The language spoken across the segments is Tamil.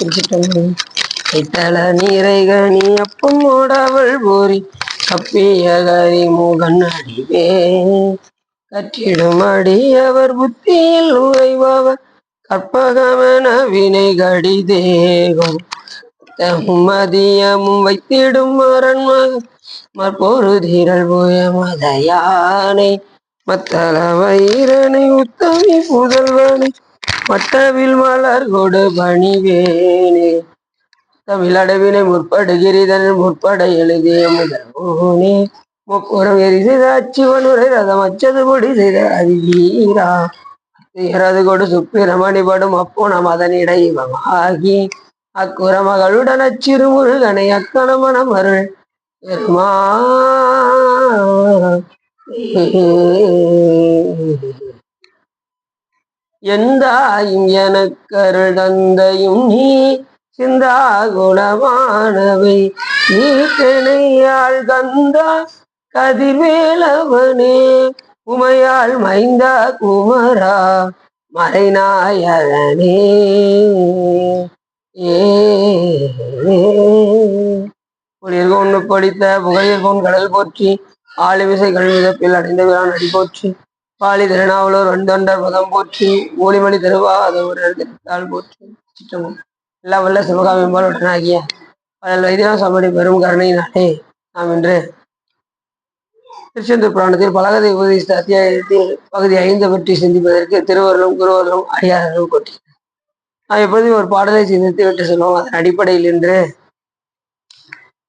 திருச்சிட்டம்பலம். கைத்தல நீரைகனி அப்பம் ஓடாவள் போரி கப்பிய கரிமுகன் அடிவே கற்றிடும் அடியவர் புத்தியில் உறைபவர் கற்பகமென வினை கடிதேகம் மதியமும் வைத்திடும் மற்பொரு தீரல் போய மதையானை மத்தள வைரனை உத்தமி புதல்வனை மட்டவில் மலர் கொடு பணிவேனே தமிழடவினை முற்படுகிறதன் முற்பட எழுதிய முதல்வோனே முப்புறம் எரி செய்த அச்சுவனுரை ரதம் அச்சது பொடி செய்த அதிவீரா இறது கொடு சுப்பிரமணிபடும் அப்போ நம் அதனிடைவமாகி அக்குற மகளுடன் அச்சிறு முருகனை அக்கணமனம் அருள் பெருமா எந்தாயும் எனக்கருள் தந்தையும் நீ சிந்தா குணமானவை நீ திணையாள் கந்தா கதிர்வேலவனே உமையாள் மைந்தா குமரா மறைநாயகனே ஒன்று படித்த புகையர்கோன் கடல் போற்றி ஆளுவிசை கல்விதப்பில் அடைந்த விழான் அடி போற்றி பாலி திருநாவலூர் வந்தொண்டர் பதம் போற்றி ஊழிமணி தருவா அதவுடர் திருத்தாள் போற்றி சிற்றமும் எல்லா வல்ல சிவகாமியம்பால் உடனாகிய அதில் வைத்தியநாத சுவாமி பெரும் கருணையினாலே நாம் இன்று திருச்செந்தூர் புராணத்தில் பலகதை உபதேசித்த அத்தியாயத்தில் பகுதி 5 பற்றி சிந்திப்பதற்கு திருவருளும் குருவர்களும் அடியார்களும் கொட்டி நாம் எப்பொழுதும் ஒரு பாடலை சிந்தித்து விட்டு சொல்லுவோம். அதன் அடிப்படையில் இன்று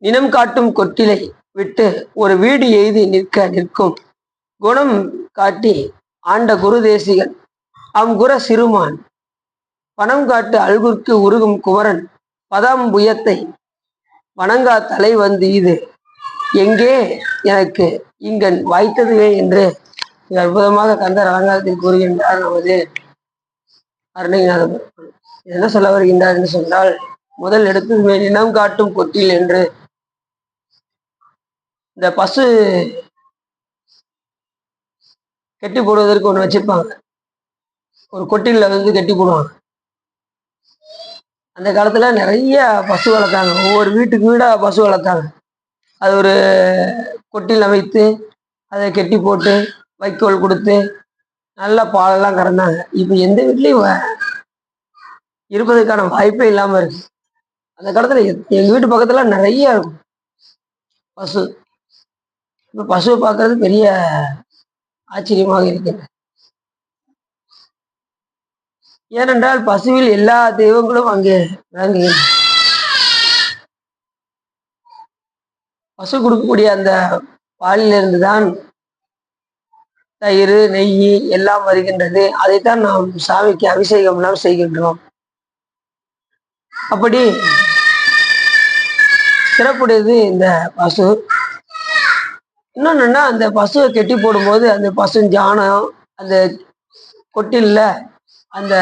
இனம் காட்டும் கொட்டிலை விட்டு ஒரு வீடு எய்தி நிற்கும் குணம் காட்டி ஆண்ட குரு தேசிகன் குர சிறுமான் பணம் காட்டு அல்குற்கு உருகும் குமரன் பதாம்புயத்தை வணங்கா தலை வந்து இது எங்கே எனக்கு இங்கன் வாய்த்ததுவே என்று அற்புதமாக கந்தர் அலங்காரத்தில் கூறுகின்றார் நமது அருணகிரிநாதர். என்ன சொல்ல வருகின்றார் என்று சொன்னால், முதல் எடுத்து இனம் காட்டும் கொட்டில் என்று இந்த பசு கட்டி போடுவதற்கு ஒன்று வச்சிருப்பாங்க. ஒரு கொட்டில கட்டி போடுவாங்க. அந்த காலத்துல நிறைய பசு வளர்த்தாங்க. ஒவ்வொரு வீட்டுக்கு வீடா பசு வளர்த்தாங்க. அது ஒரு கொட்டில் அமைத்து அதை கெட்டி போட்டு வைக்கோல் கொடுத்து நல்ல பாலெல்லாம் கறந்தாங்க. இப்போ எந்த வீட்லையும் இருப்பதற்கான வாய்ப்பே இல்லாமல் இருக்கு. அந்த காலத்துல எங்க வீட்டு பக்கத்துல நிறைய இருக்கும் பசு. இப்போ பசுவை பார்க்கறது பெரிய ஆச்சரியமாக இருக்கின்றது. ஏனென்றால் பசுவில் எல்லா தெய்வங்களும் அங்கே விளங்குகின்றன. பசு கொடுக்கக்கூடிய அந்த பாலிலிருந்து தான் தயிர் நெய் எல்லாம் வருகின்றது. அதைத்தான் நாம் சாமிக்கு அபிஷேகம் எல்லாம் செய்கின்றோம். அப்படி சிறப்புடையது இந்த பசு. இன்னொன்னுன்னா, அந்த பசுவை கெட்டி போடும்போது அந்த பசு ஜானம் அந்த கொட்டில அந்த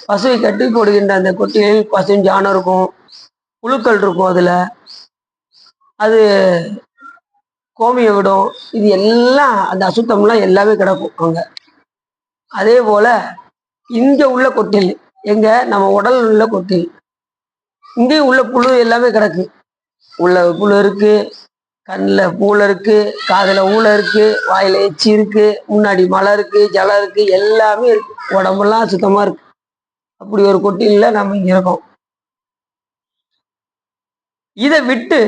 பசுவை கட்டி போடுகின்ற அந்த கொட்டிலில் பசு ஜானம் இருக்கும், புழுக்கள் இருக்கும், அது கோமியை விடும். இது எல்லாம் அந்த அசுத்தம்லாம் எல்லாமே கிடக்கும் அங்க. அதே போல இங்க உள்ள கொட்டில், எங்க நம்ம உடல் உள்ள கொட்டில், இங்கேயும் உள்ள புழு எல்லாமே கிடக்கு. உள்ள புழு இருக்கு, கண்ணில் பூளை இருக்கு, காதுல ஊளை இருக்கு, வாயில எச்சி இருக்கு, முன்னாடி மலை இருக்கு, ஜலம் இருக்கு, எல்லாமே இருக்கு. உடம்பெல்லாம் சுத்தமா இருக்கு. அப்படி ஒரு கொட்டில நம்ம இங்க இருக்கோம். இதை விட்டு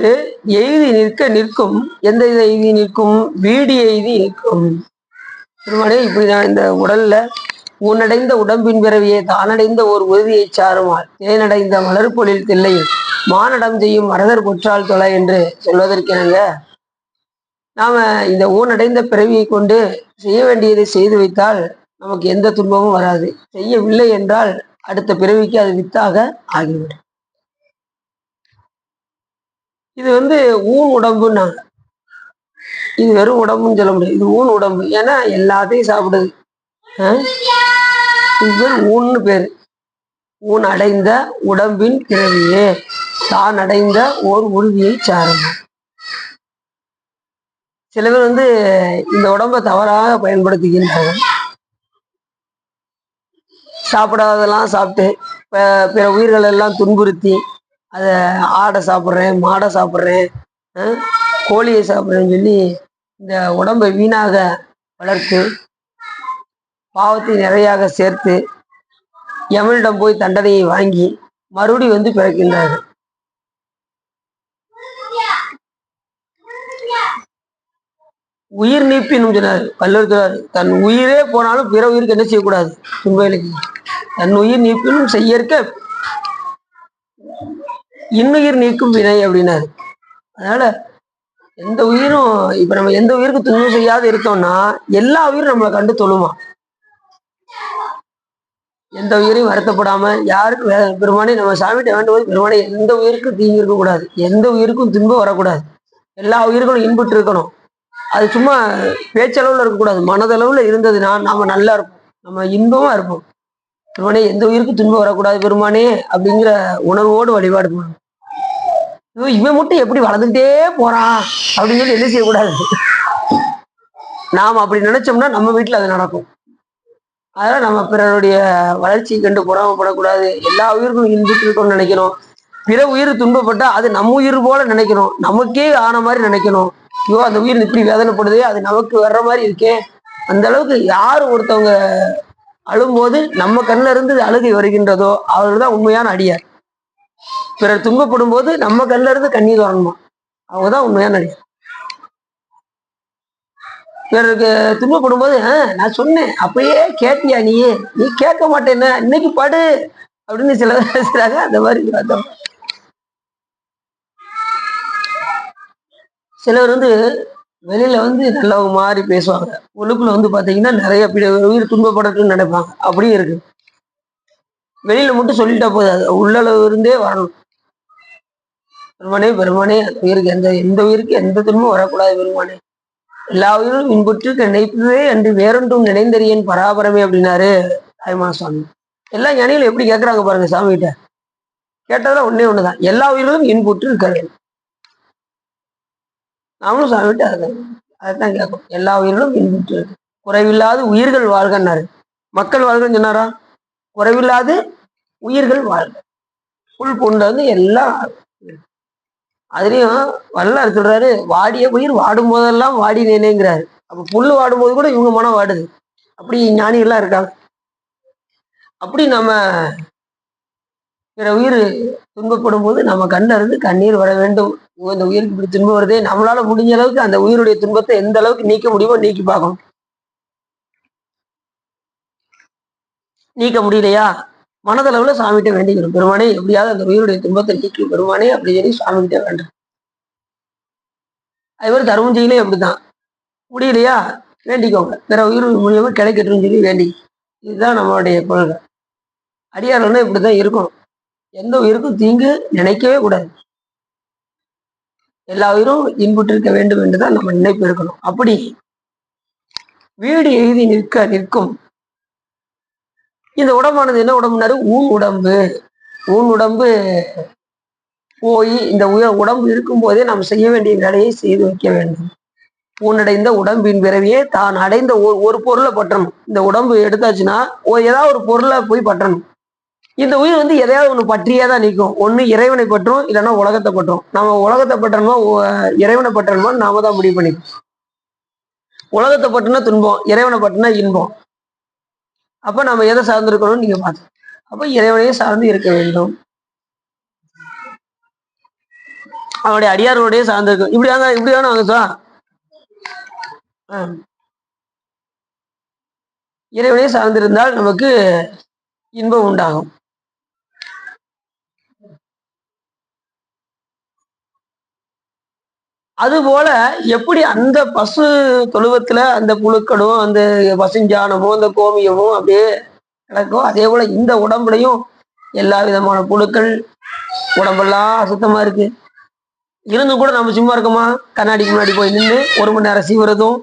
எய்தி நிற்கும். எந்த இதை எய்தி நிற்கும்? வீடு எய்தி நிற்கும். திருமணே இப்படிதான் இந்த உடல்ல ஊனடைந்த உடம்பின் பிறவியை தானடைந்த ஒரு உறுதியை சாருமால் தேனடைந்த மலர்பொழில் தில்லையில் மானடம் செய்யும் மரதர் பொற்றால் தொலை என்று சொல்வதற்கெனங்க, நாம இந்த ஊனடைந்த பிறவியை கொண்டு செய்ய வேண்டியதை செய்து வைத்தால் நமக்கு எந்த துன்பமும் வராது. செய்யவில்லை என்றால் அடுத்த பிறவிக்கு அது வித்தாக ஆகிவிடும். இது ஊன் உடம்புன்னாங்க. இது வெறும் உடம்புன்னு சொல்ல முடியாது. இது ஊன் உடம்பு. ஏன்னா எல்லாத்தையும் சாப்பிடுது. இது பேர் ஊன்னு பேரு. ஊன் அடைந்த உடம்பின் பிறவியே தான் அடைந்த ஓர் உறுதியை சாரணும். சில பேர் இந்த உடம்பை தவறாக பயன்படுத்துகின்றார்கள். சாப்பிடாததெல்லாம் சாப்பிட்டு பிற உயிர்கள் எல்லாம் துன்புறுத்தி அதை ஆடை சாப்பிட்றேன், மாடை சாப்பிட்றேன், கோழியை சாப்பிட்றேன்னு சொல்லி இந்த உடம்பை வீணாக வளர்த்து பாவத்தை நிறையாக சேர்த்து யமனிடம் போய் தண்டனையை வாங்கி மறுபடி வந்து பிறக்கின்றார்கள். உயிர் நீப்பின்னு சொன்னார் வள்ளுவர். தன் உயிரே போனாலும் பிற உயிருக்கு என்ன செய்யக்கூடாது? துன்பவிலைக்கு. தன் உயிர் நீப்பினும் செய்யற்க இன்னுயிர் நீக்கும் வினை அப்படின்னாரு. அதனால எந்த உயிரும் இப்ப நம்ம எந்த உயிருக்கு துன்பம் செய்யாது இருக்கோம்னா எல்லா உயிரும் நம்மளை கண்டு தொழுமா. எந்த உயிரையும் வருத்தப்படாம யாருக்கு பெருமானே நம்ம சாமிகிட்ட வேண்டும் போது பெருமானே எந்த உயிருக்கும் தீங்கு இருக்கக்கூடாது, எந்த உயிருக்கும் துன்பம் வரக்கூடாது, எல்லா உயிர்களும் இன்புற்று இருக்கணும். அது சும்மா பேச்சளவுல இருக்கக்கூடாது, மனதளவுல இருந்ததுன்னா நாம நல்லா இருப்போம், நம்ம இன்பமா இருப்போம். பெருமானே எந்த உயிருக்கும் துன்பம் வரக்கூடாது பெருமானே அப்படிங்கிற உணர்வோடு வழிபாடு பண்ணணும். இவன் மட்டும் எப்படி வளர்ந்துட்டே போறான் அப்படின்னு சொல்லி என்ன செய்யக்கூடாது. நாம் அப்படி நினைச்சோம்னா நம்ம வீட்டுல அது நடக்கும். அதனால நம்ம பிறருடைய வளர்ச்சியை கண்டு பொறாமப்படக்கூடாது. எல்லா உயிருக்கும் இன்புற்று இருக்கணும்னு நினைக்கணும். பிற உயிர் துன்பப்பட்டா அது நம்ம உயிர் போல நினைக்கணும், நமக்கே ஆன மாதிரி நினைக்கணும். ஐயோ அந்த உயிர் இப்படி வேதனைப்படுதே, அது நமக்கு வர்ற மாதிரி இருக்கே. அந்த அளவுக்கு யார் ஒருத்தவங்க அழும்போது நம்ம கண்ணில இருந்து அழுகை வருகின்றதோ அவர்கள் தான் உண்மையான அடியார். பிறர் துன்பப்படும் போது நம்ம கண்ணில இருந்து கண்ணீர் வரணுமா, அவங்கதான் உண்மையான அடியார். பிறருக்கு துன்பப்படும் போது நான் சொன்னேன் அப்பயே கேட்டியா, நீ கேட்க மாட்டேன்னா இன்னைக்கு படு அப்படின்னு சில பேசுறாங்க. அந்த மாதிரி சிலர் வெளியில நல்லவங்க மாதிரி பேசுவாங்க, உள்ளுக்குள்ள பாத்தீங்கன்னா நிறைய உயிர் துன்பப்படட்டும்னு நினைப்பாங்க. அப்படியும் இருக்கு. வெளியில மட்டும் சொல்லிட்டா போதாது, உள்ளளவு இருந்தே வரணும். பெருமானே பெருமானே அந்த உயிருக்கு எந்த உயிருக்கு எந்த துன்பமும் வரக்கூடாது பெருமானே, எல்லா உயிரும் இன்புற்று நினைப்பதே அன்று வேறொன்றும் நினைந்தறியன் பராபரமே அப்படின்னாரு தாய்மான சுவாமி. எல்லா ஞானிகளும் எப்படி கேட்கறாங்க பாருங்க சாமி கிட்ட. கேட்டதுல ஒண்ணுதான், எல்லா உயிர்களும் இன்புற்று இருக்க வேண்டும். நாமளும் சாமி கிட்ட அதைத்தான் கேட்கும். எல்லா உயிர்களும் இன்புற்று குறைவில்லாது உயிர்கள் வாழ்கன்னாரு. மக்கள் வாழ்கன்னு சொன்னாரா? குறைவில்லாது உயிர்கள் வாழ்க. புல் பூண்டு எல்லாம் அதுலயும் வல்லார் சொல்றாரு, வாடிய உயிர் வாடும் போதெல்லாம் வாடி நினைங்கிறாரு. அப்ப புல்லு வாடும் போது கூட இவங்க மனம் வாடுது. அப்படி ஞானிகள்லாம் இருக்காங்க. அப்படி நம்ம பிற உயிர் துன்பப்படும் போது நம்ம கண்ணில் இருந்து கண்ணீர் வர வேண்டும். இந்த உயிருக்கு இப்படி துன்பம் வருதே, நம்மளால முடிஞ்ச அளவுக்கு அந்த உயிருடைய துன்பத்தை எந்த அளவுக்கு நீக்க முடியுமோ நீக்கி பார்க்கணும். நீக்க முடியலையா மனதளவுல சாமிகிட்ட வேண்டிக்கணும், பெருமானே எப்படியாவது அந்த உயிருடைய துன்பத்தை நீக்கி பெருமானே அப்படி சொல்லி சாமிகிட்ட வேண்டும். அது மாதிரி தர்மஞ்சியிலே அப்படிதான். முடியலையா வேண்டிக்கோங்க, பிற உயிர் மூலியமா கிடைக்கட்டும்னு சொல்லி வேண்டி. இதுதான் நம்மளுடைய கொள்கை. அடியார்கள்னா இப்படிதான் இருக்கணும். எந்த உயிருக்கும் தீங்கு நினைக்கவே கூடாது. எல்லா உயிரும் இன்புற்றிருக்க வேண்டும் என்றுதான் நம்ம நினைப்பு இருக்கணும். அப்படி வீடு எழுதி நிற்கும் இந்த உடம்பானது என்ன உடம்புனாரு? ஊன் உடம்பு. ஊன் உடம்பு போய் இந்த உடம்பு இருக்கும் போதே நாம் செய்ய வேண்டிய வேலையை செய்து வைக்க வேண்டும். ஊனடைந்த உடம்பின் பிறவியே தான் அடைந்த ஒரு பொருளை பற்றணும். இந்த உடம்பு எடுத்தாச்சுன்னா ஏதாவது ஒரு பொருளை போய் பற்றணும். இந்த உயிர் எதையாவது ஒண்ணு பற்றியேதான் நிற்கும். ஒண்ணு இறைவனை பற்றும், இல்லைன்னா உலகத்தை பற்றும். நம்ம உலகத்தை பற்றணுமா இறைவனை பற்றணுமா நாம தான் முடிவு பண்ணிக்கணும். உலகத்தை பற்றுனா துன்பம், இறைவனை பற்றுனா இன்பம். அப்ப நம்ம எதை சார்ந்து இருக்கணும்னு நீங்க பார்த்து, அப்ப இறைவனையே சார்ந்து இருக்க வேண்டும், அவனுடைய அடியாரோடைய சார்ந்து இருக்கும். இப்படியான வாங்க சார், இறைவனையே சார்ந்திருந்தால் நமக்கு இன்பம் உண்டாகும். அதுபோல எப்படி அந்த பசு தொழுவத்துல அந்த புழுக்களும் அந்த பசுஞ்சானமும் அந்த கோமியமும் அப்படியே கிடக்கும், அதே போல இந்த உடம்புலையும் எல்லா விதமான புழுக்கள், உடம்பெல்லாம் அசுத்தமா இருக்கு. இருந்தும் கூட நம்ம சும்மா இருக்கோமா? கண்ணாடிக்கு முன்னாடி போய் நின்று 1 மணி நேரம் சீவுறதும்,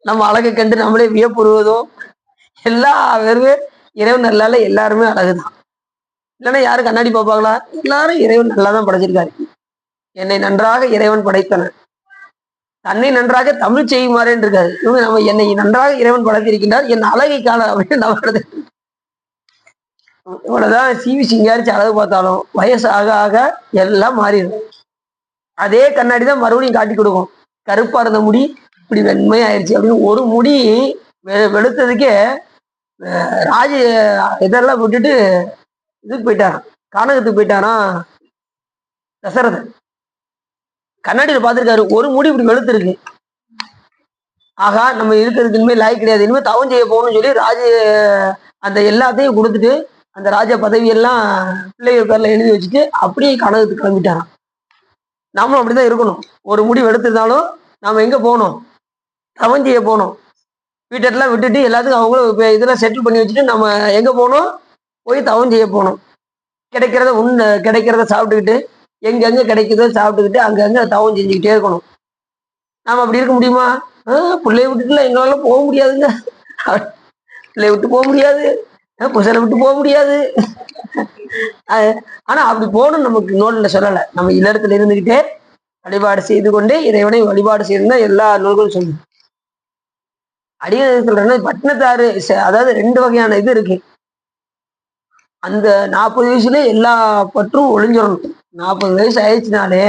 நம்ம அழகை கண்டு நம்மளே வியப்புறுவதும், எல்லா வெறும் இறைவன் நல்லால எல்லாருமே அழகுதான். இல்லைன்னா யாரும் கண்ணாடி பார்ப்பாங்களா? எல்லாரும் இறைவன் நல்லாதான் படைச்சிருக்காரு. என்னை நன்றாக இறைவன் படைத்தனர், தன்னை நன்றாக தமிழ் செய்யுமாறேன்னு இருக்காரு. இவங்க என்னை நன்றாக இறைவன் படைத்திருக்கின்றார், என் அழகை காண அப்படின்னு நம்ம இவ்வளவுதான் சிவி சிங்காரிச்சு அழகு பார்த்தாலும் வயசு ஆக ஆக எல்லாம் மாறிடும். அதே கண்ணாடி தான் மறுபடியும் காட்டி கொடுக்கும். கருப்பா இருந்த முடி இப்படி வெண்மை ஆயிடுச்சு அப்படின்னு ஒரு முடி வெளுத்ததுக்கே ராஜ இதெல்லாம் விட்டுட்டு இதுக்கு போயிட்டாராம், கானகத்துக்கு போயிட்டாராம் தசரதன். கண்ணாடியில பார்த்துருக்காரு, ஒரு முடி இப்படி வெளுத்துருக்கு. ஆகா நம்ம இருக்கிறதுக்கு இனிமேல் லாய்க்கு கிடையாது, இனிமேல் தவம் செய்ய போகணும்னு சொல்லி அந்த எல்லாத்தையும் கொடுத்துட்டு அந்த ராஜா பதவியெல்லாம் பிள்ளைகள் பேர்ல எழுதி வச்சுட்டு அப்படியே கனகத்துக்கு கிளம்பிட்டாராம். நாமளும் அப்படிதான் இருக்கணும். ஒரு முடி வெளுத்திருந்தாலும் நாம எங்க போகணும்? தவம் செய்ய போகணும். வீட்டெல்லாம் விட்டுட்டு எல்லாத்துக்கும் அவங்களும் இதெல்லாம் செட்டில் பண்ணி வச்சுட்டு நம்ம எங்க போகணும்? போய் தவம் செய்ய போகணும். கிடைக்கிறத சாப்பிட்டுக்கிட்டு எங்கெங்க கிடைக்குதோ சாப்பிட்டுக்கிட்டு அங்கங்க தவம் செஞ்சுக்கிட்டே இருக்கணும். நாம அப்படி இருக்க முடியுமா? பிள்ளைய விட்டுட்டுலாம் எங்களால போக முடியாதுங்க. பிள்ளைய விட்டு போக முடியாது, புசலை விட்டு போக முடியாது. ஆனா அப்படி போகணும் நமக்கு நூல்ல சொல்லலை. நம்ம இல்லறத்துல இருந்துகிட்டே வழிபாடு செய்து கொண்டே இறைவனை வழிபாடு செய்யணும்னா எல்லா நூல்களும் சொல்லுது. அடிகள் சொல்றேன்னா பட்டினத்தாறு, அதாவது 2 வகையான இது இருக்கு. அந்த 40 வயசுல எல்லா பற்றும் ஒளிஞ்சிடணும். 40 வயசு ஆயிடுச்சுனாலே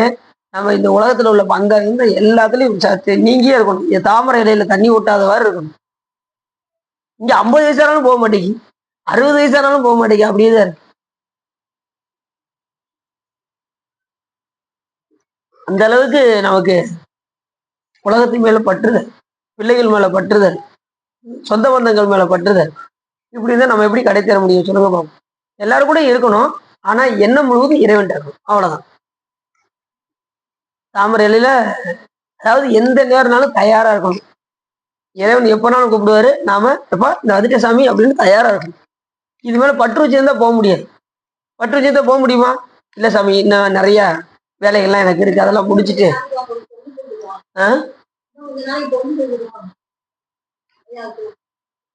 நம்ம இந்த உலகத்துல உள்ள பந்த எல்லாத்துலயும் நீங்கியே இருக்கணும். தாமரை இலையில தண்ணி ஊட்டாதவாறு இருக்கணும். இங்க 50 வயசானாலும் போக மாட்டேங்கி, 60 வயசானாலும் போக மாட்டேங்கி, அப்படியேதான் இருக்கு. அந்த அளவுக்கு நமக்கு உலகத்தின் மேல பற்றுதல், பிள்ளைகள் மேல பற்றுதல், சொந்த பந்தங்கள் மேல பற்றுதல், இப்படிதான் நம்ம எப்படி கடை தர முடியும் சொல்லுங்க பாப்போம். எல்லாரும் கூட இருக்கணும், ஆனா எண்ணம் முழுவதும் இறைவன் இருக்கணும். அவ்வளவுதான். தாமரை இலையில அதாவது எந்த நேரம்னாலும் தயாரா இருக்கணும். இறைவன் எப்பனாலும் கூப்பிடுவாரு, நாம எப்பா இந்த வந்துட்ட சாமி அப்படின்னு தயாரா இருக்கணும். இது மேல பற்று வச்சிருந்தா போக முடியாது. பற்று வச்சிருந்தா போக முடியுமா? இல்ல சாமி, இன்னும் நிறைய வேலைகள்லாம் எனக்கு இருக்கு, அதெல்லாம் முடிச்சுட்டு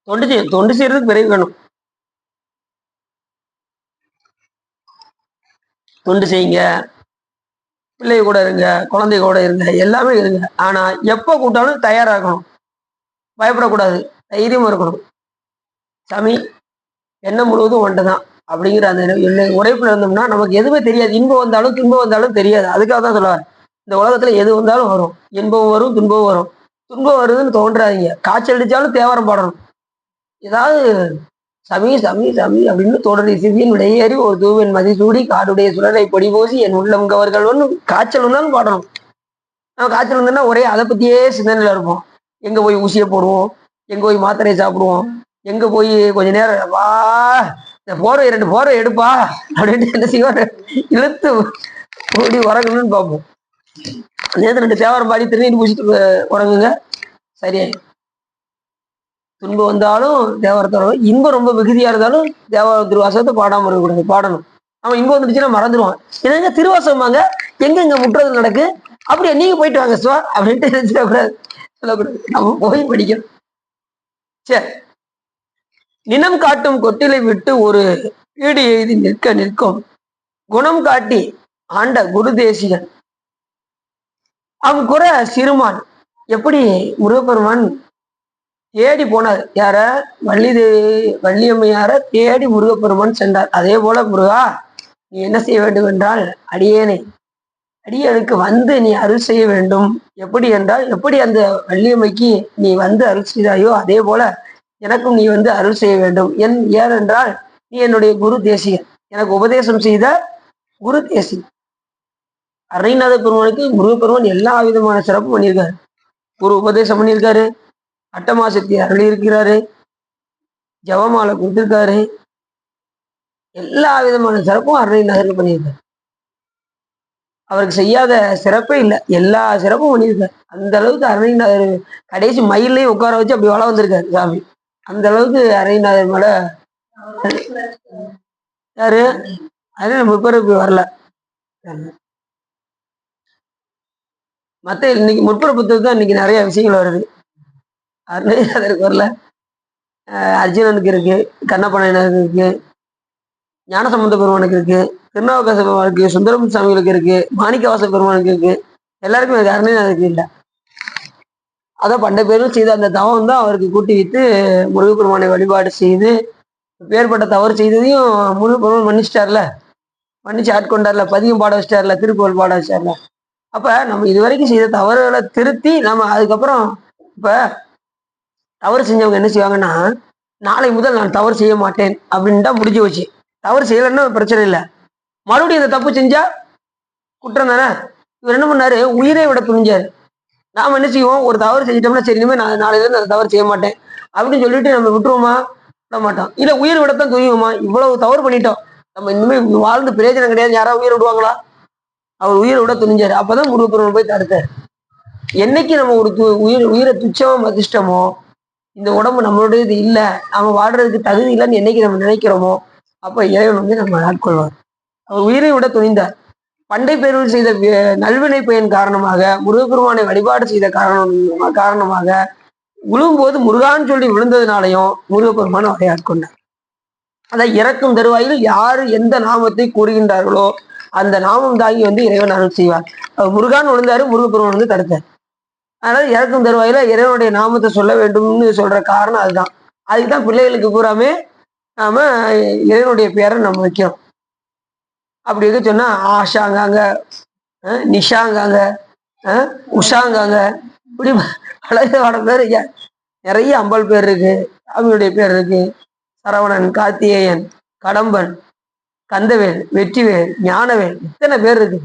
தொண்டு செய்யறதுக்கு பிறகு வேணும். தொண்டு செய்யுங்க, பிள்ளை கூட இருங்க, குழந்தை கூட இருங்க, எல்லாமே இருங்க. ஆனா எப்ப கூட்டாலும் தயாரா இருக்கணும், பயப்படக்கூடாது, தைரியமா இருக்கணும். சாமி எண்ணம் முழுவதும் ஒன்றுதான் அப்படிங்கிற அந்த உரைப்புல இருந்தோம்னா நமக்கு எதுவுமே தெரியாது. இன்பம் வந்தாலும் துன்பம் வந்தாலும் தெரியாது. அதுக்காக தான் சொல்லுவார், இந்த உலகத்துல எது வந்தாலும் வரும், இன்பம் வரும் துன்பம் வரும். துன்பம் வருதுன்னு தோன்றாதீங்க, காய்ச்சல் அடிச்சாலும் தேவாரம் பாடணும். ஏதாவது சமி சமி சமி அப்படின்னு தொடர் சிவியின் விடையேறி ஒரு தூவன் மதிசூடி காடுடைய சுடரை பொடி போசி என் உள்ளம் கவர்கள் ஒன்று காய்ச்சல் வந்தாலும் பாடணும். நம்ம காய்ச்சல் வந்தோம்னா ஒரே அதை பத்தியே சிந்தனையில இருப்போம். எங்க போய் ஊசியை போடுவோம், எங்க போய் மாத்திரையை சாப்பிடுவோம், எங்க போய் கொஞ்ச நேரம் வா இந்த போர்வை 2 போர்வை எடுப்பா அப்படின்ட்டு என்ன செய்வோம், இழுத்து ஓடி உறங்கணும்னு பார்ப்போம். நேற்று 2 தேவாரம் பாடி திருநீர் பூசிட்டு உறங்குங்க, சரியாயிடும். துன்பம் வந்தாலும் தேவாரத்தோட, இன்பம் ரொம்ப மிகுதியா இருந்தாலும் தேவார திருவாசகத்தை பாடாம இருக்கக்கூடாது, பாடணும். அவன் இன்பம் வந்துடுச்சுன்னா மறந்துடுவான். என்னங்க திருவாசகமாங்க, எங்க முட்டுறது நடக்கு, அப்படியே நீங்க போயிட்டு வாங்க சுவா அப்படின்ட்டு சொல்லக்கூடாது, சொல்லக்கூடாது. நம்ம போய் படிக்கணும். சரி, நினம் காட்டும் கொட்டிலை விட்டு ஒரு வீடு எழுதி நிற்கும் குணம் காட்டி ஆண்ட குரு தேசிகன் அவன் குற சிறுமான். எப்படி முருகப்பெருமான் தேடி போனார், யார? வள்ளியம்மையார தேடி முருகப்பெருமான் சென்றார். அதே போல முருகா, நீ என்ன செய்ய வேண்டும் என்றால் அடியனுக்கு வந்து நீ அருள் செய்ய வேண்டும். எப்படி என்றால், எப்படி அந்த வள்ளியம்மைக்கு நீ வந்து அருள் செய்தாயோ அதே போல எனக்கும் நீ வந்து அருள் செய்ய வேண்டும். ஏனென்றால் நீ என்னுடைய குரு தேசிகன், எனக்கு உபதேசம் செய்த குரு தேசிகன். அருணைநாத பெருமானுக்கு முருகப்பெருமான் எல்லா விதமான சிறப்பும் பண்ணியிருக்காரு. குரு உபதேசம் பண்ணியிருக்காரு, அட்டமாசக்தி அருள் இருக்கிறாரு, ஜபமாலை கொடுத்திருக்காரு, எல்லா விதமான சிறப்பும் அருணைநாதர் பண்ணியிருக்காரு. அவருக்கு செய்யாத சிறப்பே இல்லை, எல்லா சிறப்பும் பண்ணியிருக்காரு. அந்த அளவுக்கு அருணைநாதர் கடைசி மயிலையும் உட்கார வச்சு அப்படி வள வந்திருக்காரு சாமி. அந்த அளவுக்கு அருணைநாதர் மேல யாரு அது முற்பரப்பு வரல. மத்த இன்னைக்கு முற்பரப்புக்கு தான் இன்னைக்கு நிறைய விஷயங்கள் வருது. அருணைநாதருக்கு வரல, அர்ஜுனனுக்கு இருக்கு, கண்ணப்பண்ணனுக்கு இருக்கு, ஞானசம்பந்த பெருமானுக்கு இருக்கு, திருநாவுக்கரச பெருமானுக்கு, சுந்தரம் சாமிகளுக்கு இருக்கு, மாணிக்கவாச பெருமானுக்கு இருக்கு. எல்லாருக்கும் இருக்கு, அருணைநாதருக்கு இல்லை. அதான் பண்ட பேரும் செய்த அந்த தவம் தான் அவருக்கு கூட்டி வைத்து முருகப்பெருமானை வழிபாடு செய்து பேர்பட்ட தவறு செய்ததையும் முழு பொருள் மன்னிச்சிட்டார்ல, மன்னிச்சு ஆட்கொண்டார்ல, பதியம் பாட வச்சிட்டார்ல, திருப்புகழ் பாட வச்சிட்டார்ல. அப்ப நம்ம இதுவரைக்கும் செய்த தவறுகளை திருத்தி நம்ம அதுக்கப்புறம் இப்ப தவறு செஞ்சவங்க என்ன செய்வாங்கன்னா, நாளை முதல் நான் தவறு செய்ய மாட்டேன் அப்படின்ட்டா முடிஞ்சு வச்சு. தவறு செய்யலைன்னா பிரச்சனை இல்லை. மறுபடியும் இந்த தப்பு செஞ்சா குற்றம் தானே. இவர் என்ன பண்ணாரு, உயிரை விட துணிஞ்சாரு. நாம என்ன செய்வோம், ஒரு தவறு செஞ்சிட்டோம்னா சரி இனிமே நான் நாளையில இருந்து அந்த தவறு செய்ய மாட்டேன் அப்படின்னு சொல்லிட்டு நம்ம விட்டுருவோமா? விட மாட்டோம். இல்ல உயிர் விடத்தான் துணிவோமா? இவ்வளவு தவறு பண்ணிட்டோம், நம்ம இனிமே வாழ்ந்து பிரயோஜனம் கிடையாது, யாராவது உயிர் விடுவாங்களா? அவர் உயிரை விட துணிஞ்சாரு. அப்பதான் முருகப்பெருமான் போய் தடுத்தாரு. என்னைக்கு நம்ம ஒரு உயிரை துச்சமா மதிச்சிட்டோமோ, இந்த உடம்பு நம்மளுடையது இல்ல, நம்ம வாழ்றதுக்கு தகுதி இல்லைன்னு என்னைக்கு நம்ம நினைக்கிறோமோ, அப்ப இறைவன் வந்து நம்ம ஆட்கொள்வார். அவர் உயிரை விட துணிந்தார். பண்டை பேரூர் செய்த நல்வினை பயன் காரணமாக, முருகப்பெருமானை வழிபாடு செய்த காரணமாக விழும்போது முருகான்னு சொல்லி விழுந்ததுனாலையும் முருகப்பெருமான் அவரை ஆட்கொண்டார். அதான் இறக்கும் தருவாயில் யாரு எந்த நாமத்தை கூறுகின்றார்களோ அந்த நாமம் தாங்கி வந்து இறைவன் அருள் செய்வார். முருகான் விழுந்தாரு, முருகப்பெருமான் வந்து தடுத்தார். அதனால இறக்கும் தருவாயில இறைவனுடைய நாமத்தை சொல்ல வேண்டும்னு சொல்ற காரணம் அதுதான். அதுக்குதான் பிள்ளைகளுக்கு பூராமே நாம இறைவனுடைய பேரை நம்ம வைக்கிறோம். அப்படி இருக்க சொன்னா ஆஷாங்காங்க, நிஷாங்காங்க, உஷாங்காங்க, இப்படி பல பேர் நிறைய அம்பல் பேர் இருக்கு, சாமியுடைய பேர் இருக்கு. சரவணன், கார்த்திகேயன், கடம்பன், கந்தவேல், வெற்றிவேல், ஞானவேல், இத்தனை பேர் இருக்கு.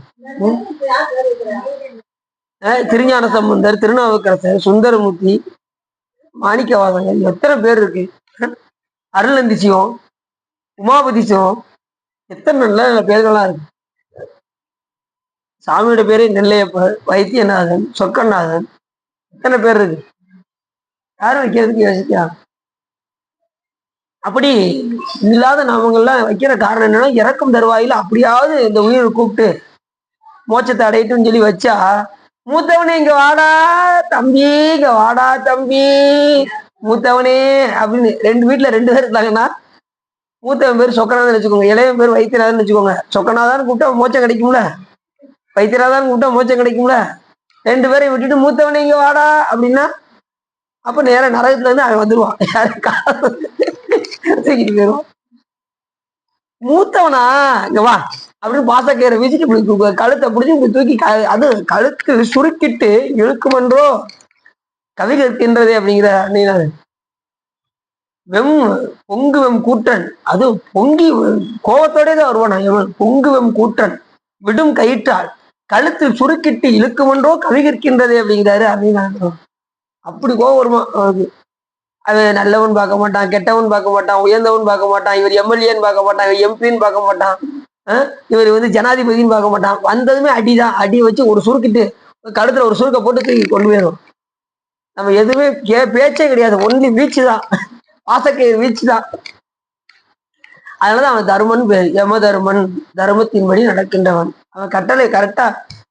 திருஞான சம்பந்தர், திருநாவுக்கரசர், சுந்தரமூர்த்தி, மாணிக்கவாசகர், எத்தனை பேர் இருக்கு. அருளந்தி சிவம், உமாபதி சிவம், எத்தனை நல்ல நல்ல பேர்கள்லாம் இருக்கு. சாமியோட பேரு நெல்லையப்பர், வைத்தியநாதன், சொக்கநாதன், எத்தனை பேர் இருக்கு. யாரும் வைக்கிறதுக்கு யோசிக்கா. அப்படி இல்லாத நாமங்கள்லாம் வைக்கிற காரணம் என்னன்னா, இறக்கும் தருவாயில அப்படியாவது இந்த உயிரை கூப்பிட்டு மோட்சத்தை அடையட்டும்னு சொல்லி வச்சா, மூத்தவனே இங்க வாடா தம்பி, இங்க வாடா தம்பி, மூத்தவனே அப்படின்னு ரெண்டு வீட்டுல ரெண்டு பேர் இருந்தாங்கன்னா, மூத்தவன் பேர் சொக்கநாதன் வச்சுக்கோங்க, இளையவன் பேர் வைத்தியநாதன் வச்சுக்கோங்க. சொக்கநாதான் கூப்பிட்டா மோட்சம் கிடைக்கும்ல, வைத்தியநாதான் கூப்பிட்டா மோட்சம் கிடைக்கும்ல. ரெண்டு பேரையும் விட்டுட்டு மூத்தவனே இங்க வாடா அப்படின்னா, அப்ப நேரம் நரகத்துல இருந்து அவன் வந்துருவான். போயிடுவான். மூத்தவனா இங்க வா அப்படின்னு பாசக்கேற வீசிட்டு இப்படி கழுத்தை பிடிச்சி இப்படி தூக்கி, அது கழுத்து சுருக்கிட்டு இழுக்குமன்றோ கவி கற்கின்றதே அப்படிங்கிற அன்னையினாரு. பொங்கு வெம் கூட்டன், அது பொங்கி கோபத்தோடே தான் வருவான். பொங்கு வெம் கூட்டன் விடும் கயிற்றால் கழுத்தில் சுருக்கிட்டு இழுக்குமன்றோ கவி கற்கின்றதே அப்படிங்கிறாரு அன்னையினாரு. அப்படி கோபம் வருமா அவருக்கு. அவன் நல்லவன் பார்க்க மாட்டான், கெட்டவன் பார்க்க மாட்டான், உயர்ந்தவன் பார்க்க மாட்டான், இவர் எம்எல்ஏன்னு பார்க்க மாட்டான், இவர் எம்பின்னு பார்க்க மாட்டான், இவர் வந்து ஜனாதிபதினு பார்க்க மாட்டான். வந்ததுமே அடிதான், அடி வச்சு ஒரு சுருக்கிட்டு கழுத்துல ஒரு சுருக்க போட்டு தூக்கி கொண்டு போயிடும். நம்ம எதுவுமே பேச்சே கிடையாது, ஒன்லி வீச்சு தான், பாசக்கயிறு வீச்சு தான். அதனாலதான் அவன் தர்மன் பேர், யம தர்மன், தர்மத்தின்படி நடக்கின்றவன். அவன் கட்டளை கரெக்டா.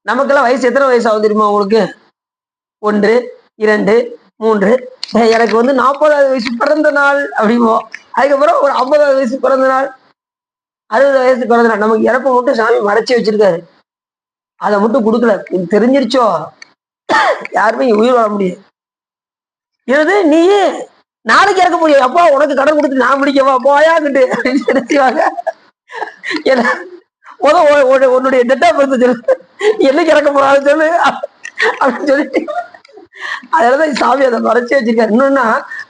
நமக்கெல்லாம் வயசு எத்தனை வயசு ஆகும் தெரியுமா உங்களுக்கு? 1, 2, 3. எனக்கு வந்து 40வது வயசு பிறந்த நாள் அப்படிம்போம். அதுக்கப்புறம் ஒரு 50வது வயசு பிறந்த நாள், 60 வயசு பிறந்த நாள். நமக்கு இறப்ப மட்டும் சாமி மறைச்சி வச்சிருக்காரு, அதை மட்டும் கொடுக்கல. தெரிஞ்சிருச்சோ யாருமே உயிர் வாழ முடியாது. இது நீ நாளைக்கு இறக்க முடியாது, அப்பா உனக்கு கடன் கொடுத்து நான் முடிக்கவா போயாங்கிட்டு நினைச்சுவாங்க. உன்னுடைய டெட் ஆஃப் பர்த் சொல்லு, என்னைக்கு இறக்க போறான்னு சொல்லு அப்படின்னு சொல்லிட்டு அதனாலதான் சாமி அதை மறைச்சி வச்சிருக்காரு. இன்னொன்னா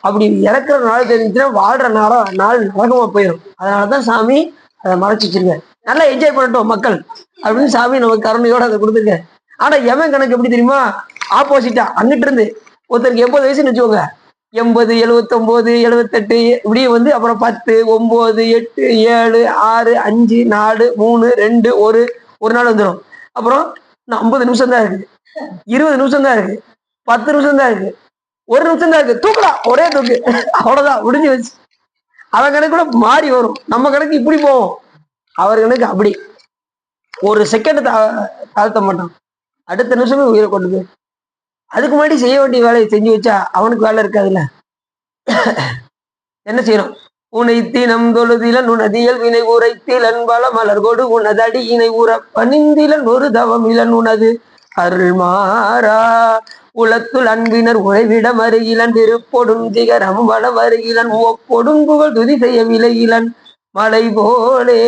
அப்படி இறக்குற நாள் தெரிஞ்சுன்னா வாழ்ற நாள் நரகமா போயிடும். அதனாலதான் சாமி அதை மறைச்சி வச்சிருக்காரு. நல்லா என்ஜாய் பண்ணட்டும் மக்கள் அப்படின்னு சாமி நமக்கு கருணையோட அதை கொடுத்துருக்காரு. ஆனா எவன் கணக்கு எப்படி தெரியுமா? ஆப்போசிட்டா அங்கிட்டு இருந்து ஒருத்தருக்கு 80 வயசுன்னு வச்சுக்கோங்க, 80, 79, 78 இப்படி வந்து அப்புறம் 10, 9, 8, 7, 6, 5, 4, 3, 2, 1 ஒரு நாள் வந்துடும். அப்புறம் 50 நிமிஷம் தான் இருக்கு, 20 நிமிஷம் தான் இருக்கு, 10 நிமிஷம் தான் இருக்கு, 1 நிமிஷம் தான் இருக்கு, தூக்கலாம் ஒரே தூக்கு, அவ்வளவுதான் முடிஞ்சு வச்சு. அவன் கணக்கு கூட மாறி வரும், நம்ம கணக்கு இப்படி போவோம், அவர் கணக்கு அப்படி. ஒரு செகண்ட் தாழ்த்த மாட்டான், அடுத்த நிமிஷமே உயிரை கொண்டு போய். அதுக்கு முன்னாடி செய்ய வேண்டிய வேலையை செஞ்சு வச்சா அவனுக்கு வேலை இருக்காதுல்ல. என்ன செய்யணும்? உனைத்தினம் தொழுதிலன் உனதியல் வினை உரைத்திலன் பல மலர்கொடு உனதடி இணை உற பணிந்திலன் ஒரு தவம் இலன் உனது அருள் மாறா உளத்துள் அன்பினர் உறைவிட மருகிலன் திருப்பொடுந்திகரம் வள வருகிலன் ஒப்பொடுங்குகள் துதி செய்ய விலையிலன் மலை போலே.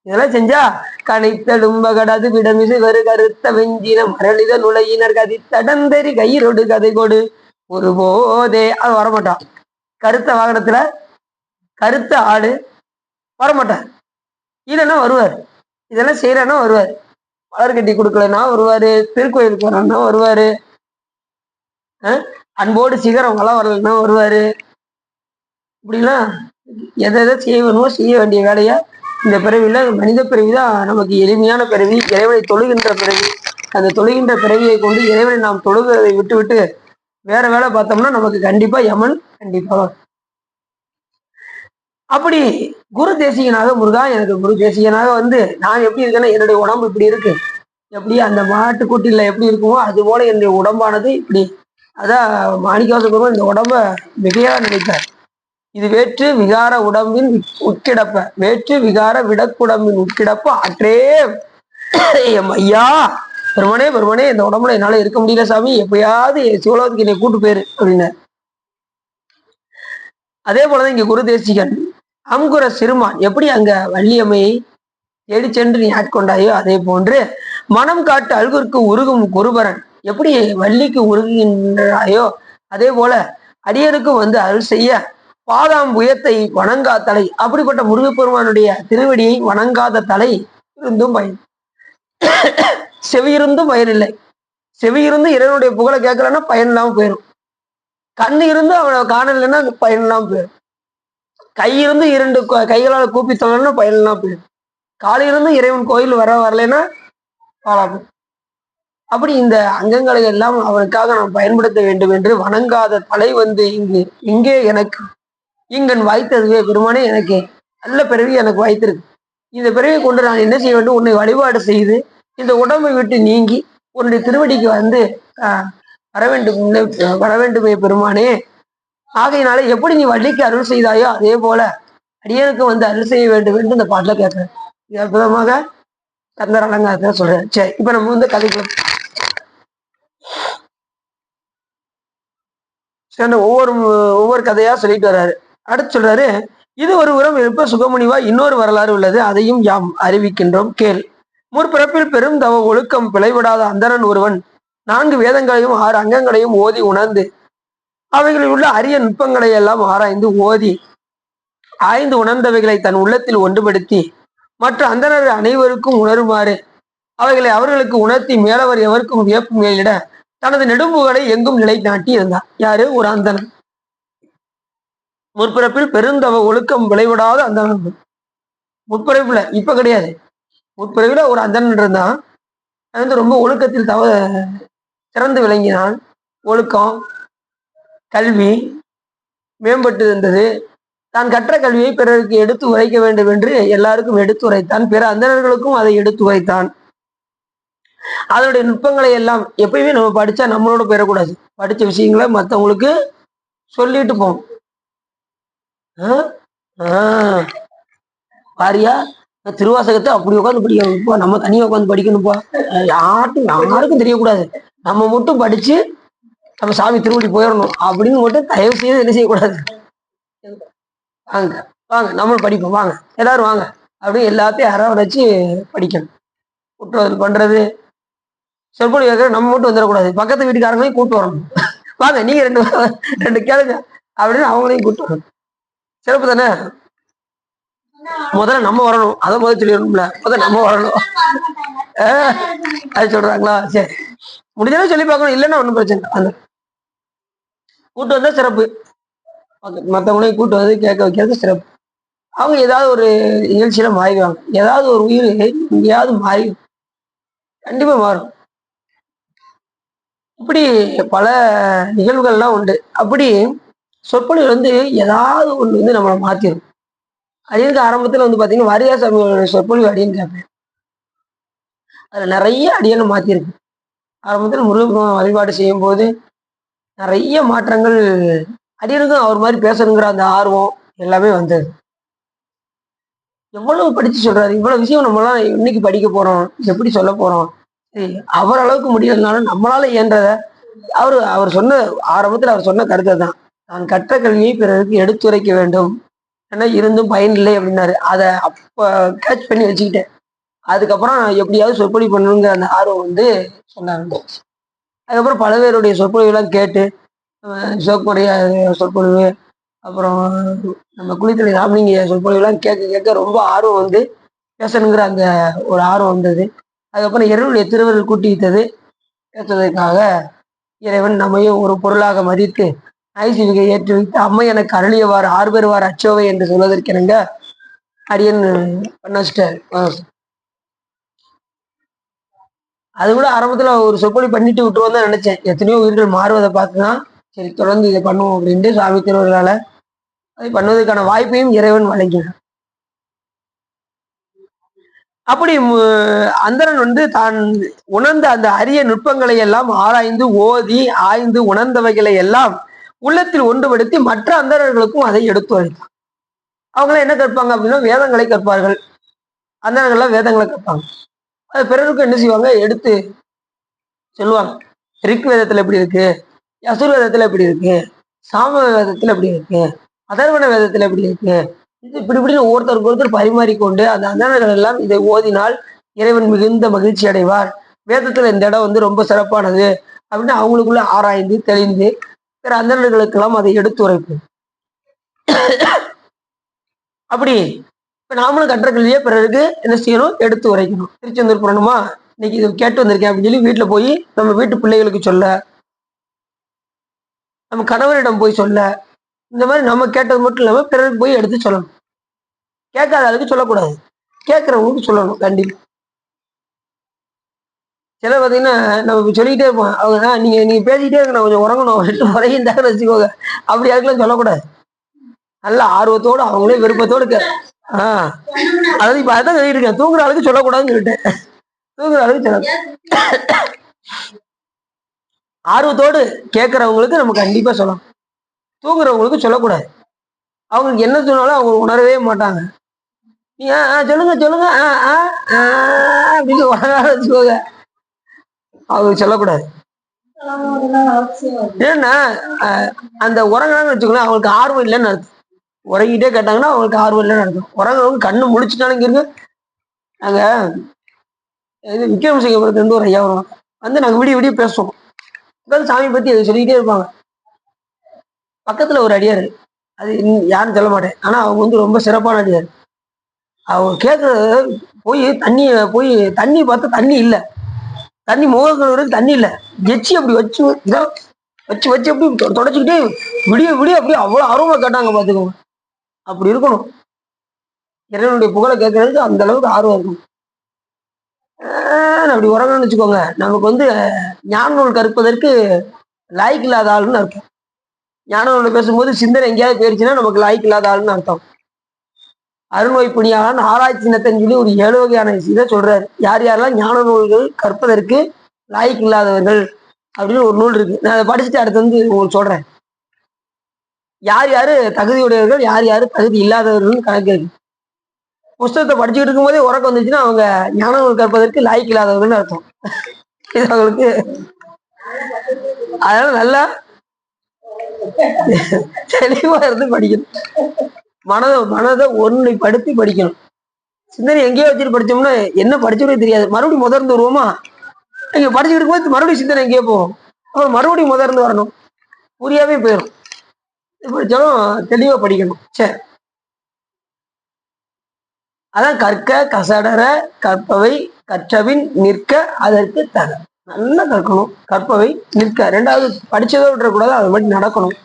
இதெல்லாம் செஞ்சா கனைத்தடும்பகடது விடமிசை வரு கருத்த வெஞ்சின மரளித நுழையினர் கதித்தடந்தறி கயிறொடு கதை கொடு ஒரு போதே. அது வரமாட்டான். கருத்த வாகனத்துல கருத்த ஆடு வரமாட்டார். இல்லைன்னா வருவார். இதெல்லாம் செய்யறன்னா வருவார். மலர் கட்டி கொடுக்கலன்னா வருவாரு. திருக்கோயிலுக்கு வரணும்னா வருவாரு. அன்போடு சிகரவங்களாம் வரலன்னா வருவாரு. இப்படிலாம் எதை எதை செய்யணுமோ செய்ய வேண்டிய வேலையை இந்த பிறவியில மனித பிறவிதான் நமக்கு எளிமையான பிறவி, இறைவனை தொழுகின்ற பிறவி. அந்த தொழுகின்ற பிறவியை கொண்டு இறைவனை நாம் தொழுகிறதை விட்டு விட்டு வேற வேலை பார்த்தோம்னா நமக்கு கண்டிப்பா யமன் கண்டிப்பா. அப்படி குரு தேசிகனாக முருகா எனக்கு குரு தேசிகனாக வந்து நான் எப்படி இருக்கேன்னா என்னுடைய உடம்பு இப்படி இருக்கு. எப்படி அந்த மாட்டுக்குட்டியில எப்படி இருக்குமோ அது போல என்னுடைய உடம்பானது இப்படி. அதான் மாணிக்கவாசகரும் இந்த உடம்ப மிகையா நினைத்தார். இது வேற்று விகார உடம்பின் உட்கிடப்ப வேற்று விகார விடக்குடம்பின் உட்கிடப்ப அற்றே ஐயா பெருமனே பெருமனே இந்த உடம்புல என்னால இருக்க முடியல சாமி, எப்பயாவது சிவலோகத்துக்கு என்னை கூட்டு போயிரு அப்படின்னு. அதே போலதான் இங்க குரு தேசிகன் அங்குர சிறுமான் எப்படி அங்க வள்ளியம்மையை தேடி சென்று நீ ஆட்கொண்டாயோ அதே போன்று மனம் காட்டு அழுகுற்கு உருகும் குருபரன் எப்படி வள்ளிக்கு உருகுகின்றாயோ அதே போல அடியருக்கும் வந்து அருள் செய்ய பாதாம் புயத்தை வணங்கா தலை. அப்படிப்பட்ட முருகப்பெருமானுடைய திருவடியை வணங்காத தலை இருந்தும் பயன், செவியிருந்தும் பயனில்லை. செவியிருந்து இறைவனுடைய புகழை கேட்கலன்னா பயன் இல்லாம போயிடும். கண்ணு இருந்து அவனை காணலைன்னா பயன் இல்லாம போயிடும். கையிருந்து 2 கைகளால் கூப்பி தொழன்னா பயன் இல்லாம போயிடும். காலையிலிருந்து இறைவன் கோயில் வரலைன்னா பாலாகும். அப்படி இந்த அங்கங்களை எல்லாம் அவனுக்காக நாம் பயன்படுத்த வேண்டும் என்று வணங்காத தலை வந்து இங்கே எனக்கு இங்கன் வாய்த்ததுவே பெருமானே, எனக்கு நல்ல பிறவி எனக்கு வாய்த்திருக்கு. இந்த பிறவியை கொண்டு நான் என்ன செய்ய வேண்டும்? உன்னை வழிபாடு செய்து இந்த உடம்பை விட்டு நீங்கி உன்னுடைய திருவடிக்கு வந்து வர வேண்டுமே பெருமானே. ஆகையினால எப்படி நீ வள்ளிக்கு அருள் செய்தாயோ அதே போல அடியனுக்கு வந்து அருள் செய்ய வேண்டும் என்று இந்த பாட்டுல கேட்கிறேன். இது அற்புதமாக கந்தர் அலங்காரத்தை சொல்றேன். சரி, இப்ப நம்ம வந்து கதைக்குள்ள ஒவ்வொரு கதையா சொல்லிட்டு வர்றாரு. அடுத்து சொல்றாரு, இது ஒரு உரம் இருப்ப சுகமுனிவா இன்னொரு வரலாறு உள்ளது, அதையும் யாம் அறிவிக்கின்றோம் கேள். முற்பிறப்பில் பெரும் தவ ஒழுக்கம் பிழைவிடாத அந்தரன் ஒருவன் 4 வேதங்களையும் 6 அங்கங்களையும் ஓதி உணர்ந்து அவைகளில் உள்ள அரிய நுட்பங்களை எல்லாம் ஆராய்ந்து ஓதி ஆய்ந்து உணர்ந்தவைகளை தன் உள்ளத்தில் ஒன்றுபடுத்தி மற்ற அந்தனர் அனைவருக்கும் உணருமாறு அவைகளை அவர்களுக்கு உணர்த்தி மேலவர் எவருக்கும் வியப்பு மேலிட தனது நெடும்புகளை எங்கும் நிலை நாட்டி இருந்தார். யாரு? ஒரு அந்தனர். முற்பிறப்பில் பெருந்தவ ஒழுக்கம் விளைவிடாத அந்தனர். முற்பிறப்புல இப்ப கிடையாது. முற்பிறவில ஒரு அந்தனர் இருந்தான். அது வந்து ரொம்ப ஒழுக்கத்தில் சிறந்து விளங்கினான். ஒழுக்கம் கல்வி மேம்பட்டு இருந்தது. தான் கற்ற கல்வியை பிறருக்கு எடுத்து உரைக்க வேண்டும் என்று எல்லாருக்கும் எடுத்து உரைத்தான். பிற அந்தணர்களுக்கும் அதை எடுத்து உரைத்தான். அதனுடைய நுட்பங்களை எல்லாம் எப்பயுமே நம்ம படிச்சா நம்மளோட போயிடக்கூடாது. படிச்ச விஷயங்களை மற்றவங்களுக்கு சொல்லிட்டு போவோம். பாரியா திருவாசகத்தை அப்படி உட்காந்து படிக்கணும்ப்பா, நம்ம தனியா உட்காந்து படிக்கணும்ப்பா, யாருக்கும் தெரியக்கூடாது, நம்ம மட்டும் படிச்சு நம்ம சாமி திருவடி போயிடணும் அப்படின்னு மட்டும் தயவு செய்து என்ன செய்யக்கூடாது. வாங்க வாங்க நம்மளும் படிப்போம், வாங்க எல்லாரும் வாங்க அப்படின்னு எல்லாத்தையும் அரவணைச்சு படிக்கணும். குற்றவாளி பண்றது சொற்பொழி கேட்கற நம்ம மட்டும் வந்துடக்கூடாது, பக்கத்து வீட்டுக்காரங்களையும் கூப்பிட்டு வரணும். வாங்க நீங்க ரெண்டு கேளுங்க அப்படின்னு அவங்களையும் கூப்பிட்டு வரணும். சிறப்பு தானே? முதல்ல நம்ம வரணும், அதை முதல் சொல்லிடணும்ல, முதல்ல நம்ம வரணும். அது சொல்றாங்களா? சரி, முடிஞ்சாலும் சொல்லி பார்க்கணும், இல்லைன்னா ஒன்றும் பிரச்சனை. அந்த கூட்டு வந்தா சிறப்பு, மற்றவங்களையும் கூட்டு வந்து கேட்க வைக்கிறது சிறப்பு. அவங்க ஏதாவது ஒரு நிகழ்ச்சியில மாறிடுவாங்க. ஏதாவது ஒரு உயிர் எங்கேயாவது மாறி கண்டிப்பா மாறும். இப்படி பல நிகழ்வுகள்லாம் உண்டு. அப்படி சொற்பொழிவு வந்து ஏதாவது ஒன்று வந்து நம்மளை மாத்திரும். அடியனுக்கு ஆரம்பத்துல வந்து பாத்தீங்கன்னா வாரியாசாமி சொற்பொழிவு அடியன்னு கேட்பேன். அதுல நிறைய அடியனை மாத்திருக்கு. ஆரம்பத்துல முருகன் வழிபாடு செய்யும் போது நிறைய மாற்றங்கள், அடியனுக்கும் அவர் மாதிரி பேசணுங்கிற அந்த ஆர்வம் எல்லாமே வந்தது. எவ்வளவு படிச்சு சொல்றாரு, இவ்வளவு விஷயம் நம்மளால இன்னைக்கு படிக்க போறோம், எப்படி சொல்ல போறோம். சரி, அவர் அளவுக்கு முடியலனாலும் நம்மளால இயன்றத அவரு அவர் சொன்ன ஆரம்பத்துல அவர் சொன்ன கருத்தை தான், தான் கற்ற கல்வியை பிறருக்கு எடுத்துரைக்க வேண்டும், ஏன்னா இருந்தும் பயனில்லை அப்படின்னாரு. அதை அப்ப கேட்ச் பண்ணி வச்சுக்கிட்டேன். அதுக்கப்புறம் எப்படியாவது சொற்பொழி பண்ணணுங்கிற அந்த ஆர்வம் வந்து சொல்ல ஆரம்பிச்சு. அதுக்கப்புறம் பல பேருடைய சொற்பொழிவுலாம் கேட்டு சிவப்புடைய சொற்பொழிவு, அப்புறம் நம்ம குளித்தலை ராமலிங்க சொற்பொழிவுலாம் கேட்க கேட்க ரொம்ப ஆர்வம் வந்து பேசணுங்கிற அந்த ஒரு ஆர்வம் வந்தது. அதுக்கப்புறம் இறைவனுடைய திருவருள் கூட்டி வைத்தது. பேசுவதற்காக இறைவன் நம்மையும் ஒரு பொருளாக மதித்து ஐசிவிகை ஏற்றி வைத்து அம்மை எனக்கு அருளியவாறு ஆர்பெறுவார் அச்சோவை என்று சொல்வதற்கெனங்க அரியன் பண்ண வச்சுட்டாரு. அது கூட ஆரம்பத்துல ஒரு சொற்பொழி பண்ணிட்டு விட்டுருவோம் தான் நினைச்சேன். எத்தனையோ உயிர்கள் மாறுவதை பார்த்துதான் சரி தொடர்ந்து இதை பண்ணுவோம் அப்படின்ட்டு சாமி திருவர்களால அதை பண்ணுவதற்கான வாய்ப்பையும் இறைவன் வழங்கினார். அப்படி அந்தரன் வந்து தான் உணர்ந்த அந்த அரிய நுட்பங்களை எல்லாம் ஆராய்ந்து ஓதி ஆய்ந்து உணர்ந்தவைகளை எல்லாம் உள்ளத்தில் ஒன்றுபடுத்தி மற்ற அந்தரர்களுக்கும் அதை எடுத்து வைத்தான். அவங்களாம் என்ன கற்பாங்க அப்படின்னா வேதங்களை கற்பார்கள். அந்தரங்கள்லாம் வேதங்களை கற்பாங்க. அது பிறருக்கு என்ன செய்வாங்க, எடுத்து சொல்லுவாங்க. ரிக் வேதத்துல எப்படி இருக்கு, யசுர் வேதத்துல எப்படி இருக்கு, சாம வேதத்துல எப்படி இருக்கு, அதர்வண வேதத்துல எப்படி இருக்கு, இது இப்படி இப்படின்னு ஒருத்தருக்கு ஒருத்தர் பரிமாறிக்கொண்டு அந்த அந்தணர்கள் எல்லாம் இதை ஓதினால் இறைவன் மிகுந்த மகிழ்ச்சி அடைவார், வேதத்துல இந்த இடம் வந்து ரொம்ப சிறப்பானது அப்படின்னு அவங்களுக்குள்ள ஆராய்ந்து தெளிந்து பிற அந்தணர்களுக்கெல்லாம் அதை எடுத்து உரைப்போம். அப்படி இப்ப நாமளும் கற்ற கல்வியை பிறருக்கு என்ன செய்யணும், எடுத்து உரைக்கணும். திருச்செந்தூர் புராணமா இன்னைக்கு இது கேட்டு வந்திருக்கேன் அப்படின்னு சொல்லி வீட்டுல போய் நம்ம வீட்டு பிள்ளைகளுக்கு சொல்ல, நம்ம கணவரிடம் போய் சொல்ல, இந்த மாதிரி நம்ம கேட்டது மட்டும் இல்லாம பிறருக்கு போய் எடுத்து சொல்லணும். கேட்காத ஆளுக்கு சொல்லக்கூடாது, கேட்கறவங்களுக்கு சொல்லணும் கண்டிப்பா. சில பார்த்தீங்கன்னா நம்ம சொல்லிக்கிட்டே இருப்போம், அவங்க நீங்க பேசிக்கிட்டே இருக்க நான் கொஞ்சம் உறங்கணும் அப்படின்ட்டு முறையின்றாங்கன்னு வச்சுக்கோங்க. அப்படி யாருக்கெல்லாம் சொல்லக்கூடாது. நல்ல ஆர்வத்தோடு அவங்களே விருப்பத்தோடு அதாவது இப்ப அதான் சொல்லிட்டு இருக்கேன், தூங்குற ஆளுக்கு சொல்லக்கூடாதுன்னு சொல்லிட்டேன். தூங்குற ஆளுக்கு சொல்ல ஆர்வத்தோடு கேட்கறவங்களுக்கு நம்ம கண்டிப்பா சொல்லணும். தூங்குறவங்களுக்கு சொல்லக்கூடாது. அவங்களுக்கு என்ன சொன்னாலும் அவங்க உணரவே மாட்டாங்க. நீங்க சொல்லுங்க சொல்லுங்க அப்படின்னு வச்சுக்கோங்க, அவங்க சொல்லக்கூடாது. ஏன்னா அந்த உறங்கலாம்னு வச்சுக்கோங்களேன், அவங்களுக்கு ஆர்வம் இல்லைன்னு அர்த்தம். உறங்கிட்டே கேட்டாங்கன்னா அவங்களுக்கு ஆர்வம் இல்லைன்னு அர்த்தம். உறங்குறவங்க கண்ணு முழிச்சுட்டாலும் இருக்கு. நாங்க இது விக்ரமசிங்கபுரத்துல இருந்து ஒரு ஐயா வருவாங்க, வந்து நாங்க விடிய விடிய பேசுவோம். உட்காந்து சாமி பத்தி அதை சொல்லிக்கிட்டே இருப்பாங்க. பக்கத்துல ஒரு அடியாரு, அது யாருன்னு சொல்ல மாட்டேன், ஆனா அவங்க வந்து ரொம்ப சிறப்பான அடியாரு. அவங்க கேட்கறது தண்ணி பார்த்தா தண்ணி இல்லை, தண்ணி முகக்கழுவுறது தண்ணி இல்லை, எச்சி அப்படி வச்சு வச்சு வச்சு அப்படி தொடச்சிக்கிட்டே விடிய விடிய அப்படி அவ்வளவு ஆர்வமா கேட்டாங்க பாத்துக்கோங்க. அப்படி இருக்கணும். இறைவனுடைய புகழை கேட்கறதுக்கு அந்த அளவுக்கு ஆர்வம் இருக்கும். அப்படி உறங்கணும்னு வச்சுக்கோங்க, நமக்கு வந்து ஞான நூல் கற்பதற்கு லாய்க்கு இல்லாத ஆளுன்னு அர்த்தம். ஞான நூல் பேசும்போது சிந்தனை எங்கேயாவது போயிருச்சுன்னா நமக்கு லாய்க்கு இல்லாத ஆளுன்னு அர்த்தம். அருணோய் புனியாளன் ஆராய்ச்சி சின்னத்தைன்னு சொல்லி ஒரு 7 வகையான இதை சொல்றாரு. யார் யாரெல்லாம் ஞான நூல்கள் கற்பதற்கு லாய்க்கு இல்லாதவர்கள் அப்படின்னு ஒரு நூல் இருக்கு. நான் அதை படிச்சுட்டு அடுத்து வந்து உங்களுக்கு சொல்றேன். யார் யாரு தகுதியுடையவர்கள், யார் யாரு தகுதி இல்லாதவர்கள் கணக்கு இருக்கு. புஸ்தகத்தை படிச்சுக்கிட்டு இருக்கும் போதே உறக்கம் வந்துச்சுன்னா அவங்க ஞான நூல் கற்பதற்கு லாய்க்கு இல்லாதவர்கள்னு அர்த்தம். இது அவங்களுக்கு. அதனால நல்லா தெளிவா இருந்து படிக்கணும். மனதை ஒருமைப்படுத்தி படிக்கணும். சிந்தனை எங்கேயோ வச்சுட்டு படிச்சோம்னா என்ன படிச்சோடே தெரியாது. மறுபடியும் முதர்ந்து வருவோமா, நீங்க படிச்சுட்டு இருக்கும்போது மறுபடியும் சிந்தனை எங்கேயோ போகும், அப்புறம் மறுபடியும் முதர்ந்து வரணும், புரியாவே போயிடும். படிச்சாலும் தெளிவா படிக்கணும். சரி, அதான் கற்க கசடர கற்பவை கற்றபின் நிற்க அதற்கு தக. நல்லா கற்கணும், கற்பவை நிற்க. ரெண்டாவது படிச்சதோ விட்டுறக்கூடாது, அது மட்டும் நடக்கணும்.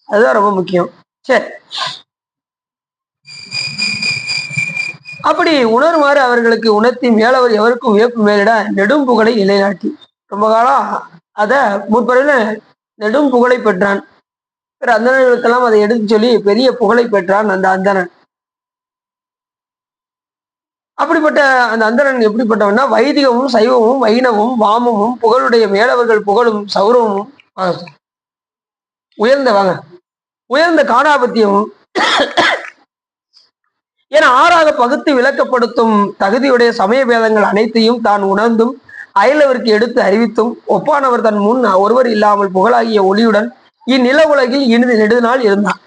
அதுதான் ரொம்ப முக்கியம். சரி, அப்படி உணருமாறு அவர்களுக்கு உணர்த்தி மேலவர் எவருக்கும் வியப்பு மேலிட நெடும் புகழை நிலைநாட்டி ரொம்ப காலம் அத முற்பறையில நெடும் புகழை பெற்றான். பிற அந்தணர்களுக்கெல்லாம் அதை எடுத்து சொல்லி பெரிய புகழை பெற்றான் அந்த அந்தணன். அப்படிப்பட்ட அந்த அந்தணன் எப்படிப்பட்டவன்னா, வைதிகமும் சைவமும் வைணவமும் வாமமும் புகழுடைய மேலவர்கள் புகழும் சௌரவமும் உயர்ந்த காணாபத்தியமும் என 6ஆக பகுத்து விளக்கப்படுத்தும் தகுதியுடைய சமய பேதங்கள் அனைத்தையும் தான் உணர்ந்தும் அயலவருக்கு எடுத்து அறிவித்தும் ஒப்பானவர் தன் முன் ஒருவர் இல்லாமல் புகழாகிய ஒளியுடன் இந்நில உலகில் இனிது நெடுநாள் இருந்தான்.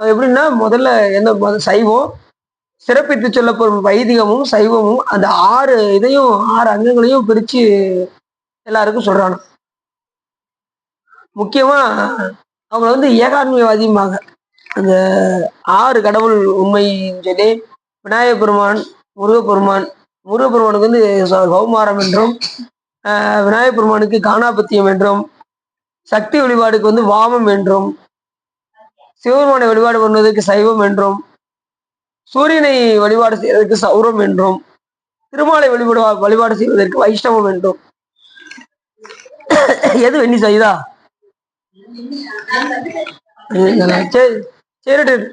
எப்படின்னா முதல்ல என்ன சைவம் சிறப்பித்து சொல்லப்படும் வைதிகமும் சைவமும் அந்த 6 இதையும் 6 அங்கங்களையும் பிரிச்சு எல்லாருக்கும் சொல்றாங்க. முக்கியமா அவங்க வந்து ஏகான்மைவாதியுமாங்க. அந்த 6 கடவுள் உண்மைன்னு சொல்லி விநாயகப் பெருமான், முருகப்பெருமான், முருகப்பெருமானுக்கு வந்து கௌமாரம் என்றும், விநாயகப் பெருமானுக்கு காணாபத்தியம் என்றும், சக்தி வழிபாடுக்கு வந்து வாமம் என்றும், சிவபெருமானை வழிபாடு பண்ணுவதற்கு சைவம் என்றும், சூரியனை வழிபாடு செய்வதற்கு சௌரம் என்றும், திருமாலை வழிபாடு செய்வதற்கு வைஷ்ணவம் என்றும். எது வெண்ணி செய்தா? சரி சரி.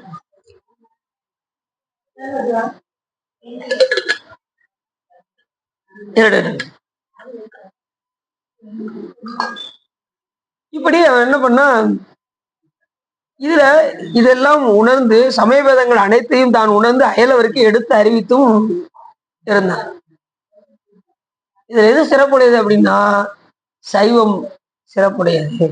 இப்படி அவன் என்ன பண்ணா, இதுல இதெல்லாம் உணர்ந்து சமயபேதங்கள் அனைத்தையும் தான் உணர்ந்து அயலவருக்கு எடுத்து அறிவித்தும் இருந்தான். இதுல எது சிறப்புடையது அப்படின்னா சைவம் சிறப்புடையது.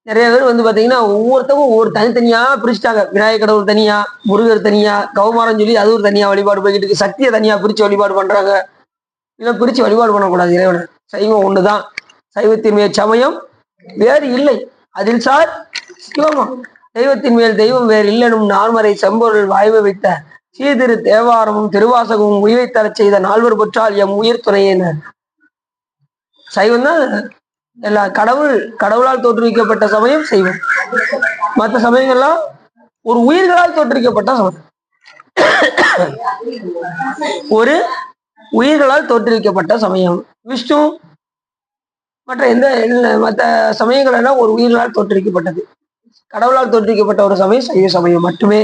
நிறைய பேர் வந்து பாத்தீங்கன்னா ஒவ்வொருத்தவும் ஒவ்வொரு தனித்தனியா பிரிச்சுட்டாங்க. விநாயகர் கடவுள் தனியா, முருகர் தனியா, கௌமாரம் சொல்லி அது ஒரு தனியா வழிபாடு போய்கிட்டு இருக்கு. சக்தியை தனியா பிரிச்சு வழிபாடு பண்றாங்க. இதெல்லாம் பிரிச்சு வழிபாடு பண்ணக்கூடாது இறைவனை. சைவம் ஒண்ணுதான். சைவத்தின் மேல் சமயம் வேறு இல்லை. அதில் சார் சிவமம். தெய்வத்தின் மேல் தெய்வம் வேறு இல்லைனும் நால்மறை செம்பொருள் வாய்வு வைத்த சீதிரு தேவாரமும் திருவாசகமும் உயிரை தரச் செய்த நால்வர் பெற்றால் எம் உயிர் துணையினர். சைவம் தான் எல்லா கடவுளால் தோற்றுவிக்கப்பட்ட சமயம் சைவம். மற்ற சமயங்கள்லாம் ஒரு உயிர்களால் தோற்றுவிக்கப்பட்ட சமயம். ஒரு உயிர்களால் தோற்றுவிக்கப்பட்ட சமயம் விஷ்ணு. மற்ற சமயங்கள் எல்லாம் ஒரு உயிர்களால் தோற்றுவிக்கப்பட்டது. கடவுளால் தோற்றுவிக்கப்பட்ட ஒரு சமயம் சைவ சமயம் மட்டுமே.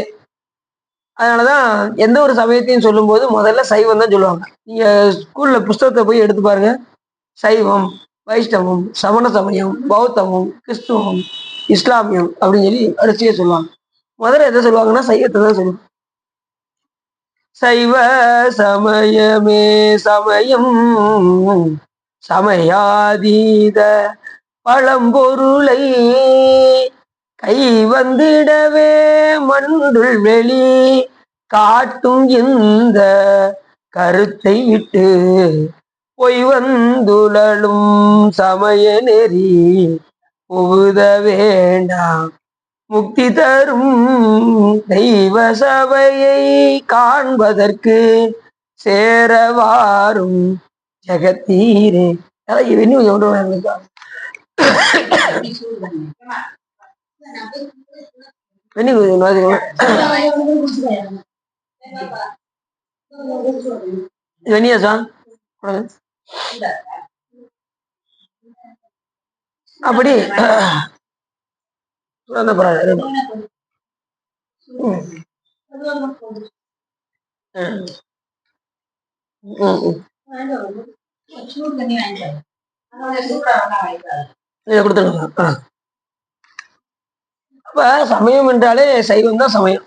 அதனாலதான் எந்த ஒரு சமயத்தையும் சொல்லும் போது முதல்ல சைவம் தான் சொல்லுவாங்க. நீங்க ஸ்கூல்ல புஸ்தகத்தை போய் எடுத்து பாருங்க. சைவம், வைஷ்ணவம், சமண சமயம், பௌத்தமும், கிறிஸ்துவம், இஸ்லாமியம் அப்படின்னு சொல்லி வரிசையா சொல்லுவாங்க. முதல்ல எதை சொல்லுவாங்கன்னா சைவத்தை தான் சொல்லுவாங்க. சைவ சமயமே சமயம் சமயாதீத பழம்பொருளை கை வந்திடவே மன்றுள் வெளி காட்டும் இந்த கருத்தை விட்டு பொய் வந்துழலும் சமய நெறி புகுத வேண்டாம். முக்தி தரும் தெய்வ சபையை காண்பதற்கு சேரவாரும் ஜெகத்தீரே. இன்னும் எவ்வளவு வெண்ணியாசா அப்படி அப்ப சமயம் என்றாலே சைவம் தான் சமயம்.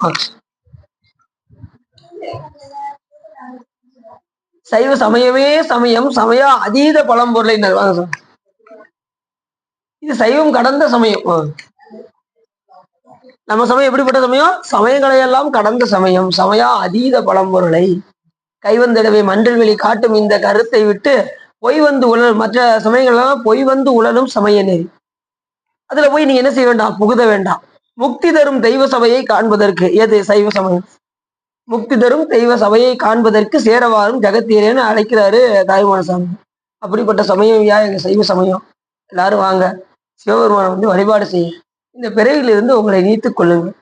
சைவ சமயமே சமயம் சமய அதீத பழம்பொருளை இது சைவம் கடந்த சமயம். நம்ம சமயம் எப்படிப்பட்ட சமயம்? சமயங்களை எல்லாம் கடந்த சமயம். சமயா அதீத பழம்பொருளை கைவந்திடவே மன்றில் வெளி காட்டும் இந்த கருத்தை விட்டு பொய் வந்து உழலும். மற்ற சமயங்கள் எல்லாம் பொய் வந்து உழலும் சமய நெறி. அதுல போய் நீங்க என்ன செய்ய வேண்டாம், புகுத வேண்டாம். முக்தி தரும் தெய்வ சபையை காண்பதற்கு எது சைவ சமயம். முக்தி தரும் தெய்வ சபையை காண்பதற்கு சேரவாரும் ஜெகத்தீரேன்னு அழைக்கிறாரு தாய்மானசாமி. அப்படிப்பட்ட சமயம் எங்க சைவ சமயம். எல்லாரும் வாங்க, சிவபெருமானை வந்து வழிபாடு செய்ய. இந்த பிறவிலிருந்து உங்களை நீத்துக் கொள்ளுங்கள்.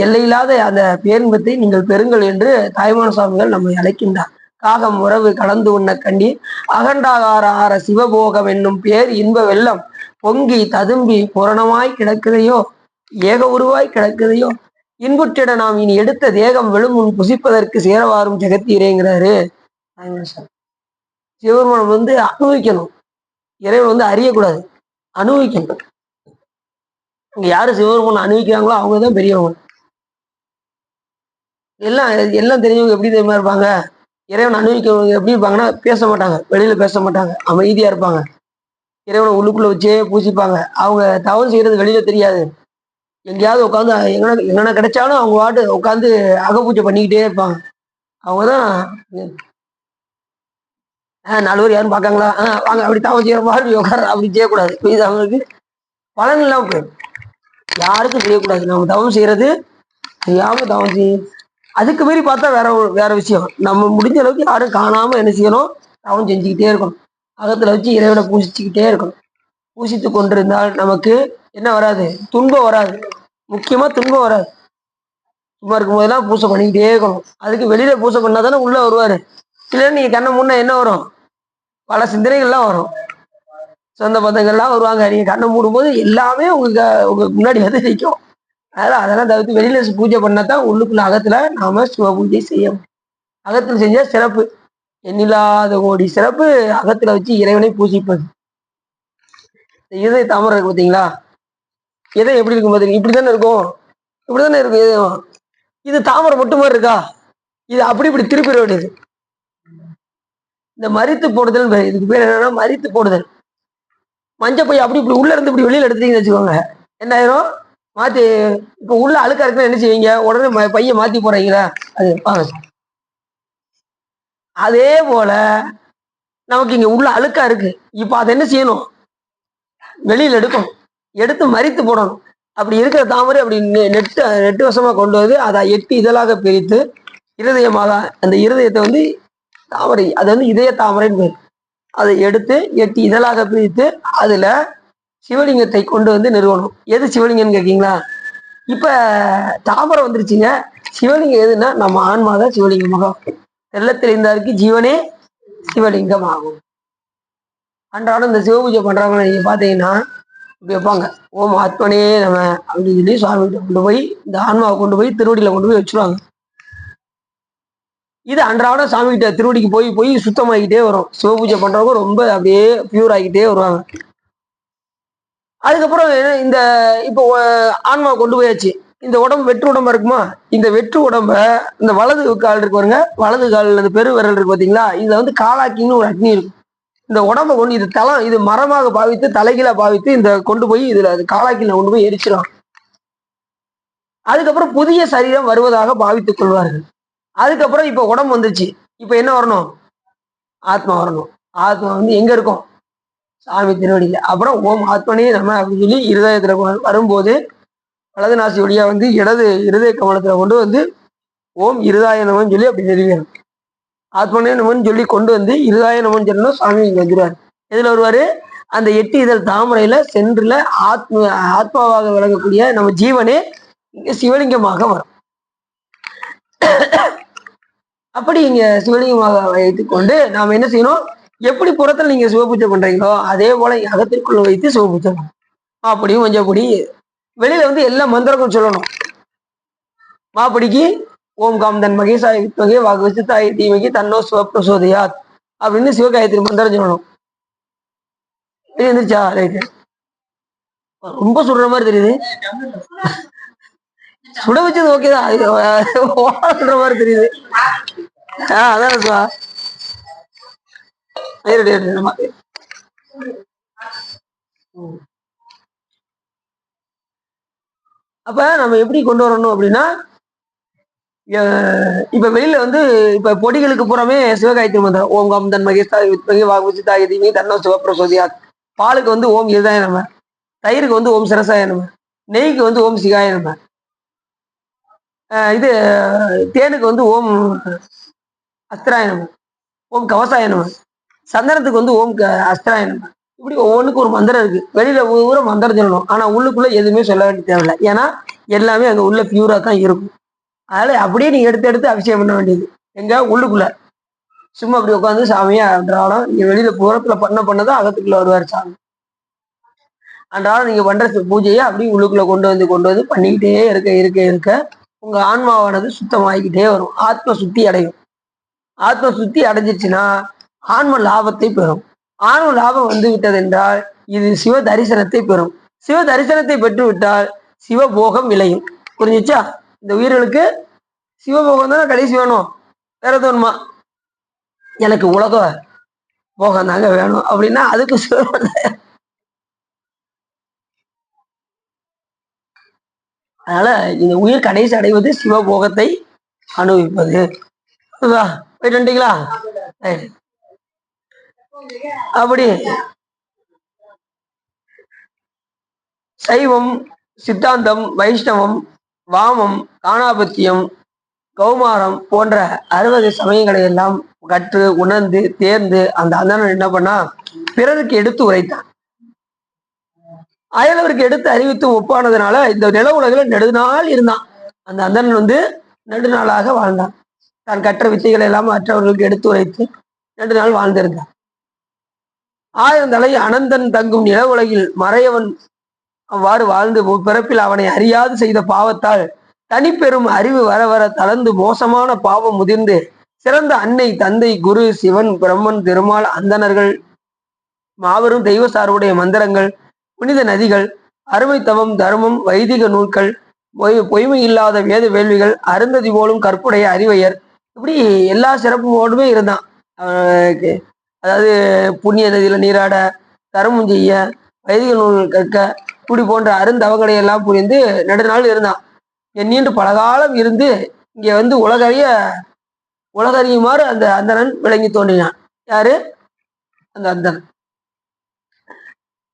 எல்லையில்லாத அந்த பேரின்பத்தை நீங்கள் பெறுங்கள் என்று தாய்மான சுவாமிகள் நம்மை அழைக்கின்றார். காகம் உறவு கலந்து உண்ண கண்டி அகண்டாகார ஆர சிவபோகம் என்னும் பேர் இன்ப வெள்ளம் பொங்கி ததும்பி புரணமாய் கிடக்குதையோ, ஏக உருவாய் கிடக்குதையோ, இன்புற்றிட நாம் இனி எடுத்த தேகம் வெளுமுன் புசிப்பதற்கு சேரவாரும் ஜெகத்தீரேங்கிறாரு தாய்மான சுவாமி. சிவபெருமானம் வந்து அனுபவிக்கணும், இறைவன் வந்து அறியக்கூடாது, அனுபவிக்கணும். இங்க யாரு சிவபெருமான் அனுபவிக்கிறாங்களோ அவங்கதான் பெரியவங்க. எல்லாம் தெரிஞ்சவங்க எப்படி தெரியுமா இருப்பாங்க? இறைவன் அனுபவிக்கிறவங்க எப்படி இருப்பாங்கன்னா பேச மாட்டாங்க, வெளியில பேச மாட்டாங்க, அமைதியா இருப்பாங்க. இறைவனை உள்ளுக்குள்ள வச்சே பூசிப்பாங்க. அவங்க தவறு செய்யறது வெளியில தெரியாது. எங்கேயாவது உட்காந்து எங்கன எங்கன கிடைச்சாலும் அவங்க பாட்டு உட்காந்து அகப்பூஜை பண்ணிக்கிட்டே இருப்பாங்க. அவங்கதான் 4 பேர் யாரும் பார்க்காங்களா? வாங்க அப்படி தவம் செய்யற மாதிரி உட்கார அப்படி செய்யக்கூடாது. இது அவங்களுக்கு பலன் இல்லாம போயிடும். யாருக்கும் செய்யக்கூடாது. நம்ம தவம் செய்யறது தெரியாம தவம் செய்யும். அதுக்கு மீறி பார்த்தா வேற விஷயம். நம்ம முடிஞ்ச அளவுக்கு யாரும் காணாம என்ன செய்யணும்? தவம் செஞ்சுக்கிட்டே இருக்கணும். அகத்துல வச்சு இறைவனை பூசிச்சுக்கிட்டே இருக்கணும். பூசித்து கொண்டிருந்தால் நமக்கு என்ன வராது? துன்பம் வராது. முக்கியமா துன்பம் வராது. சும்மா இருக்கும் போதெல்லாம் பூசை பண்ணிக்கிட்டே இருக்கணும். அதுக்கு வெளியில பூசை பண்ணா தானே உள்ள வருவாரு. இல்லைன்னு நீங்க கண்ணை முன்ன என்ன வரும்? பல சிந்தனைகள்லாம் வரும். சொந்த பந்தங்கள்லாம் வருவாங்க. நீங்க கண்ணை மூடும்போது எல்லாமே உங்க முன்னாடி வந்து நிற்கும். அதெல்லாம் தவிர்த்து வெளியில பூஜை பண்ணாதான் உள்ளுக்குள்ள அகத்துல நாம சிவ பூஜை செய்யணும். அகத்துல செஞ்சா சிறப்பு. எண்ணில்லாத கோடி சிறப்பு அகத்துல வச்சு இறைவனை பூசிப்பது. இதய தாமரை இருக்கு பார்த்தீங்களா? இதயம் எப்படி இருக்கும் பார்த்தீங்க? இப்படித்தானே இருக்கும். இப்படித்தானே இருக்கும் இதயம். இது தாமரை மட்டும் மாதிரி இருக்கா? இது அப்படி இப்படி திருப்பிட வேண்டியது. இந்த மரித்து போடுதல், இதுக்கு பேர் என்னன்னா மரித்து போடுதல். மஞ்சள் பை அப்படி இப்படி உள்ள இருந்து இப்படி வெளியில எடுத்துட்டீங்கன்னு வச்சுக்கோங்க, என்ன ஆயிரும்? மாத்தி இப்ப உள்ள அழுக்கா இருக்குன்னு என்ன செய்வீங்க? உடனே பைய மாத்தி போடுறீங்களா? அது அதே போல நமக்கு இங்க உள்ள அழுக்கா இருக்கு. இப்ப அதை என்ன செய்யணும்? வெளியில எடுக்கணும். எடுத்து மரித்து போடணும். அப்படி இருக்கிற தாமரை அப்படி நெட்டு வசமா கொண்டு வந்து அதை 8 இதழாக பிரித்து இருதயமாக அந்த இருதயத்தை வந்து தாமரை, அது வந்து இதய தாமரைன்னு பேர். அதை எடுத்து 8 இதழாக பிரித்து அதுல சிவலிங்கத்தை கொண்டு வந்து நிறுவனம். எது சிவலிங்கம்னு கேட்கீங்களா? இப்ப தாமரை வந்துருச்சுங்க. சிவலிங்கம் எதுன்னா நம்ம ஆன்மாதான் சிவலிங்கமாக. தெள்ளத்தில் இருந்தாருக்கு ஜீவனே சிவலிங்கம் ஆகும். அன்றாடம் இந்த சிவபூஜை பண்றவங்க நீங்க பாத்தீங்கன்னா இப்படி வைப்பாங்க, ஓம் ஆத்மனே நம்ம அப்படின்னு சொல்லி சுவாமிகிட்ட கொண்டு போய் இந்த ஆன்மாவை கொண்டு போய் திருவடியில கொண்டு போய் வச்சிருவாங்க. இது அன்றாடம் சாமி கிட்ட திருவடிக்கு போய் போய் சுத்தமாகிட்டே வரும். சிவபூஜை பண்றவங்க ரொம்ப அப்படியே பியூர் ஆகிட்டே வருவாங்க. அதுக்கப்புறம் இந்த இப்போ ஆன்மா கொண்டு போயாச்சு. இந்த உடம்பு வெற்று உடம்பா இருக்குமா? இந்த வெற்று உடம்ப இந்த வலது கால் இருக்கு பாருங்க, வலது கால் இந்த பெரு விரல் இருக்கு பாத்தீங்களா? இதுல வந்து காலாக்கின்னு ஒரு அக்னி இருக்கும். இந்த உடம்ப கொண்டு இது இது மரமாக பாவித்து தலைகீழ பாவித்து இந்த கொண்டு போய் இதுல அது காலாக்கில கொண்டு போய் எரிச்சிடும். அதுக்கப்புறம் புதிய சரீரம் வருவதாக பாவித்துக் கொள்வார்கள். அதுக்கப்புறம் இப்ப உடம்பு வந்துச்சு. இப்ப என்ன வரணும்? ஆத்மா வரணும். ஆத்மா வந்து எங்க இருக்கும்? சாமி திருவடியில. அப்புறம் ஓம் ஆத்மனே நம்ம அப்படின்னு சொல்லி இருதயத்துல வரும்போது வலது நாசி வழியா வந்து இடது இருதய கவனத்துல கொண்டு வந்து ஓம் இருதாய நமன்னு சொல்லி அப்படி நிறுவிடணும். ஆத்மனே நமன்னு சொல்லி கொண்டு வந்து இருதாய நமன்னு சொல்லணும். சாமி இங்க வந்துருவாரு. எதுல வருவாரு? அந்த 8 இதழ் தாமரையில சென்றுல ஆத்மாவாக விளங்கக்கூடிய நம்ம ஜீவனே இங்க சிவலிங்கமாக வரும். அப்படி இங்க சிவலிங்கமாக வைத்துக் கொண்டு நாம என்ன செய்யணும்? எப்படி புறத்துல நீங்க சிவபூஜை பண்றீங்களோ அதே போல அகத்திற்குள்ள வைத்து சிவபூஜை பண்ணணும். அப்படியும் கொஞ்சம் படி வெளியில வந்து எல்லா மந்திரங்களும் சொல்லணும். மாப்படிக்கு ஓம் காம் தன் மகேசாய் வித்மகே வாக்கு வச்சு தாய் தீமைக்கு தன்னோ சிவப்பிரசோதயாத் அப்படின்னு சிவகாயத்ரி மந்திரம் சொல்லணும். இருந்துச்சா? ரைட்டு. ரொம்ப சுடுற மாதிரி தெரியுது. சுட வச்சது ஓகேதான், சுடுற மாதிரி தெரியுது. அதான் அப்ப நம்ம எப்படி கொண்டு வரணும் அப்படின்னா, இப்ப வெளியில வந்து இப்ப பொடிகளுக்கு பூராமே சிவகாயத்ரி மந்திரம். ஓம் கம் தன் மகேஸ்தாய் வித்மகே வாகுச்சி தாய் தீமி தன்னோ சிவப்பிரசோதியாத். பாலுக்கு வந்து ஓம் இருதாய நம, தயிருக்கு வந்து ஓம் சிரசாய நம, நெய்க்கு வந்து ஓம் சிகாய நம, இது தேனுக்கு வந்து ஓம் அஸ்திராய நம, ஓம் கவசாய நம, சந்தனத்துக்கு வந்து ஓம் அஸ்திராய நம. இப்படி ஒவ்வொன்றுக்கும் ஒரு மந்திரம் இருக்கு. வெளியில ஊர மந்திரம் சொல்லணும். ஆனா உள்ளுக்குள்ள எதுவுமே சொல்ல வேண்டிய தேவையில்லை. ஏன்னா எல்லாமே அங்க உள்ள பியூரா தான் இருக்கும். அதனால அப்படியே நீங்க எடுத்து எடுத்து அபிஷேகம் பண்ண வேண்டியது. எங்க உள்ளுக்குள்ள சும்மா அப்படி உட்காந்து சாமியா அன்றாடம் நீங்க வெளியில புறத்துல பண்ணதான் அகத்துக்குள்ள வருவார் சாமி. அன்றாடம் நீங்க பண்ற பூஜையை அப்படியே உள்ளுக்குள்ள கொண்டு வந்து பண்ணிக்கிட்டே இருக்க உங்க ஆன்மாவானது சுத்தமாகிக்கிட்டே வரும். ஆத்ம சுத்தி அடையும். ஆத்ம சுத்தி அடைஞ்சிச்சுன்னா ஆன்ம லாபத்தை பெறும். ஆன்ம லாபம் வந்து விட்டது என்றால் இது சிவ தரிசனத்தை பெறும். சிவ தரிசனத்தை பெற்று விட்டால் சிவபோகம் விளையும். புரிஞ்சுச்சா? இந்த உயிர்களுக்கு சிவபோகம் தானே கடைசி வேணும். வேற தோணுமா? எனக்கு உலக போகம் தாங்க வேணும் அப்படின்னா அதுக்கு அதனால இந்த உயிர் கடைசி அடைவது சிவபோகத்தை அனுபவிப்பது. போயிட்டு வந்துட்டீங்களா? அப்படி சைவம், சித்தாந்தம், வைஷ்ணவம், வாமம், காணாபத்தியம், கௌமாரம் போன்ற 60 சமயங்களை எல்லாம் கற்று உணர்ந்து தேர்ந்து அந்த அந்தணன் என்ன பண்ணா பிறருக்கு எடுத்து உரைத்தான். அயலவருக்கு எடுத்து அறிவித்து ஒப்பானதுனால இந்த நில உலகில நெடுநாள் இருந்தான். அந்த அந்தணன் நெடுநாளாக வாழ்ந்தான். தான் கற்ற வித்தைகளை எல்லாம் மற்றவர்களுக்கு எடுத்து உரைத்து நெடுநாள் வாழ்ந்திருந்தான். 1000 தலை அனந்தன் தங்கும் நில உலகில் மறையவன் அவ்வாறு வாழ்ந்து பிறப்பில் அவனை அறியாது செய்த பாவத்தால் தனிப்பெரும் அறிவு வர வர தளர்ந்து மோசமான பாவம் முதிர்ந்து சிறந்த அன்னை, தந்தை, குரு, சிவன், பிரம்மன், திருமால், அந்தணர்கள், மாபெரும் தெய்வ சார்புடைய மந்திரங்கள், புனித நதிகள், அருமை தவம், தர்மம், வைதிக நூல்கள், பொய்மை இல்லாத வேத வேள்விகள், அருந்ததி போலும் கற்புடைய அறிவையர், இப்படி எல்லா சிறப்போடுமே இருந்தான். அதாவது புண்ணிய நதியில நீராட, தர்மம் செய்ய, வைதிக நூல் கற்க, இப்படி போன்ற அருந்தவங்களை எல்லாம் புரிந்து நெடுநாள் இருந்தான். நீண்டு பலகாலம் இருந்து இங்கே உலகறியுமாறு அந்த அந்தணன் விளங்கி தோன்றினான். யாரு? அந்த அந்தணன்.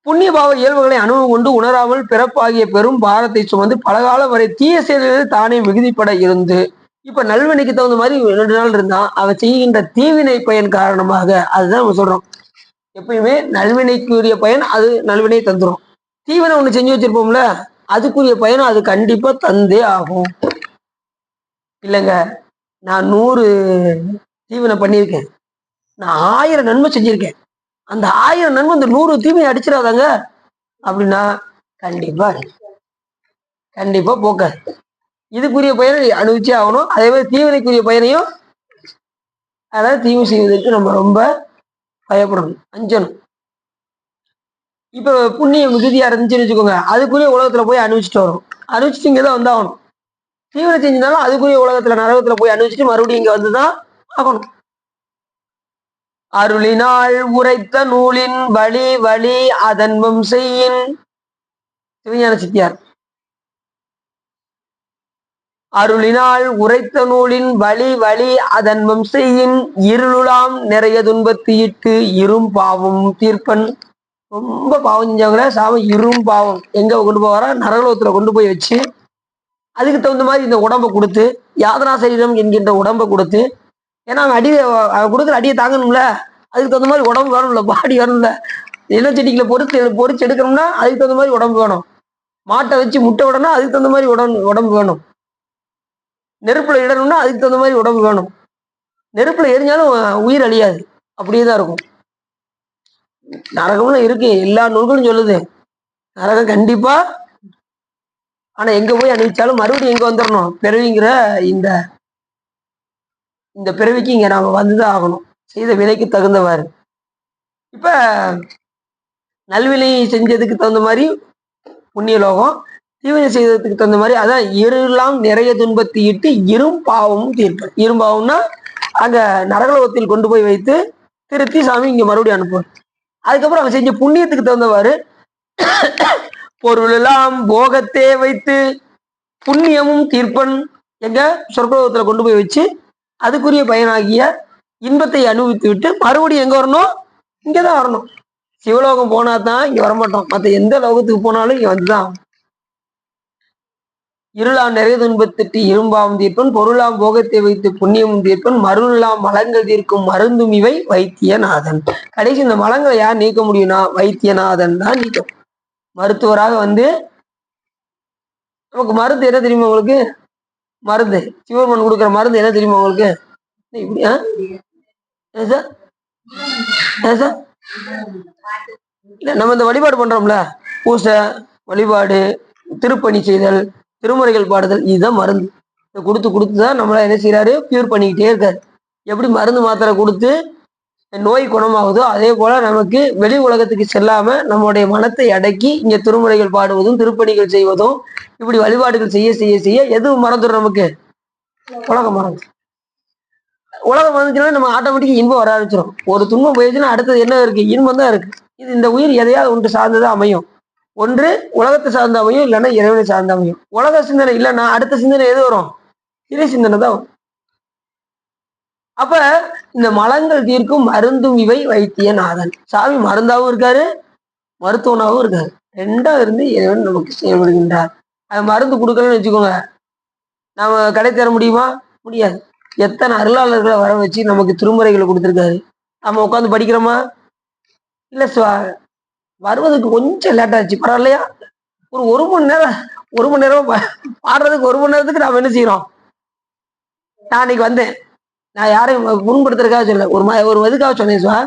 புண்ணிய பாவ இயல்புகளை அனுபவம் கொண்டு உணராமல் பிறப்பாகிய பெரும் பாரத்தை சுமந்து பலகாலம் வரை தீய செயல்களில் தானே மிகுதிப்பட இருந்து இப்ப நல்வினைக்கு தகுந்த மாதிரி 2 நாள் இருந்தான். அவன் செய்கின்ற தீவினை பயன் காரணமாக, அதுதான் நம்ம சொல்றோம், எப்பயுமே நல்வினைக்குரிய பயன் அது நல்வினை தந்துடும். தீவினை ஒண்ணு செஞ்சு வச்சிருப்போம்ல, அதுக்குரிய பயனும் அது கண்டிப்பா தந்தே ஆகும். இல்லைங்க, நான் 100 தீவினை பண்ணியிருக்கேன், நான் 1000 நன்மை செஞ்சிருக்கேன், அந்த 1000 நன்மை இந்த 100 தீமையை அடிச்சிடாதாங்க அப்படின்னா கண்டிப்பா போக்க இதுக்குரிய பயனை அனுபவிச்சே ஆகணும். அதே மாதிரி தீவினைக்குரிய பயனையும், அதாவது தீமை செய்வதற்கு நம்ம ரொம்ப பயப்படணும், அஞ்சணும். இப்ப புண்ணியம் மிகுதியா இருந்துச்சுன்னு வச்சுக்கோங்க, அதுக்குரிய உலகத்துல போய் அனுபவிச்சுட்டு வரும். அனுபவிச்சுட்டு இங்கதான் வந்தாகணும். தீவினை செஞ்சிருந்தாலும் அதுக்குரிய உலகத்துல நரகத்துல போய் அனுபவிச்சுட்டு மறுபடியும் இங்க வந்துதான் ஆகணும். அருளினால் உரைத்த நூலின் வழி வழி அதன்பம் செய்யின். சிவஞான சித்தியார். அருளினால் உரைத்த நூலின் வழி வழி அதன்பம் செய்யின் இருளாம் நிறைய துன்பத்து இட்டு இரும் பாவம் தீர்ப்பன். ரொம்ப பாவம் செஞ்சவங்கள சாமி இரும் பாவம் எங்க கொண்டு போவாரா? நரகலோகத்துல கொண்டு போய் வச்சு அதுக்கு தகுந்த மாதிரி இந்த உடம்பை கொடுத்து, யாதனா சரீரம் என்கின்ற உடம்பை கொடுத்து, ஏன்னா அவன் கொடுக்குற அடியை தாங்கணும்ல, அதுக்கு தகுந்த மாதிரி உடம்பு வேணும்ல, பாடி வேணும்ல. நிலச்செடிகளை பொறிச்சு எடுக்கணும்னா அதுக்கு தகுந்த மாதிரி உடம்பு வேணும். மாட்டை வச்சு முட்டை விடணும்னா அதுக்கு தகுந்த மாதிரி உடம்பு வேணும். நெருப்புல இடணும்னா அதுக்கு தகுந்த மாதிரி உடம்பு வேணும். நெருப்புல எரிஞ்சாலும் உயிர் அழியாது, அப்படியே தான் இருக்கும். நரகம்னு இருக்கு, எல்லா நூல்களும் சொல்லுது நரகம் கண்டிப்பா. ஆனா எங்க போய் அணிவிச்சாலும் மறுபடியும் எங்க வந்துடணும்? பிறவிங்கிற இந்த பிறவிக்கு இங்க நாம வந்துதான் ஆகணும், செய்த வினைக்கு தகுந்தவாறு. இப்ப நல்வினை செஞ்சதுக்கு தகுந்த மாதிரி புண்ணிய லோகம், தீவினை செய்ததுக்கு தகுந்த மாதிரி அதான் இருளாம் நிறைய துன்பத்தை இட்டு இரும் பாவமும் தீர்ப்பேன். இரும்பாவம்னா அங்க நரகலோகத்தில் கொண்டு போய் வைத்து திருத்தி சாமி இங்க மறுபடியும் அனுப்புவார். அதுக்கப்புறம் அவன் செஞ்ச புண்ணியத்துக்கு தகுந்தவாறு பொருளெல்லாம் போகத்தே வைத்து புண்ணியமும் தீர்ப்பன் எங்க சொர்க்கலோகத்துல கொண்டு போய் வச்சு அதுக்குரிய பயனாகிய இன்பத்தை அனுபவித்து விட்டு மறுபடியும் எங்க வரணும்? இங்கதான் வரணும். சிவலோகம் போனா தான் இங்க வரமாட்டோம், மற்ற எந்த லோகத்துக்கு போனாலும் இங்க வந்துதான். இருளாம் நிறைய துன்பத்திட்டு இரும்பாவும் தீர்ப்பன் பொருளாம் போகத்தை வைத்து புண்ணியமும் தீர்ப்பன் மருளாம் மலங்கள் தீர்க்கும் மருந்தும் இவை வைத்தியநாதன். கடைசி இந்த மலங்களை யார் நீக்க முடியும்னா வைத்தியநாதன் தான் நீக்கும். மருத்துவராக நமக்கு மருந்து என்ன தெரியுமா உங்களுக்கு? மருந்து சிவபெருமான் கொடுக்குற மருந்து என்ன தெரியுமா உங்களுக்கு? இப்படியா நம்ம இந்த வழிபாடு பண்றோம்ல, பூசை வழிபாடு, திருப்பணி செய்தல், திருமுறைகள் பாடுதல், இதுதான் மருந்து. இதை கொடுத்துதான் நம்மள என்ன செய்யறாரு? பியூர் பண்ணிக்கிட்டே இருக்காரு. எப்படி மருந்து மாத்திரை கொடுத்து நோய் குணமாகுதோ அதே போல நமக்கு வெளி உலகத்துக்கு செல்லாம நம்மளுடைய மனத்தை அடக்கி இங்க திருமுறைகள் பாடுவதும் திருப்பணிகள் செய்வதும் இப்படி வழிபாடுகள் செய்ய செய்ய செய்ய எதுவும் மறந்துடும் நமக்கு? உலகம் மறந்து. உலகம் வந்துச்சுன்னா நம்ம ஆட்டோமேட்டிக்கா இன்பம் வர ஆரம்பிச்சிடும். ஒரு துன்பம் போயிடுச்சுன்னா அடுத்தது என்ன இருக்கு? இன்பம் தான் இருக்கு. இது இந்த உயிர் எதையாவது ஒன்று சார்ந்துதான் அமையும். ஒன்று உலகத்தை சார்ந்த அமையும், இல்லைன்னா இறைவனை சார்ந்த அமையும். உலக சிந்தனை இல்லைன்னா அடுத்த சிந்தனை எது வரும்? இறை சிந்தனை தான் வரும். அப்ப இந்த மலங்கள் தீர்க்கும் மருந்தும் இவை வைத்திய நாதன். சாமி மருந்தாவும் இருக்காரு, மருத்துவனாகவும் இருக்காரு. ரெண்டா இருந்து இறைவன் நமக்கு செயல்படுகின்றார். அது மருந்து கொடுக்கலன்னு வச்சுக்கோங்க, நாம கடை தர முடியுமா? முடியாது. எத்தனை அருளாளர்களை வர வச்சு நமக்கு திருமுறைகளை கொடுத்துருக்காரு. நம்ம உட்காந்து படிக்கிறோமா? இல்ல வருவதுக்கு கொஞ்சம் லேட் ஆச்சு, பரவாயில்லையா? ஒரு மணி நேரம், ஒரு மணி நேரம் பாடுறதுக்கு 1 மணி நேரத்துக்கு நாம என்ன செய்யறோம்? நான் அன்னைக்கு வந்தேன், நான் யாரையும் புண்படுத்துறதுக்காக சொல்ல, ஒரு இதுக்காக சொன்னேன் சுவா.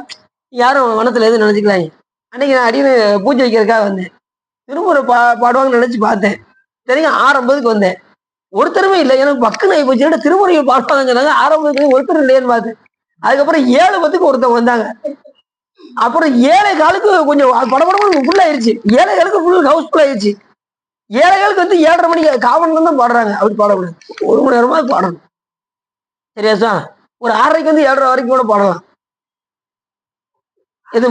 யாரும் மனத்துல எதுவும் நினைச்சுக்கலாம். அன்னைக்கு நான் அடின்னு பூஜை வைக்கிறதுக்காக வந்தேன். திருமுறை பாடுவாங்கன்னு நினைச்சு பார்த்தேன். சரிங்க, ஆரம்பத்துக்கு வந்தேன், ஒருத்தருமே இல்லை. எனக்கு பக்குன்னு ஆகி போச்சு, திருமுறைகள் பாடுவாங்கன்னு சொன்னாங்க. ஆரம்பத்துக்கு ஒருத்தர் இல்லையேன்னு பார்த்தேன். அதுக்கப்புறம் 7:10 ஒருத்தவங்க வந்தாங்க. அப்புறம் 7:15 கொஞ்சம் படப்படமா ஃபுல் ஆயிடுச்சு. 7:15 ஃபுல் ஹவுஸ்ஃபுல் ஆயிடுச்சு. 7:15 வந்து 7:30 மணிக்கு காவன் தான் பாடுறாங்க. அப்படி பாடக்கூடாது, 1 மணி நேரமா பாடணும். சரியா சார்? ஒரு 6:30 வந்து 7:30 வரைக்கும் கூட பாடலாம். எது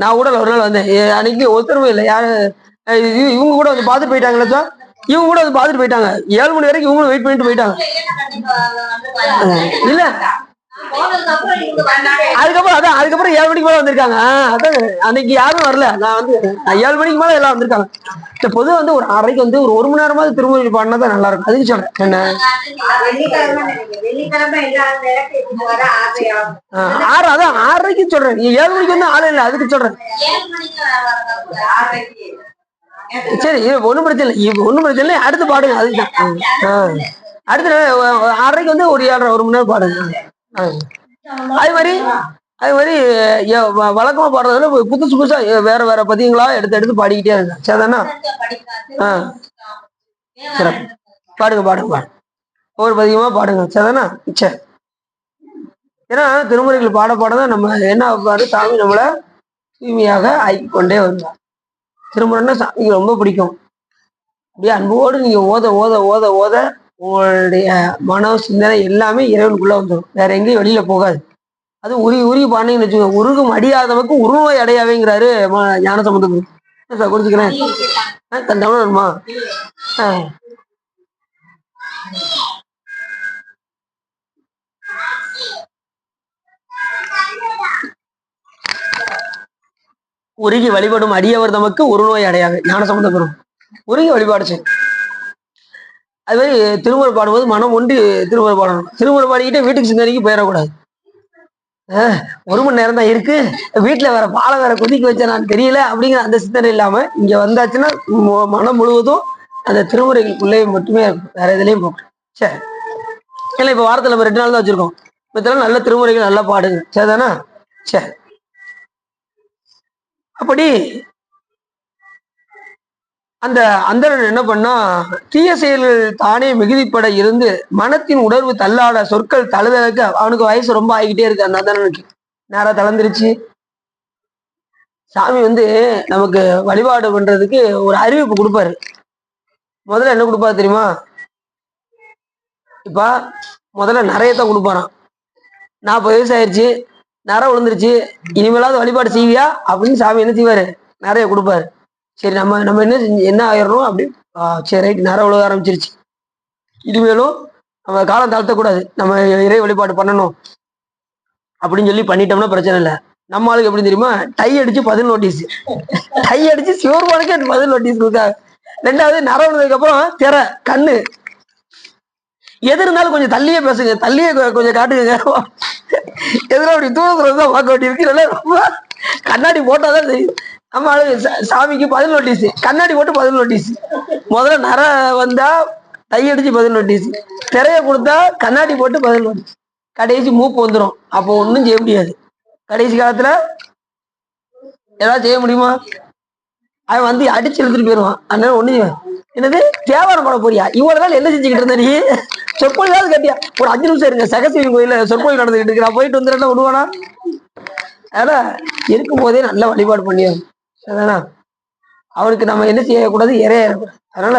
நான் கூட ஒரு நாள் வந்தேன், அன்னைக்கு ஒருத்தருமே இல்லை. யாரு இவங்க கூட வந்து பார்த்துட்டு போயிட்டாங்களா சார்? இவங்க கூட வந்து பார்த்துட்டு போயிட்டாங்க. 7 மணி வரைக்கும் இவங்களும் வெயிட் பண்ணிட்டு போயிட்டாங்க. இல்ல அதுக்கப்புறம் 7 மணிக்கு மேல வந்திருக்காங்க. அதான் அன்னைக்கு யாரும் வரல. நான் வந்து 7 மணிக்கு மேல எல்லாம் வந்திருக்காங்க. பொதுவாக வந்து ஒரு 6:30 வந்து ஒரு மணி நேரமாவது திருமொழி பாடினா தான் நல்லா இருக்கும். அதுக்கு சொல்றேன். என்ன 6 அதான் 6:30 சொல்றேன். 7 மணிக்கு வந்து ஆளு இல்லை, அதுக்கு சொல்றேன். சரி, ஒண்ணும் பிரச்சனை இல்லை, ஒண்ணும் பிரச்சனை இல்லை. அடுத்து பாடுங்க. அதுதான் அடுத்து 6:30 வந்து ஒரு 7:30 1 மணி நேரம் பாடுங்க. அது மாதிரி வழக்கமா பாடுறதுல புதுசு புதுசா வேற வேற பதியங்களா எடுத்து பாடிக்கிட்டே இருங்க. சரிதானா? சரி, பாடுங்க பாடுங்க ஒவ்வொரு பதியமா பாடுங்க. சரிதானா? சரி. ஏன்னா திருமுறைகள் பாட பாடதான் நம்ம என்ன ஆகுது, சாமி நம்மளை தூய்மையாக ஆக்கிக்கொண்டே வருவார். திருமுறைன்னா சாமிக்கு ரொம்ப பிடிக்கும். அப்படியே அன்போடு நீங்க ஓத ஓத ஓத ஓத உங்களுடைய மன சிந்தனை எல்லாமே இறைவனுக்குள்ள வந்துடும். வேற எங்கேயும் வெளியில போகாது. அது உருகி பாண்டிங்கன்னு வச்சுக்கோங்க. உருகும் அடியாதவனுக்கு உருவாய் அடையாவேங்கிறாரு ஞானசம்பந்த குரு. சார் குடிச்சுக்கிறேன். தண்டமா உருகி வழிபடும் அடியவர் தமக்கு ஒரு நோய் அடையாது. ஞானசம்பந்த குரு உருகி வழிபாடு செய்யும். அது மாதிரி திருமுறை பாடும்போது மனம் ஒன்றி திருமுறை பாடணும். திருமுறை பாடிக்கிட்டே வீட்டுக்கு சிந்தனைக்கு போயிடக்கூடாது. 1 மணி நேரம் தான் இருக்கு, வீட்டுல வேற பாலை வேற கொதிக்க வச்ச நான் தெரியல அப்படிங்கிற அந்த சிந்தனை இல்லாம இங்க வந்தாச்சுன்னா மனம் முழுவதும் அந்த திருமுறைகளுக்குள்ளே மட்டுமே இருக்கும், வேற எதுலையும் போகும். சரி, இல்லை இப்ப வாரத்துல நம்ம 2 நாள் தான் வச்சிருக்கோம். இப்ப நல்ல திருமுறைகள் நல்லா பாடுங்க. சரிதானா? சரி. அப்படி அந்த அந்தரன் என்ன பண்ணா, தீய செயல்கள் தானே மிகுதிப்பட இருந்து மனத்தின் உணர்வு தள்ளாட சொற்கள் தழுதலுக்க அவனுக்கு வயசு ரொம்ப ஆகிக்கிட்டே இருக்கு. அந்த அந்தரனுக்கு நேரம் தளர்ந்துருச்சு. சாமி வந்து நமக்கு வழிபாடு பண்றதுக்கு ஒரு அறிவிப்பு கொடுப்பாரு. முதல்ல என்ன கொடுப்பாரு தெரியுமா? இப்ப முதல்ல நிறையத்தான் கொடுப்பாராம். 40 வயசு ஆயிடுச்சு, நிறை விழுந்துருச்சு, இனிமேலாவது வழிபாடு செய்வியா அப்படின்னு சாமி என்ன செய்வாரு? நிறைய கொடுப்பாரு. சரி, நம்ம என்ன ஆயிடணும் அப்படி. சரி, ரைட், நிறை விழுக ஆரம்பிச்சிருச்சு, இனிமேலும் நம்ம காலம் தாழ்த்தக்கூடாது, நம்ம இறை வழிபாடு பண்ணணும் அப்படின்னு சொல்லி பண்ணிட்டோம்னா பிரச்சனை இல்லை. நம்ம ஆளுக்கு எப்படி தெரியுமா? டை அடிச்சு 10 நோட்டீஸ், டை அடிச்சு சிவருமானுக்கு 10 நோட்டீஸ் கொடுக்காது. 2வது நிறை விழுந்ததுக்கு அப்புறம் திரை கண்ணு எது இருந்தாலும் கொஞ்சம் தள்ளியே பேசுங்க, தள்ளியே கொஞ்சம் காட்டுங்க. எதுனா அப்படி தூரம் தான் பார்க்க வேண்டி இருக்கு. இல்லைன்னா ரொம்ப கண்ணாடி போட்டாதான் தெரியும். நம்ம ஆளு சாமிக்கு 10 நோட்டீஸ், கண்ணாடி போட்டு 10 நோட்டீஸ். முதல்ல நிற வந்தா டை அடிச்சு 10 நோட்டீஸ், திரைய கொடுத்தா கண்ணாடி போட்டு 10 நோட்டீஸ். கடைசி மூப்பு வந்துடும். அப்போ ஒன்றும் செய்ய முடியாது. கடைசி காலத்துல ஏதாவது செய்ய முடியுமா? அவன் வந்து அடிச்சு எடுத்துட்டு போயிடுவான். அதனால ஒண்ணு என்னது தேவாரம் பாட போறியா? இவ்வளவு நாள் என்ன செஞ்சுக்கிட்டு இருந்த நீ? சொற்பொழிவாவது கட்டியா? ஒரு 5 நிமிஷம் இருங்க, சகசிவன் கோயில சொற்பொழிவு நடந்துகிட்டு இருக்கு, நான் போயிட்டு வந்துடுறேன் விடுவானா? அதனால இருக்கும் போதே நல்லா வழிபாடு பண்ணியாரு. அதானா அவனுக்கு நம்ம என்ன செய்யக்கூடாது? இறையக்கூடாது. அதனால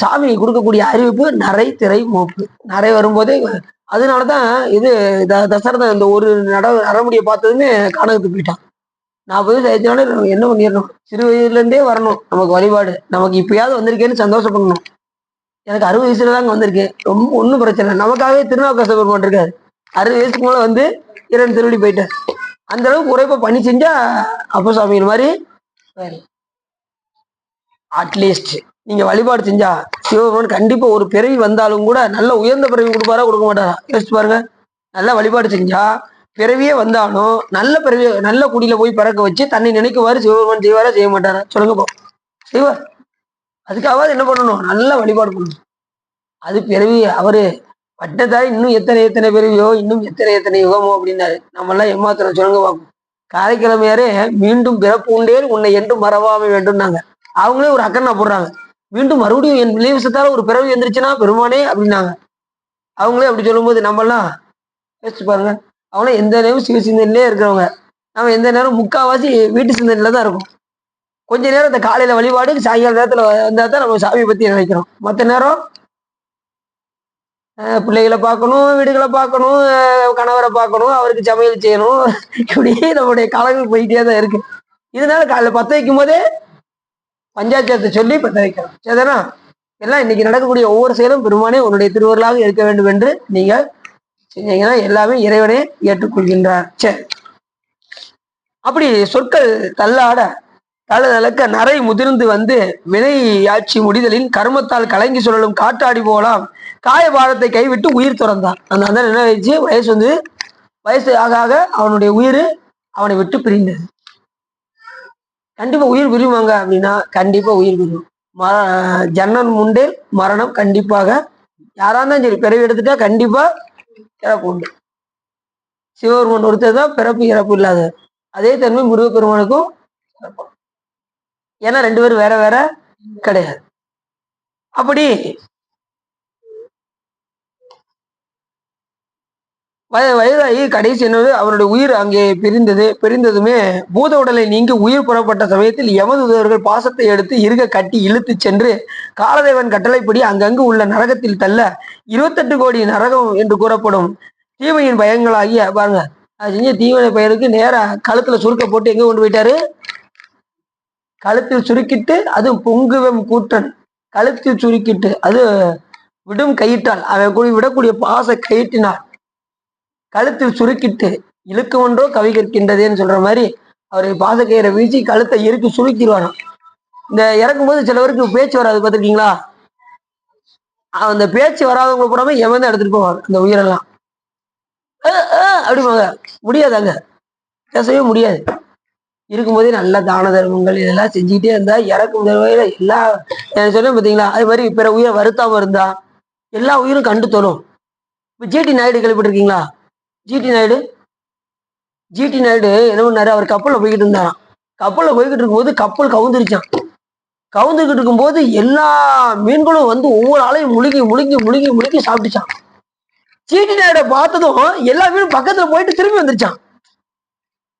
சாமி கொடுக்கக்கூடிய அறிவிப்பு நிறை திரை மூப்பு. நிறை வரும்போதே அதனாலதான் இது தசரதன் இந்த ஒரு நரமுடியை பார்த்ததுமே கானகத்துக்கு போயிட்டான். 40 வயசு ஆயிடுச்சுனால என்ன பண்ணிடணும், சிறு வயதுல இருந்தே வரணும் நமக்கு வழிபாடு. நமக்கு இப்பயாவது வந்திருக்கேன்னு சந்தோஷப்படணும். எனக்கு 60 வயசுல தாங்க வந்திருக்கு, ரொம்ப ஒன்றும் பிரச்சனை இல்லை. நமக்காகவே திருநாவுக்கரசர் பெருமான் இருக்காரு, 60 வயசுக்கு மேல வந்து இறைவன் திருவடி போயிட்டார். அந்த அளவுக்கு உரைப்ப பண்ணி செஞ்சா அப்ப சாமிகள் மாதிரி அட்லீஸ்ட் நீங்க வழிபாடு செஞ்சா சிவபெருமான் கண்டிப்பா ஒரு பிறவி வந்தாலும் கூட நல்ல உயர்ந்த பிறவி கொடுப்பாரா கொடுக்க மாட்டாரா யோசிச்சு பாருங்க. நல்ல வழிபாடு செஞ்சா பிறவியே வந்தாலும் நல்ல பிறவி நல்ல குடியில போய் பிறக்க வச்சு தன்னை நினைக்குவாரு சிவபெருமான். செய்வாரா செய்ய மாட்டாரா சொல்லுங்க போ, செய்வார். அதுக்காவது என்ன பண்ணணும், நல்ல வழிபாடு பண்ணணும். அது பிறவி அவரு பட்டதாரி இன்னும் எத்தனை எத்தனை பிறவியோ இன்னும் எத்தனை எத்தனை யுகமோ அப்படின்னாரு. நம்ம எல்லாம் ஏமாத்திரம் சொல்லுங்க பார்ப்போம். காரைக்கிழமையாரே மீண்டும் பிறப்பு உண்டேன் உன்னை என்றும் மறவாம வேண்டும்னாங்க. அவங்களே ஒரு அக்கண்ணா போடுறாங்க, மீண்டும் மறுபடியும் என் விலை விஷத்தால ஒரு பிறவி வந்துருச்சுன்னா பெருமானே அப்படின்னாங்க. அவங்களே அப்படி சொல்லும்போது நம்ம எல்லாம் யோசிச்சு பாருங்க. அவங்களே எந்த நேரம் சிவ சிந்தனையிலே இருக்கிறவங்க, நம்ம எந்த நேரம் முக்காவாசி வீட்டு சிந்தனையில தான் இருக்கும். கொஞ்ச நேரம் இந்த காலையில வழிபாடு சாயங்கால நேரத்துல வந்தா தான் நம்ம சாமியை பத்தி நினைக்கிறோம். மற்ற நேரம் பிள்ளைகளை பார்க்கணும், வீடுகளை பார்க்கணும், கணவரை பார்க்கணும், அவருக்கு சமையல் செய்யணும், இப்படியே நம்மளுடைய காலங்கள் போயிட்டே தான் இருக்கு. இதனால காலைல 10 வைக்கும் போதே பஞ்சாட்சத்தை சொல்லி 10 வைக்கணும். சரிதானா? எல்லாம் இன்னைக்கு நடக்கக்கூடிய ஒவ்வொரு செயலும் பெருமானே உன்னுடைய திருவருளாக இருக்க வேண்டும் என்று நீங்க செஞ்சீங்கன்னா எல்லாமே இறைவனே ஏற்றுக்கொள்கின்றார். சரி, அப்படி சொற்கள் தள்ளாட தளக்க நரை முதிர்ந்து வந்து வினை ஆட்சி முடிதலின் கர்மத்தால் கலங்கி சொல்லலும் காட்டாடி போகலாம் காய பாரத்தை கைவிட்டு உயிர் துறந்தான். அந்த அந்த என்ன ஆயிடுச்சு, வயசு ஆக ஆக அவனுடைய உயிர் அவனை விட்டு பிரிந்தது. கண்டிப்பா உயிர் பிரிவாங்க அப்படின்னா கண்டிப்பா உயிர் பிரியும். ஜன்னன் முண்டே மரணம் கண்டிப்பாக யாரா இருந்தாலும் சரி பிறவி எடுத்துட்டா கண்டிப்பா இறப்பு உண்டு. சிவபெருமான் ஒருத்தர் தான் பிறப்பு இறப்பு இல்லாத. அதே தன்மை முருகப்பெருமானுக்கும், ஏன்னா 2 பேரும் வேற வேற கிடையாது. அப்படி வயதாகி கடைசி என்னது அவருடைய உயிர் அங்கே பிரிந்ததுமே பூத உடலை நீங்கி உயிர் புறப்பட்ட சமயத்தில் யமதூதர்கள் பாசத்தை எடுத்து இருக கட்டி இழுத்து சென்று காலதேவன் கட்டளைப்படி அங்கங்கு உள்ள நரகத்தில் தள்ள 28 கோடி நரகம் என்று கூறப்படும் தீமையின் பயங்களாகிய பாருங்க, அது செஞ்ச தீவனை பெயருக்கு நேரா கழுத்துல சுருக்க போட்டு எங்க கொண்டு போயிட்டாரு, கழுத்தில் சுருக்கிட்டு, அது பொங்குவம் கூற்றன் கழுத்தில் சுருக்கிட்டு அது விடும் கயிற்றால் அவன் கூடி விடக்கூடிய பாச கயிற்றினார் கழுத்தில் சுருக்கிட்டு இழுக்கு ஒன்றோ கவி கற்கின்றதேன்னு சொல்ற மாதிரி அவரை பாசக்கயிறை வீழ்ச்சி கழுத்தை இறுக்கி சுருக்கிடுவாராம். இந்த இறக்கும்போது சிலவருக்கு பேச்சு வராது பார்த்துருக்கீங்களா? அந்த பேச்சு வராதவங்க பூராமே எவன் தான் எடுத்துட்டு போவாங்க அந்த உயிரெல்லாம். அப்படிப்பாங்க, முடியாதாங்க, பேசவே முடியாது. இருக்கும்போதே நல்ல தான தர்மங்கள் இதெல்லாம் செஞ்சுக்கிட்டே இருந்தா இறக்கும் தருவாயில எல்லா சொன்னேன் பார்த்தீங்களா, அது மாதிரி பிற உயிரை வருத்தாம இருந்தா எல்லா உயிரும் கண்டு தோணும். இப்போ ஜிடி நாயுடு கேள்விப்பட்டிருக்கீங்களா? ஜிடி நாயுடு என்ன பண்ணாரு, அவர் கப்பலில் போய்கிட்டு இருந்தாராம். கப்பலில் போய்கிட்டு இருக்கும்போது கப்பல் கவுந்துருச்சான். கவுந்துக்கிட்டு இருக்கும்போது எல்லா மீன்களும் வந்து ஒவ்வொரு ஆளையும் முழுகி முழுகி முழுகி முழுகி சாப்பிட்டுச்சான். ஜிடி நாயுட பார்த்ததும் எல்லா மீனும் பக்கத்துல போயிட்டு திரும்பி வந்துருச்சான்.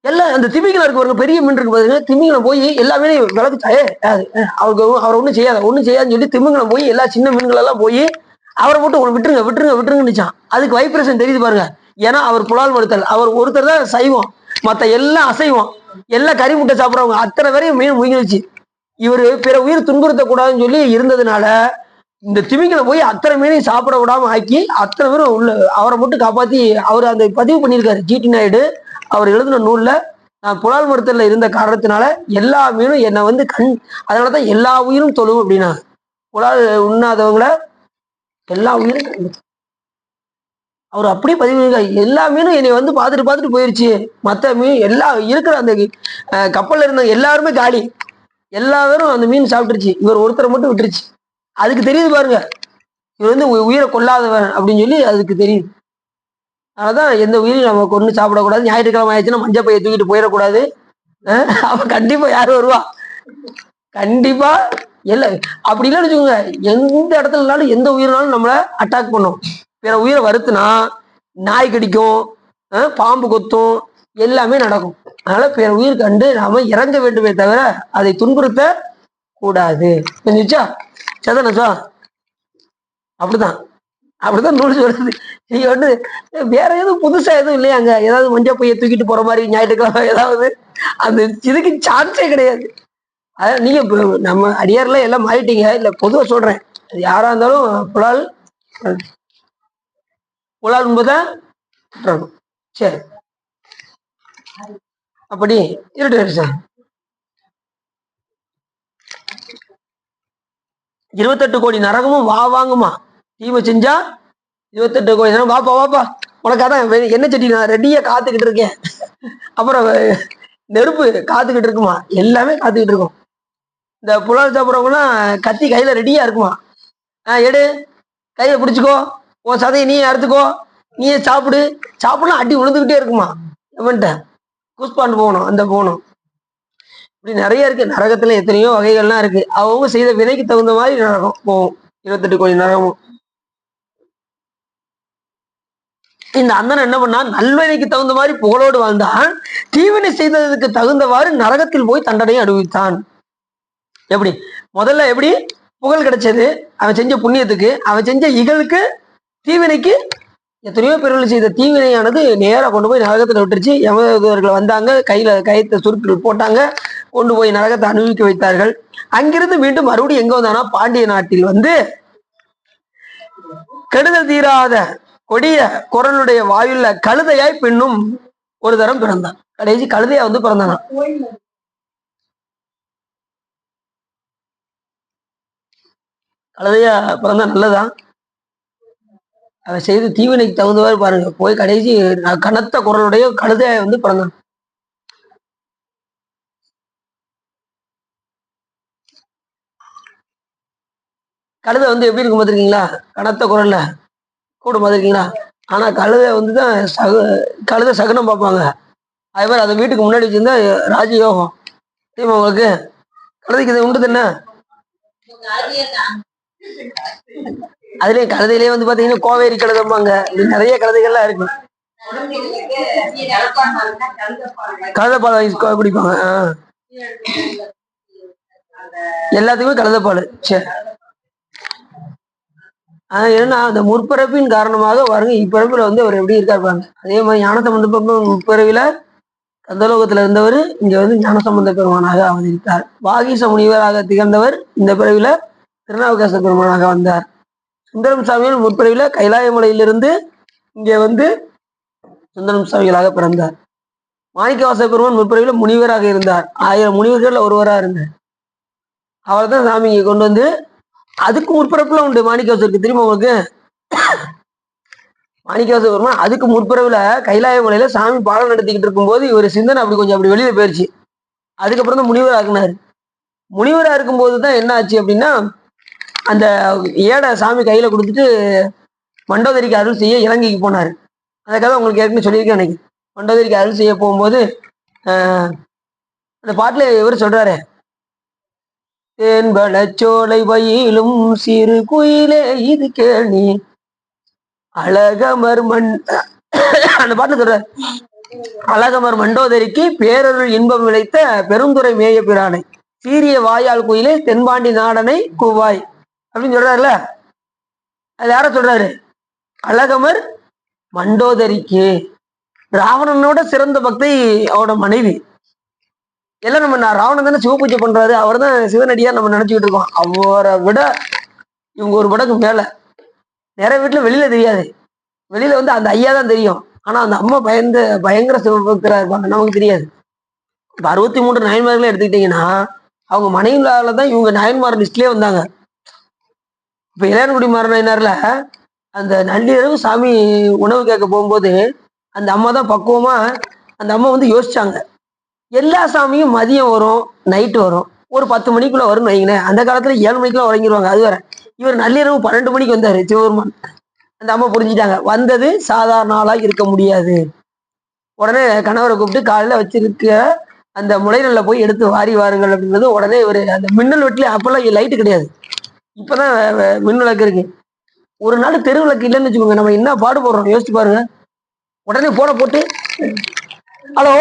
எல்லாம் அந்த திமிங்கலம் இருக்கு, ஒரு பெரிய மீன் இருக்கு பாத்தீங்கன்னா, திமிங்கலம் போய் எல்லா மீனையும் விளக்குச்சாயே அவர் ஒன்றும் செய்யாதுன்னு சொல்லி திமிங்கலம் போய் எல்லா சின்ன மீன்கள் எல்லாம் போய் அவரை மட்டும் விட்டுருங்கன்னுச்சான். அதுக்கு வைப்ரேஷன் தெரியுது பாருங்க. ஏன்னா அவர் புலால் மறுத்தல், அவர் ஒருத்தர் தான் சைவம், மற்ற எல்லாம் அசைவம், எல்லாம் கறி முட்டை சாப்பிட்றவங்க அத்தனை பேரையும் மீன் முயங்கிடுச்சு. இவரு பிற உயிர் துன்புறுத்தக்கூடாதுன்னு சொல்லி இருந்ததுனால இந்த திமிங்கலம் போய் அத்தனை மீனையும் சாப்பிட விடாம ஆக்கி அத்தனை பேரும் உள்ள அவரை மட்டும் காப்பாத்தி அவர் அந்த பதிவு பண்ணியிருக்காரு ஜிடி நாயுடு. அவர் எழுதின நூல்ல நான் புலால் மறுத்தல்ல இருந்த காரணத்தினால எல்லா மீனும் என்னை வந்து அதனாலதான் எல்லா உயிரும் தொழுவும் அப்படின்னா, புலால் உண்ணாதவங்கள எல்லா உயிரும் அவர் அப்படியே பதிவு எல்லா மீனும் என்னை வந்து பார்த்துட்டு போயிருச்சு. மற்ற மீன் எல்லா இருக்கிற அந்த கப்பல்ல இருந்த எல்லாருமே காலி, எல்லாரும் அந்த மீன் சாப்பிட்டுருச்சு, இவர் ஒருத்தரை மட்டும் விட்டுருச்சு. அதுக்கு தெரியுது பாருங்க, இவர் வந்து உயிரை கொல்லாதவன் அப்படின்னு சொல்லி அதுக்கு தெரியுது. அதனாலதான் எந்த உயிரையும் நம்ம கொண்டு சாப்பிடக்கூடாது. ஞாயிற்றுக்கிழமை ஆயிடுச்சுன்னா மஞ்சள் பையை தூக்கிட்டு போயிடக்கூடாது. அப்ப கண்டிப்பா யாரு வருவா, கண்டிப்பா எல்லாம் அப்படி இல்லைன்னு வச்சுக்கோங்க, எந்த இடத்துலனாலும் எந்த உயிரினாலும் நம்மள அட்டாக் பண்ணும். பிற உயிரை வருத்துனா நாய் கடிக்கும், பாம்பு கொத்தும், எல்லாமே நடக்கும். அதனால பிற உயிர் கண்டு நாம இறங்க வேண்டுமே தவிர அதை துன்புறுத்த கூடாது. புரிஞ்சுச்சா? சதனச்சா? அப்படிதான் அப்படிதான் நூல் சொல்றது. நீங்க வந்து வேற எதுவும் புதுசா எதுவும் இல்லையாங்க? ஏதாவது மஞ்சள் பைய தூக்கிட்டு போற மாதிரி ஞாயிற்றுக்கிழமை ஏதாவது அந்த இதுக்கு சான்ஸே கிடையாது. அதான் நீங்க நம்ம அடியார்ல எல்லாம் மாறிட்டீங்க. இல்ல பொதுவா சொல்றேன். யாரா இருந்தாலும் புலால் புலால் என்பதான் சரி. அப்படி இருட்டு சார். 28 கோடி நரகமும் வா வாங்குமா. தீமை செஞ்சா 28 கோடி நரகம். வாப்பா வாப்பா, உனக்கு அதான் என்ன சட்டி நான் ரெடியா காத்துக்கிட்டு இருக்கேன். அப்புறம் நெருப்பு காத்துக்கிட்டு இருக்குமா, எல்லாமே காத்துக்கிட்டு இருக்கும். இந்த புலால் சாப்பிட்றவங்கலாம் கத்தி கையில ரெடியா இருக்குமா. எடு, கையை பிடிச்சிக்கோ, உன் சதையை நீ அறுத்துக்கோ, நீயே சாப்பிடு, சாப்பிடலாம் அடி விழுந்துகிட்டே இருக்குமா. எவன்ட்ட கூஸ்பாண்டு போகணும், அந்த போகணும். இப்படி நிறைய இருக்கு. நரகத்துல எத்தனையோ வகைகள்லாம் இருக்கு. அவங்க செய்த விதைக்கு தகுந்த மாதிரி நரகம் போகும். 28 கோடி நரகமும். இந்த அண்ணன் என்ன பண்ணா, நல்வினைக்கு தகுந்த மாதிரி புகழோடு வாழ்ந்தான். தீவினை செய்ததுக்கு தகுந்தவாறு நரகத்தில் போய் தண்டனையை அனுபவித்தான். எப்படி முதல்ல எப்படி புகழ் கிடைச்சது, அவன் செஞ்ச புண்ணியத்துக்கு, அவன் செஞ்ச இகழுக்கு, தீவினைக்கு. எத்தனையோ பேர்கள் செய்த தீவினையானது நேரா கொண்டு போய் நரகத்துல விட்டுருச்சு. யமதூதர்கள் வந்தாங்க, கையில கயத்தை சுருக்கி போட்டாங்க, கொண்டு போய் நரகத்தை அனுபவிக்க வைத்தார்கள். அங்கிருந்து மீண்டும் மறுபடியும் எங்க வந்தானா, பாண்டிய நாட்டில் வந்து கெடுதல் தீராத கொடிய குரலுடைய வாயுள்ள கழுதையாய் பெண்ணும் ஒரு தரம் பிறந்தான். கடைசி கழுதையா வந்து பிறந்தானா. கழுதையா பிறந்தா நல்லதான். அவன் செய்து தீவினைக்கு தகுந்தவாறு பாருங்க, போய் கடைசி கனத்த குரலுடைய கழுதையாய் வந்து பிறந்தான். கழுதை வந்து எப்படி இருக்கும் பார்த்துருக்கீங்களா, கனத்த குரல்ல கூடும் பார்த்துருக்கீங்களா. ஆனா கழுதை வந்துதான் கழுதை சகுனம் பார்ப்பாங்க. அதே மாதிரி அதை வீட்டுக்கு முன்னாடி வச்சிருந்தா ராஜயோகம் தெரியுமா உங்களுக்கு. கழுதைக்கு இதை உண்டு தானே. அதுலயும் கழுதையிலேயே வந்து பாத்தீங்கன்னா கோவேரி கழுதைம்பாங்க. இது நிறைய கழுதைகள்லாம் இருக்கு. கழுதைப்பால் வாங்கி குடிப்பாங்க. எல்லாத்துக்குமே கழுதைப்பால். சரி. ஏன்னா அந்த முற்பிறப்பின் காரணமாக பாருங்க, இப்பிறப்புல வந்து அவர் எப்படி இருக்காருப்பாங்க. அதே மாதிரி ஞானசம்பந்த முற்பிறவில கந்தலோகத்துல இருந்தவர் இங்க வந்து ஞானசம்பந்த பெருமானாக அவதரித்தார். வாகீச முனிவராக திகழ்ந்தவர் இந்த பிறவில திருநாவுக்கரச பெருமானாக வந்தார். சுந்தரம் சாமியால் முற்பிறவில கைலாயமலையிலிருந்து இங்கே வந்து சுந்தரம் சாமிகளாக பிறந்தார். மாணிக்கவாச பெருமான் முற்பிறவில முனிவராக இருந்தார். 1000 முனிவர்கள் ஒருவராக இருந்தார். அவர் தான் சாமி இங்க கொண்டு வந்து, அதுக்கு முற்பிறப்புல உண்டு மாணிக்கவாசருக்கு. தெரியுமா உங்களுக்கு. மாணிக்கவாச பெருமான் அதுக்கு முற்பிறவுல கைலாய மலையில சாமி பாடம் நடத்திக்கிட்டு இருக்கும்போது இவர் சிந்தனை அப்படி கொஞ்சம் அப்படி வெளியில போயிடுச்சு. அதுக்கப்புறம் தான் முனிவர் ஆக்குனாரு. முனிவரா இருக்கும்போது தான் என்ன ஆச்சு அப்படின்னா, அந்த ஏடை சாமி கையில கொடுத்துட்டு மண்டோதரிக்கு அருள் செய்ய இலங்கைக்கு போனாரு. அந்த கதை உங்களுக்கு ஏற்கனவே சொல்லியிருக்கேன் எனக்கு. மண்டோதரிக்கு அருள் செய்ய போகும்போது அந்த பாட்டுல இவர் சொல்றாரு, தேன்பழச்சோலை வயிலும் சிறு குயிலே இது கேணி அழகமர் அந்த பாட்டு சொல்றாரு, அழகமர் மண்டோதரிக்கு பேரருள் இன்பம் விளைத்த பெருந்துறை மேய பிரானை சீரிய வாயால் குயிலே தென்பாண்டி நாடனை கூவாய் அப்படின்னு சொல்றாருல. அது யார சொல்றாரு, அழகமர் மண்டோதரிக்கு. ராவணனோட சிறந்த பக்தை அவரோட மனைவி. எல்லாம் நம்ம ராவணன் தானே சிவபூஜை பண்றாரு, அவர் தான் சிவனடியா நம்ம நினைச்சுக்கிட்டு இருக்கோம். அவரை விட இவங்க ஒரு படக்கு மேல. நிறைய வீட்டுல வெளியில தெரியாது, வெளியில வந்து அந்த ஐயா தான் தெரியும். ஆனா அந்த அம்மா பயங்கர சிவபக்தரா இருப்பாங்க, நமக்கு தெரியாது. இப்ப 63 நாயன்மார்களே எடுத்துக்கிட்டீங்கன்னா அவங்க மனைவியால தான் இவங்க நாயன்மார் லிஸ்ட்லயே வந்தாங்க. இப்ப இளையான்குடி மாறனார்ல அந்த நள்ளிரவு சாமி உணவு கேட்க போகும்போது அந்த அம்மா தான் பக்குவமா அந்த அம்மா வந்து யோசிச்சாங்க. எல்லா சாமியும் மதியம் வரும், நைட்டு வரும், ஒரு 10 மணிக்குள்ள வரும்னு வைங்களேன். அந்த காலத்துல 7 மணிக்குள்ள உறங்கிடுவாங்க. அது வேற. இவர் நள்ளிரவு 12 மணிக்கு வந்தாரு சிவபெருமான். அந்த அம்மா புரிஞ்சுட்டாங்க, வந்தது சாதாரண ஆளா இருக்க முடியாது. உடனே கணவரை கூப்பிட்டு காலையில வச்சிருக்க அந்த முளைநெல்ல போய் எடுத்து வாரி வாருங்கள் அப்படின்றது. உடனே இவர் அந்த மின்னல் வெட்டில, அப்பெல்லாம் லைட்டு கிடையாது, இப்பதான் மின்விளக்கு இருக்கு. ஒரு நாள் தெருவிளக்கு இல்லைன்னு வச்சுக்கோங்க, நம்ம என்ன பாடுபடுறோம் யோசிச்சு பாருங்க. உடனே போன போட்டு, ஹலோ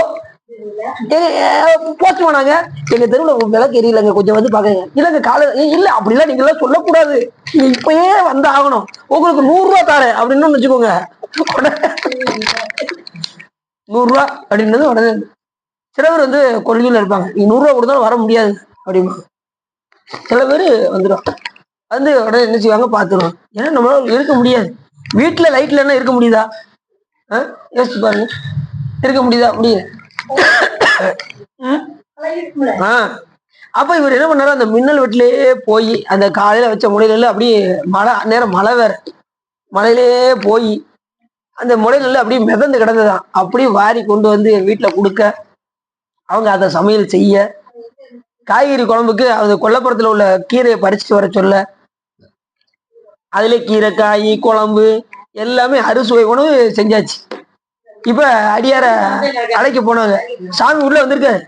போஸ்ட் பண்ணாங்க, எங்க தெருவில் விளக்கு எரியலங்க, கொஞ்சம் வந்து பாக்குங்க. இல்லங்க காலை இல்ல அப்படிலாம் நீங்க எல்லாம் சொல்லக்கூடாது, நீங்க இப்பயே வந்து ஆகணும், உங்களுக்கு 100 ரூபா தாரேன் அப்படின்னு வச்சுக்கோங்க. 100 ரூபா அப்படின்றது உடனே சில பேர் வந்து கொள்கையில இருப்பாங்க, நீ 100 ரூபா கொடுத்தாலும் வர முடியாது அப்படிமா. சில பேர் வந்துடும், வந்து உடனே என்ன செய்வாங்க பாத்துருவாங்க. ஏன்னா நம்மளால இருக்க முடியாது, வீட்டுல லைட்ல என்ன இருக்க முடியுதா? யோசிச்சு பாருங்க, இருக்க முடியுதா? முடியல. அப்ப இவர் என்ன பண்ணாரு, அந்த மின்னல் வெட்டிலேயே போய் அந்த காலையில வச்ச முளையில அப்படியே மழை நேரம், மழை வேற, மழையிலேயே போய் அந்த முளைநெல் அப்படியே மிதந்து கிடந்ததான், அப்படியே வாரி கொண்டு வந்து வீட்டுல கொடுக்க, அவங்க அதை சமையல் செய்ய, காய்கறி குழம்புக்கு அந்த கொல்லப்புறத்துல உள்ள கீரையை பறிச்சுட்டு வர சொல்ல, அதுல கீரை காய் குழம்பு எல்லாமே அறுசுவை உணவு செஞ்சாச்சு. இப்ப அடியார அழைக்க போனாங்க, சாமி உள்ள வந்திருக்காரு,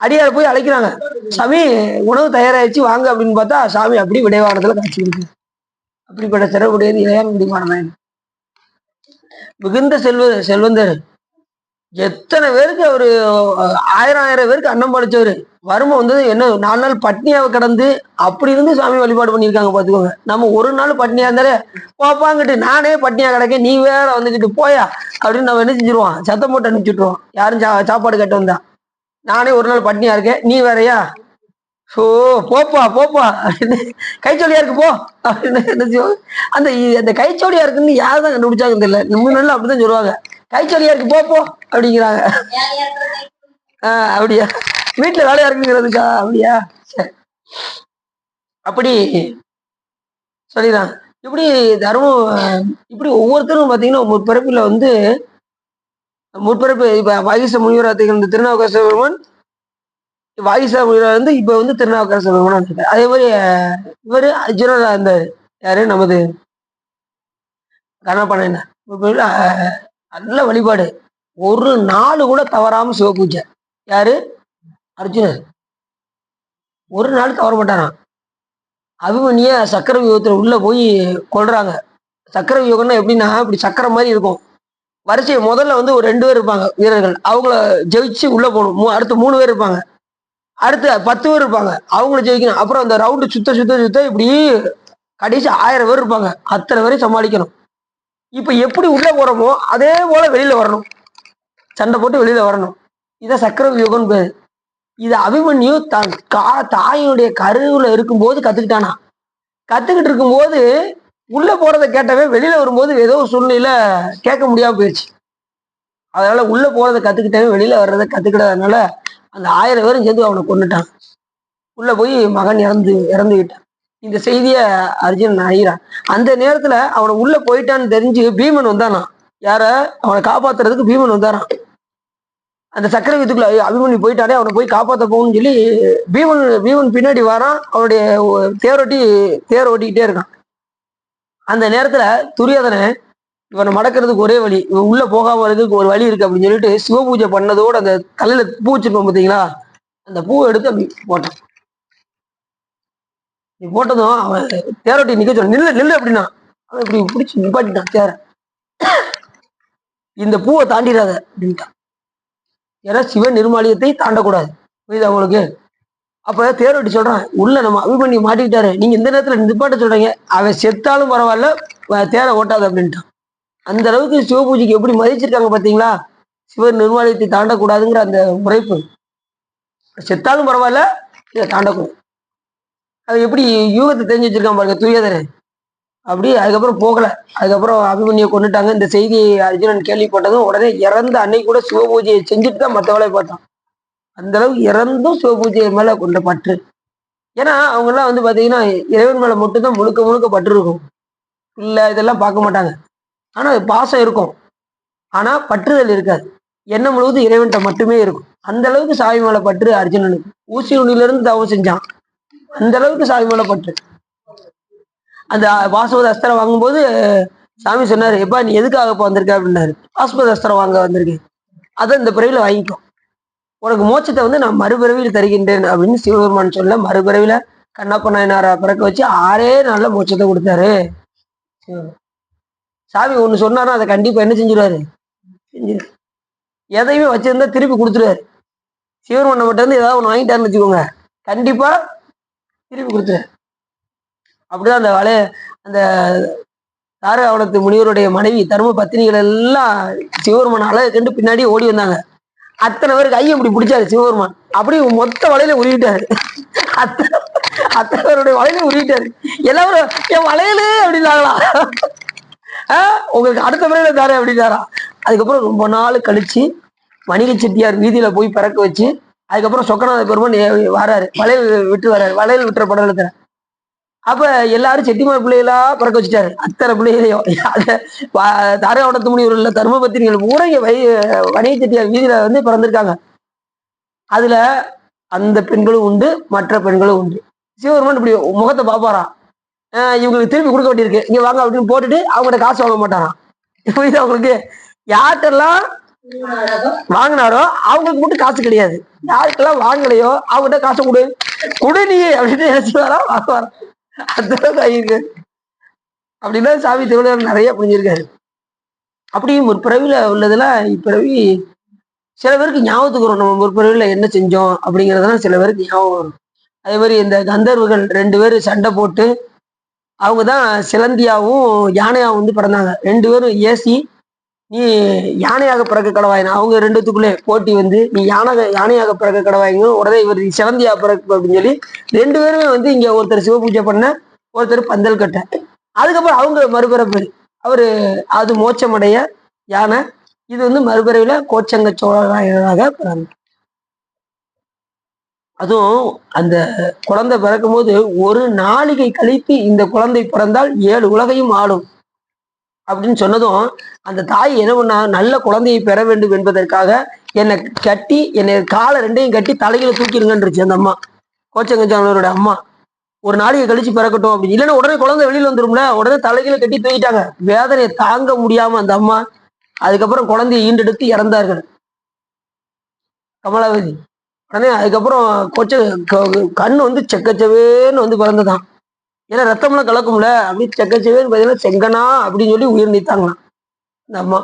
அடியார போய் அழைக்கிறாங்க, சாமி உணவு தயாராகிடுச்சு வாங்க அப்படின்னு பார்த்தா, சாமி அப்படி விடைவானத்துல காட்சி இருக்கு. அப்படிப்பட்ட சிறப்புடையது இளையான் விடிவானதான். மிகுந்த செல்வந்தர், எத்தனை பேருக்கு அவரு 1000 பேருக்கு அன்னம் படைச்சவரு. வறுமை வந்து என்ன 4 நாள் பட்னியாவை கடந்து அப்படி இருந்து சாமி வழிபாடு பண்ணியிருக்காங்க பாத்துக்கோங்க. நம்ம ஒரு நாள் பட்னியா இருந்தாலே போப்பாங்கிட்டு, நானே பட்னியா கிடக்க நீ வேற வந்துக்கிட்டு போயா அப்படின்னு நம்ம என்ன செஞ்சிருவோம், சத்தம் போட்டு அனுப்பிச்சுட்டுருவோம். யாரும் சாப்பாடு கேட்டு வந்தா, நானே ஒரு நாள் பட்னியா இருக்கேன் நீ வேறையா, ஸோ போப்பா போப்பா அப்படின்னு, கைச்சொலியா இருக்கு போ அப்படின்னு என்ன செய்வோம். அந்த அந்த கைச்சொலியா இருக்குன்னு யார் தான் கண்டுபிடிச்சாங்கன்னு தெரியல, நம்ம நாள் அப்படிதான் சொல்லுவாங்க, கைச்சொலியா இருக்கு போ அப்படிங்கிறாங்க. அப்படியா, வீட்டுல வேலையா இருக்குங்கிறதுக்கா? அப்படியா, சரி. அப்படி சொல்லிதான் இப்படி தர்மம், இப்படி ஒவ்வொருத்தரும் பாத்தீங்கன்னா முற்பிறப்புல வந்து முற்பிறப்பு, இப்ப வாகிச முனிவராக இந்த திருநாவுக்கரச பெருமான், வாகிசா முனிவரா வந்து இப்ப வந்து திருநாவுக்கரச பெருமான் இருக்காரு. அதே மாதிரி இவரு அர்ஜுனரா இருந்தாரு, யாரு நமது கண்ணப்பண்ண, நல்ல வழிபாடு, ஒரு நாள் கூட தவறாம சிவ பூஜை. யாரு? அர்ஜுனர் ஒரு நாள் தவற மாட்டாராம். அபிமன்ய சக்கர வியூகத்துல உள்ள போய் கொள்றாங்க. சக்கர வியூகம்னா எப்படின்னா, இப்படி சக்கரம் மாதிரி இருக்கும். வரிசை முதல்ல வந்து ஒரு 2 பேர் இருப்பாங்க வீரர்கள், அவங்கள ஜெயிச்சு உள்ள போகணும். அடுத்து 3 பேர் இருப்பாங்க, அடுத்து 10 பேர் இருப்பாங்க, அவங்கள ஜெயிக்கணும். அப்புறம் அந்த ரவுண்டு சுத்த சுத்த சுத்த இப்படி கடைசி 1000 பேர் இருப்பாங்க, அத்தனை பேரையும் சமாளிக்கணும். இப்ப எப்படி உள்ள போறோமோ அதே போல வெளியில வரணும், சண்டை போட்டு வெளியில வரணும். இதான் சக்கர வியூகம் பேரு. இது அபிமன்யு தாயினுடைய கருவுல இருக்கும்போது கத்துக்கிட்டானா. கத்துக்கிட்டு இருக்கும்போது உள்ள போறதை கேட்டவே வெளியில வரும்போது ஏதோ ஒரு சூழ்நிலையில கேட்க முடியாம போயிடுச்சு. அதனால உள்ள போறதை கத்துக்கிட்டவே வெளியில வர்றதை கத்துக்கிட்டதுனால அந்த 1000 பேரும் சேர்ந்து அவனை கொண்டுட்டான். உள்ள போய் மகன் இறந்துகிட்டான். இந்த செய்திய அர்ஜுனன் அறிகிறான். அந்த நேரத்துல அவனை உள்ள போயிட்டான்னு தெரிஞ்சு பீமன் வந்தானா, யார அவனை காப்பாத்துறதுக்கு பீமன் வந்தாரான். அந்த சக்கரவீத்துக்குள்ள அபிமன்யு போயிட்டாரே, அவனை போய் காப்பாற்ற போகணும்னு சொல்லி பீமன் பின்னாடி வரான். அவனுடைய தேர் ஓட்டிக்கிட்டே இருக்கான். அந்த நேரத்துல துரியோதனை இவனை மடக்கிறதுக்கு ஒரே வழி, இவன் உள்ள போகாம இருக்கிறதுக்கு ஒரு வழி இருக்கு அப்படின்னு சொல்லிட்டு சிவபூஜை பண்ணதோட அந்த தலையில பூ வச்சிருப்போம் பாத்தீங்களா, அந்த பூவை எடுத்து அப்படி போட்டான். நீ போட்டதும் அவன் தேரோட்டி நிக்க சொல்ல, நில்லு நில்லு அப்படின்னா அவன் இப்படி பிடிச்சி நிப்பாட்டிட்டான் தேர. இந்த பூவை தாண்டிடாத அப்படின்ட்டான். ஏன்னா சிவ நிர்மாலியத்தை தாண்டக்கூடாது, புரியுதா உங்களுக்கு? அப்ப தேரோட்டி சொல்றான், உள்ள நம்ம அபிமன்யு மாட்டிக்கிட்டாரு, நீங்க இந்த நேரத்துல நிப்பாட்ட சொல்றீங்க, அவன் செத்தாலும் பரவாயில்ல தேரை ஓட்டாது அப்படின்ட்டான். அந்த அளவுக்கு சிவபூஜைக்கு எப்படி மதிச்சிருக்காங்க பாத்தீங்களா, சிவ நிர்மாலியத்தை தாண்டக்கூடாதுங்கிற அந்த உரைப்பு. செத்தாலும் பரவாயில்ல இதை தாண்டக்கூடாது. அது எப்படி யூகத்தை தெரிஞ்சு வச்சிருக்கான் பாருங்க துரியோதனை. அப்படி அதுக்கப்புறம் போகல. அதுக்கப்புறம் அபிமன்யை கொண்டுட்டாங்க. இந்த செய்தி அர்ஜுனன் கேள்விப்பட்டதும் உடனே இறந்த அன்னைக்கு கூட சிவபூஜையை செஞ்சுட்டு தான் மற்ற வேலையை பார்த்தான். அந்த அளவுக்கு இறந்தும் சிவபூஜையை மேல கொண்ட பற்று. ஏன்னா அவங்க எல்லாம் வந்து பாத்தீங்கன்னா இறைவன் மேல மட்டும்தான் முழுக்க முழுக்க பற்று இருக்கும். இல்ல இதெல்லாம் பார்க்க மாட்டாங்க. ஆனா பாசம் இருக்கும், ஆனா பற்றுதல் இருக்காது. எண்ணம் முழுவதும் இறைவன்கிட்ட மட்டுமே இருக்கும். அந்த அளவுக்கு சாமி மேல பற்று அர்ஜுனனுக்கு. ஊசி நுனியில இருந்து தவம் செஞ்சான், அந்த அளவுக்கு சாமி மேல பற்று. அந்த பாசுபத அஸ்திரம் வாங்கும்போது சாமி சொன்னாரு, எப்பா நீ எதுக்காக வந்திருக்க அப்படின்னாரு. பாசுபத அஸ்திரம் வாங்க வந்திருக்கேன், அதை இந்த பிறவில வாங்கிக்கோ, உனக்கு மோட்சத்தை வந்து நான் மறுபிறவியில் தருகின்றேன் அப்படின்னு சிவபெருமான் சொல்ல, மறுபிறவில கண்ணப்ப நாயனாரை பிறக்க வச்சு 6 நாள்ல மோட்சத்தை கொடுத்தாரு. சாமி ஒண்ணு சொன்னாரா அதை கண்டிப்பா என்ன செஞ்சிருவாரு, செஞ்சிரு. எதையுமே வச்சிருந்தா திருப்பி கொடுத்துருவாரு. சிவருமன் நம்மகிட்ட இருந்து ஏதாவது ஒன்று வாங்கிட்டாருன்னு வச்சுக்கோங்க, கண்டிப்பா திருப்பி கொடுத்துரு. அப்படிதான் அந்த தாரகாவனத்து முனிவருடைய மனைவி தர்ம பத்தினிகள் எல்லாம் சிவபெருமான் அழகை கண்டு பின்னாடி ஓடி வந்தாங்க. அத்தனை பேருக்கு கையை இப்படி பிடிச்சாரு சிவபெருமான், அப்படி மொத்த வலையில உருவிட்டாரு. அத்தனை பேருடைய வலையில உருவிட்டாரு. எல்லாரும் என் வளையலு அப்படின்னாங்களா, உங்களுக்கு அடுத்த முறையில தாரு அப்படின்னாரா. அதுக்கப்புறம் ரொம்ப நாள் கழிச்சு வணிக செட்டியார் வீதியில போய் பிறக்க வச்சு, அதுக்கப்புறம் சொக்கநாத பெருமான் வராரு, வளையல் விட்டு வர்றாரு, வளையல் விட்டுற படத்துல. அப்ப எல்லாரும் செட்டிமார் பிள்ளைகளா பிறக்க வச்சுட்டாரு, அத்தனை பிள்ளைகளையும். தாரகாவனத்து முனிவர் உள்ள தர்மபத்திரிகள் பூரா இங்க வணிக செட்டியார் வீதியில வந்து பிறந்திருக்காங்க. அதுல அந்த பெண்களும் உண்டு, மற்ற பெண்களும் உண்டு. சிவபெருமான் இப்படி முகத்தை பாப்பாராம், இவங்களுக்கு திருப்பி கொடுக்க வேண்டியிருக்கு, இங்க வாங்க அப்படின்னு போட்டுட்டு அவங்கள்ட்ட காசு வாங்க மாட்டாராம். புரியுது அவங்களுக்கு? யார்கிட்டெல்லாம் வாங்கினாரோ அவங்களுக்கு மட்டும் காசு கிடையாது, யாருக்கெல்லாம் வாங்கலையோ அவங்ககிட்ட காசு கொடு கொடு நீ அப்படின்னு நினைச்சுவாரா, வாங்குவாரா. அந்த இருக்கு அப்படின்னா சாமி திருவிழா நிறைய புரிஞ்சிருக்காரு. அப்படியும் ஒரு பிறவில உள்ளதெல்லாம் இப்பிறவி சில பேருக்கு ஞாபகத்துக்கு வரும், நம்ம ஒரு பிறவில என்ன செஞ்சோம் அப்படிங்கிறதெல்லாம் சில பேருக்கு ஞாபகம் வரும். அதே மாதிரி இந்த கந்தர்வர்கள் 2 பேரும் சண்டை போட்டு அவங்கதான் சிலந்தியாவும் யானையாவும் வந்து பிறந்தாங்க. 2 பேரும் ஏசி நீ யானையாக பிறக்க கடவாயினா, அவங்க 2த்துக்குள்ளே போட்டி வந்து நீ யானையாக பிறக்க கடவாயிங்க, உடனே இவர் சிலந்தியா பிறகு அப்படின்னு சொல்லி 2 பேருமே வந்து இங்க ஒருத்தர் சிவ பூஜை பண்ண, ஒருத்தர் பந்தல் கட்ட. அதுக்கப்புறம் அவங்க மறுபிறப்பு அவரு அது மோட்சமடைய யானை, இது வந்து மறுபிறவில கோச்சங்க சோழராக பிறந்த. அதுவும் அந்த குழந்தை பிறக்கும் போது ஒரு நாளிகை கழித்து இந்த குழந்தை பிறந்தால் 7 உலகையும் ஆளும் அப்படின்னு சொன்னதும் அந்த தாய் என்ன பண்ணா, நல்ல குழந்தையை பெற வேண்டும் என்பதற்காக என்னை கட்டி, என்னை காலை 2யும் கட்டி தலையில தூக்கிடுங்கன்றுச்சு அந்த அம்மா, கோச்சங்கச்சானவரோட அம்மா. ஒரு நாளைக்கு கழிச்சு பிறக்கட்டும் அப்படின்னு, இல்லைன்னா உடனே குழந்தை வெளியில வந்துரும்ல, உடனே தலையில கட்டி தூக்கிட்டாங்க. வேதனையை தாங்க முடியாம அந்த அம்மா அதுக்கப்புறம் குழந்தையை ஈண்டெடுத்து இறந்தார்கள் கமலாவதி. உடனே அதுக்கப்புறம் கண்ணு வந்து செக்கச்சவேன்னு வந்து பிறந்ததான். ஏன்னா ரத்தம்லாம் கலக்கும்ல, அப்படி செக்கச்சவேன்னு பார்த்தீங்கன்னா செங்கனா அப்படின்னு சொல்லி உயிர் நீத்தாங்களாம் இந்த அம்மா.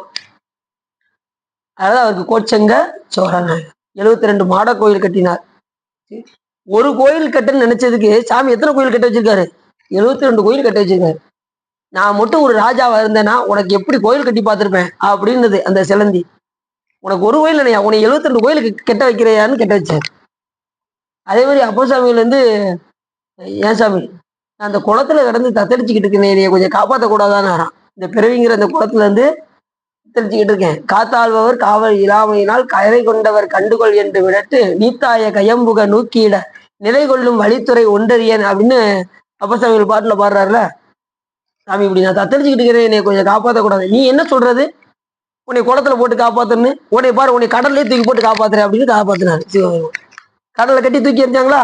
அதாவது அவருக்கு கோச்சங்க சோழநாயகர் 72 மாட கோயில் கட்டினார். ஒரு கோயில் கட்டுன்னு நினைச்சதுக்கு சாமி எத்தனை கோயில் கட்ட வச்சிருக்காரு? 72 கோயில் கட்ட வச்சிருக்காரு. நான் மட்டும் ஒரு ராஜாவா இருந்தேன்னா உனக்கு எப்படி கோயில் கட்டி பார்த்திருப்பேன் அப்படின்னது அந்த சிலந்தி. உனக்கு ஒரு கோயில் இல்லையா, உனக்கு 72 கோயிலுக்கு கெட்ட வைக்கிறையான்னு கெட்ட வச்சாரு. அதே மாதிரி அப்போ சாமியில இருந்து, ஏன் சாமி நான் அந்த குளத்துல கிடந்து தத்தளிச்சுக்கிட்டு இருக்கேன், கொஞ்சம் காப்பாற்றக்கூடாதான்னு இந்த பிறவிங்கிற அந்த குளத்துல இருந்து தத்தளிச்சுக்கிட்டு இருக்கேன். காத்தாழ்பவர் காவல் இலாமையினால் கரை கொண்டவர் கண்டுகொள் என்று விடட்டு நீத்தாய கயம்புக நூக்கியிட நிலை கொள்ளும் வழித்துறை ஒன்றறியன் அப்படின்னு அப்பசாமிகள் பாட்டுல பாடுறாருல. சாமி இப்படி நான் தத்தளிச்சுக்கிட்டு இருக்கிறேன், என்னை கொஞ்சம் காப்பாற்றக்கூடாது, நீ என்ன சொல்றது, உன்னை குளத்துல போட்டு காப்பாத்துன்னு, உன்னை பாரு உன்னை கடல்லே தூக்கி போட்டு காப்பாத்துறேன் அப்படின்னு காப்பாத்தினாரு சிவபெருமான். கடலை கட்டி தூக்கி எறிஞ்சாங்களா,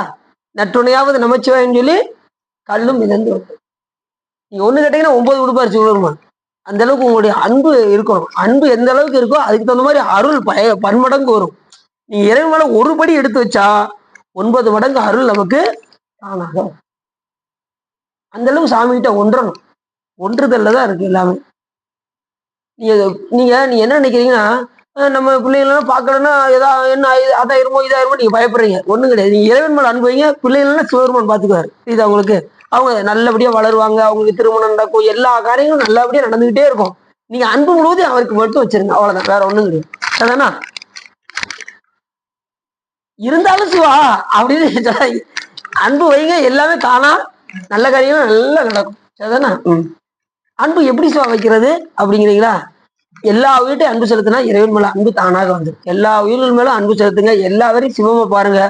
நற்றுணையாவது நமச்சிவாயின்னு சொல்லி கல்லும் மிதந்து வந்து. நீங்க ஒண்ணு கேட்டீங்கன்னா 9 கொடுப்பாரு சிவபெருமான். அந்த அளவுக்கு உங்களுடைய அன்பு இருக்கணும். அன்பு எந்த அளவுக்கு இருக்கோ அதுக்கு தகுந்த மாதிரி அருள் பன்மடங்கு வரும். நீங்க இறைவன் மேல ஒரு படி எடுத்து வச்சா 9 மடங்கு அருள் நமக்கு தானாக. அந்த அளவுக்கு சாமி கிட்ட ஒன்றணும், ஒன்றுதல்ல தான் இருக்கு எல்லாமே. நீங்க என்ன நினைக்கிறீங்கன்னா, நம்ம பிள்ளைகளெல்லாம் பார்க்கணும்னா என்ன அதாயிருமோ இதாயிருமோ நீங்க பயப்படுறீங்க. ஒண்ணும் கிடையாது. நீங்க இறைவன் மேல அன்பு வைங்க, பிள்ளைகள்லாம் சிவபெருமான் பாத்துக்குவாரு. இது அவங்களுக்கு அவங்க நல்லபடியா வளருவாங்க, அவங்களுக்கு திருமணம் நடக்கும், எல்லா காரியங்களும் நல்லபடியா நடந்துகிட்டே இருக்கும். நீங்க அன்பு முழுவதும் அவருக்கு மட்டும் வச்சிருங்க, அவ்வளவுதான், வேற ஒண்ணும் கிடையாது. அதானா இருந்தாலும் சிவா அப்படின்னு அன்பு வைங்க, எல்லாமே தானா நல்ல காரியங்களும் நல்லா நடக்கும். சரிதானா? அன்பு எப்படி சிவா வைக்கிறது அப்படிங்கிறீங்களா? எல்லா உயிர்கிட்டையும் அன்பு செலுத்தினா இறைவன் மேல அன்பு தானாக வந்துடும். எல்லா உயிர்கள் மேலும் அன்பு செலுத்துங்க, எல்லாவரையும் சிவமா பாருங்க,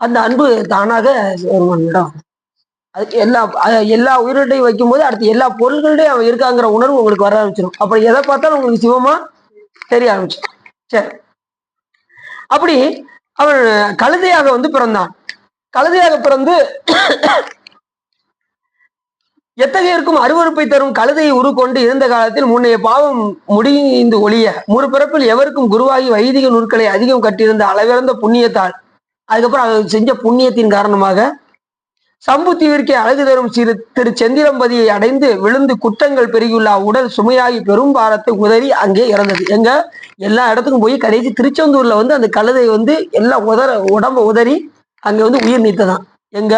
அந்த அன்பு தானாக சிவபெருமானிடம். அதுக்கு எல்லா உயிரிட்டையும் வைக்கும் போது அடுத்து எல்லா பொருள்கள்டையும் அவன் இருக்காங்கிற உணர்வு உங்களுக்கு வர ஆரம்பிச்சிடும். அப்படி எதை பார்த்தாலும் உங்களுக்கு சிவமா தெரிய ஆரம்பிச்சிடும். சரி, அப்படி அவன் கழுதையாக வந்து பிறந்தான். கழுதையாக பிறந்து எத்தகையருக்கும் அருவறுப்பை தரும் கழுதையை உருக்கொண்டு இருந்த காலத்தில் முன்னைய பாவம் முடிந்து ஒழிய பிறப்பில் எவருக்கும் குருவாகி வைதிக நூற்களை அதிகம் கட்டியிருந்த அளவிறந்த புண்ணியத்தால், அதுக்கப்புறம் அவர் செஞ்ச புண்ணியத்தின் காரணமாக சம்பு தீவிற்கே அழகு தரும் திரு செந்திலம்பதியை அடைந்து விழுந்து குற்றங்கள் பெருகியுள்ள உடல் சுமையாகி பெரும் பாரத்தை உதறி அங்கே இறந்தது. எங்க எல்லா இடத்துக்கும் போய் கடைசி திருச்செந்தூர்ல அந்த கழுதை எல்லாம் உடம்ப உதறி அங்க உயிர் நீத்ததான். எங்க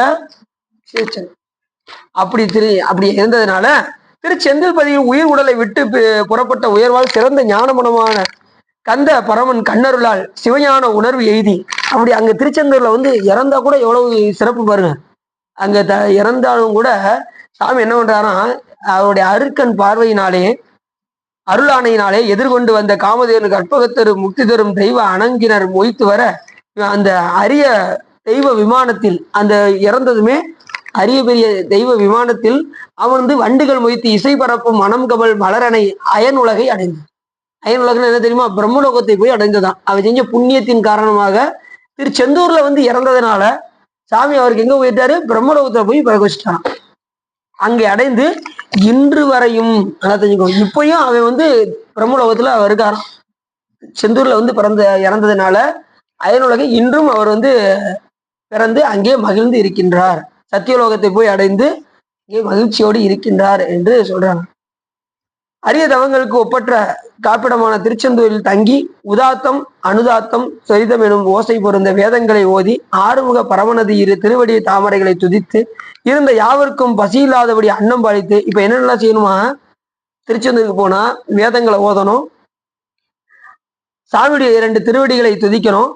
அப்படி இருந்ததுனால திருச்செந்தில்பதியின் உயிர் உடலை விட்டு புறப்பட்ட உயர்வால் சிறந்த ஞானமனமான கந்த பரமன் கண்ணருளால் சிவஞான உணர்வு எய்தி அப்படி அங்க திருச்செந்தூர்ல இறந்தா கூட எவ்வளவு சிறப்பு பாருங்க. அங்க இறந்தாலும் கூட சாமி என்ன பண்றாரா, அவருடைய அருக்கன் பார்வையினாலே அருளானையினாலே எதிர்கொண்டு வந்த காமதேவனு கற்பகத்தரு முக்தி தரும் தெய்வ அணங்கினர் மொய்த்து வர அந்த அரிய தெய்வ விமானத்தில் அந்த இறந்ததுமே அரிய பெரிய தெய்வ விமானத்தில் அவன் வண்டுகள் மொய்த்து இசை பரப்பும் மனம் கமல் மலரனை அயன் உலகை அடைந்து. அயன் உலகம் என்ன தெரியுமா? பிரம்மலோகத்தை போய் அடைந்ததான். அவன் செஞ்ச புண்ணியத்தின் காரணமாக திருச்செந்தூர்ல இறந்ததுனால சாமி அவருக்கு எங்க போயிட்டாரு? பிரம்மலோகத்துல போய் பிறகு வச்சுட்டான். அங்கே அடைந்து இன்று வரையும் நல்லா தெரிஞ்சுக்கோ, இப்பயும் அவன் பிரம்மலோகத்துல அவர் இருக்காராம். செந்தூர்ல இறந்ததுனால அயனுலகை இன்றும் அவர் பிறந்து அங்கே மகிழ்ந்து இருக்கின்றார். சத்தியலோகத்தை போய் அடைந்து இங்கே மகிழ்ச்சியோடு இருக்கின்றார் என்று சொல்றாங்க. அரிய தவங்களுக்கு ஒப்பற்ற காப்பிடமான திருச்செந்தூரில் தங்கி உதாத்தம் அனுதாத்தம் சரிதம் எனும் ஓசை பொருந்த வேதங்களை ஓதி ஆறுமுக பரமனது இரு திருவடி தாமரைகளை துதித்து இருந்த யாவருக்கும் பசி இல்லாதபடி அன்னம் பாலித்து. இப்ப என்னென்னலாம் செய்யணுமா? திருச்செந்தூருக்கு போனா வேதங்களை ஓதணும், சாமியுடைய 2 திருவடிகளை துதிக்கணும்,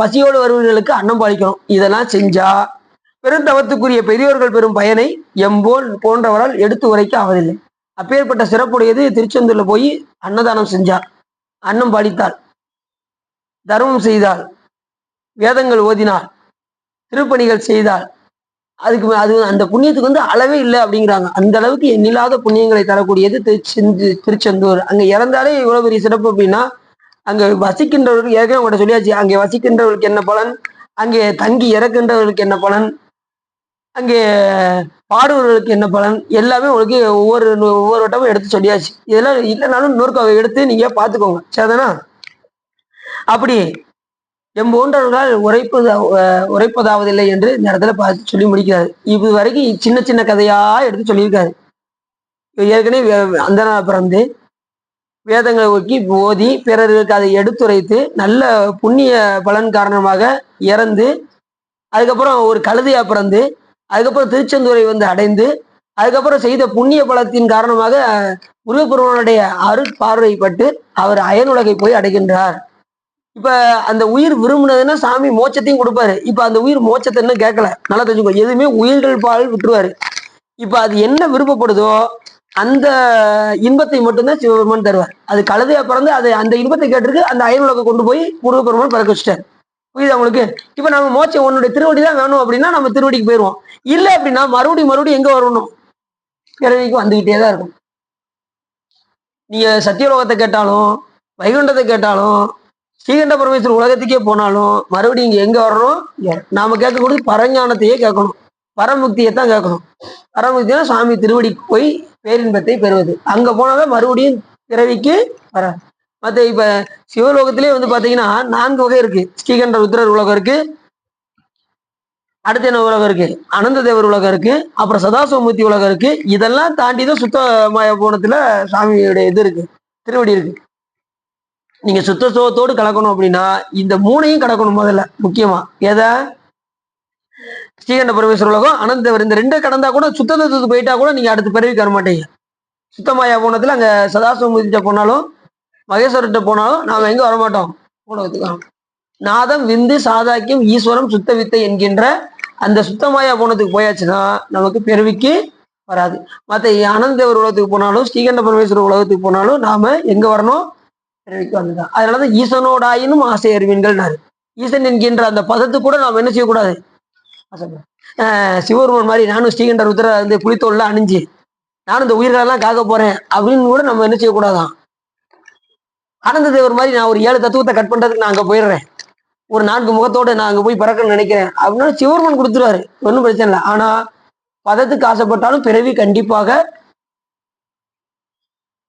பசியோடு வருவர்களுக்கு அன்னம் பாலிக்கணும். இதெல்லாம் செஞ்சா பெருந்தவத்துக்குரிய பெரியோர்கள் பெறும் பயனை போன்றவரால் எடுத்து உரைக்க ஆவதில்லை. அப்பேற்பட்ட சிறப்புடையது திருச்செந்தூர்ல போய் அன்னதானம் செஞ்சார், அன்னம் பாலித்தாள், தர்மம் செய்தாள், வேதங்கள் ஓதினாள், திருப்பணிகள் செய்தாள். அதுக்கு அந்த புண்ணியத்துக்கு அளவே இல்லை அப்படிங்கிறாங்க. அந்த அளவுக்கு எண்ணில்லாத புண்ணியங்களை தரக்கூடியது திருச்செந்தூர். அங்க இறந்தாலே இவ்வளவு பெரிய சிறப்பு அப்படின்னா, அங்க வசிக்கின்றவர்களுக்கு ஏற்கனவே உங்கள்கிட்ட சொல்லியாச்சு, அங்கே வசிக்கின்றவர்களுக்கு என்ன பலன், அங்கே தங்கி இறக்கின்றவர்களுக்கு என்ன பலன், அங்கே பாடுவர்களுக்கு என்ன பலன், எல்லாமே உங்களுக்கு ஒவ்வொரு வட்டமும் எடுத்து சொல்லியாச்சு. இதெல்லாம் இல்லைனாலும் இன்னொரு எடுத்து நீங்க பாத்துக்கோங்க, சரிதானா? அப்படி எம்போன்றவர்களால் உரைப்பதாவதில்லை என்று இந்த இடத்துல பார்த்து சொல்லி முடிக்கிறாரு. இது வரைக்கும் சின்ன சின்ன கதையா எடுத்து சொல்லியிருக்காரு. ஏற்கனவே அந்த பிறந்து வேதங்களை ஒக்கி ஓதி பிறருக்கு அதை எடுத்துரைத்து நல்ல புண்ணிய பலன் காரணமாக இறந்து அதுக்கப்புறம் ஒரு கழுதையா பிறந்து அதுக்கப்புறம் திருச்செந்தூரை அடைந்து அதுக்கப்புறம் செய்த புண்ணிய பலத்தின் காரணமாக முருகப்பெருமானுடைய அருட்பார்வைப்பட்டு அவர் அயனுலகை போய் அடைகின்றார். இப்ப அந்த உயிர் விரும்புனதுன்னா சாமி மோட்சத்தையும் கொடுப்பாரு. இப்ப அந்த உயிர் மோட்சத்தை இன்னும் கேட்கல, நல்லா தெரிஞ்சுக்கோ. எதுவுமே உயிர்கள் பால் விட்டுருவாரு. இப்ப அது என்ன விருப்பப்படுதோ அந்த இன்பத்தை மட்டும்தான் சிவபெருமான் தருவார். அது கழுதையா பிறந்து அது அந்த இன்பத்தை கேட்டிருக்கு, அந்த அயனுலகை கொண்டு போய் முருகப்பெருமான் பிறக்க வச்சுட்டார். புரியுது அவங்களுக்கு? இப்ப நம்ம மோட்சம் உன்னுடைய திருவடி தான் வேணும் அப்படின்னா நம்ம திருவடிக்கு போயிடுவோம். இல்லை அப்படின்னா மறுபடியும் எங்க வரணும்? பிறவிக்கு வந்துகிட்டே தான் இருக்கும். நீங்க சத்தியலோகத்தை கேட்டாலும் வைகுண்டத்தை கேட்டாலும் ஸ்ரீகண்ட பரமேஸ்வரர் உலகத்துக்கே போனாலும் மறுபடியும் இங்க எங்க வரணும்? நாம கேட்கக்கூடிய பரஞானத்தையே கேட்கணும், பரமுக்தியை தான் கேட்கணும். பரமுக்தினா சாமி திருவடிக்கு போய் பேரின்பத்தை பெறுவது. அங்க போனாதான் மறுபடியும் பிறவிக்கு வர. மற்ற இப்ப சிவலோகத்திலே பாத்தீங்கன்னா 4 வகை இருக்கு. ஸ்ரீகண்ட ருத்ரர் உலகம் இருக்கு, அடுத்த என்ன உலகம் இருக்கு, அனந்த தேவர் உலகம் இருக்கு, அப்புறம் சதாசிவமூர்த்தி உலகம் இருக்கு. இதெல்லாம் தாண்டிதான் சுத்தமாய போனத்துல சாமியுடைய இது இருக்கு, திருவடி இருக்கு. நீங்க சுத்தத்தோடு கலக்கணும் அப்படின்னா இந்த 3ஐயும் கடக்கணும். முதல்ல முக்கியமா எதை? ஸ்ரீகண்ட பரமேஸ்வர உலகம், அனந்த தேவர், இந்த 2 கடந்தா கூட சுத்தத்துக்கு போயிட்டா கூட நீங்க அடுத்த பிறவிக்கு வர மாட்டீங்க. சுத்தமாயா போனதுல அங்க சதாசிவமூர்த்திட்ட போனாலும் மகேஸ்வரர்கிட்ட போனாலும் நாம எங்க வரமாட்டோம்? உலகத்துக்கு. நாதம் விந்து சாதாக்கியம் ஈஸ்வரம் சுத்த வித்தை என்கின்ற அந்த சுத்தமாயா போனதுக்கு போயாச்சுன்னா நமக்கு பிறவிக்கு வராது. மற்ற அனந்தேவர் உலகத்துக்கு போனாலும் ஸ்ரீகண்ட பரமேஸ்வரர் உலகத்துக்கு போனாலும் நாம எங்க வரணும்? பிறவிக்கு வந்துதான். அதனாலதான் ஈசனோடாயினும் ஆசை அறிவீன்கள்னாரு. ஈசன் என்கின்ற அந்த பதத்துக்கு கூட நாம என்ன செய்யக்கூடாது? சிவருமன் மாதிரி நானும் ஸ்ரீகண்ட ருத்ர புலித்தோல்லாம் அணிஞ்சு நானும் இந்த உயிர்களெல்லாம் காக்க போறேன் அப்படின்னு கூட நம்ம என்ன செய்யக்கூடாதான். ஆனந்த தேவர் மாதிரி நான் ஒரு 7 தத்துவத்தை கட் பண்றதுக்கு நான் அங்க போயிடுறேன், ஒரு 4 முகத்தோட நான் அங்க போய் பிறக்கணும்னு நினைக்கிறேன் அப்படின்னா சிவருமன் கொடுத்துருவாரு, ஒன்றும் பிரச்சனை இல்லை. ஆனா பதத்துக்கு ஆசைப்பட்டாலும் பிறவி கண்டிப்பாக.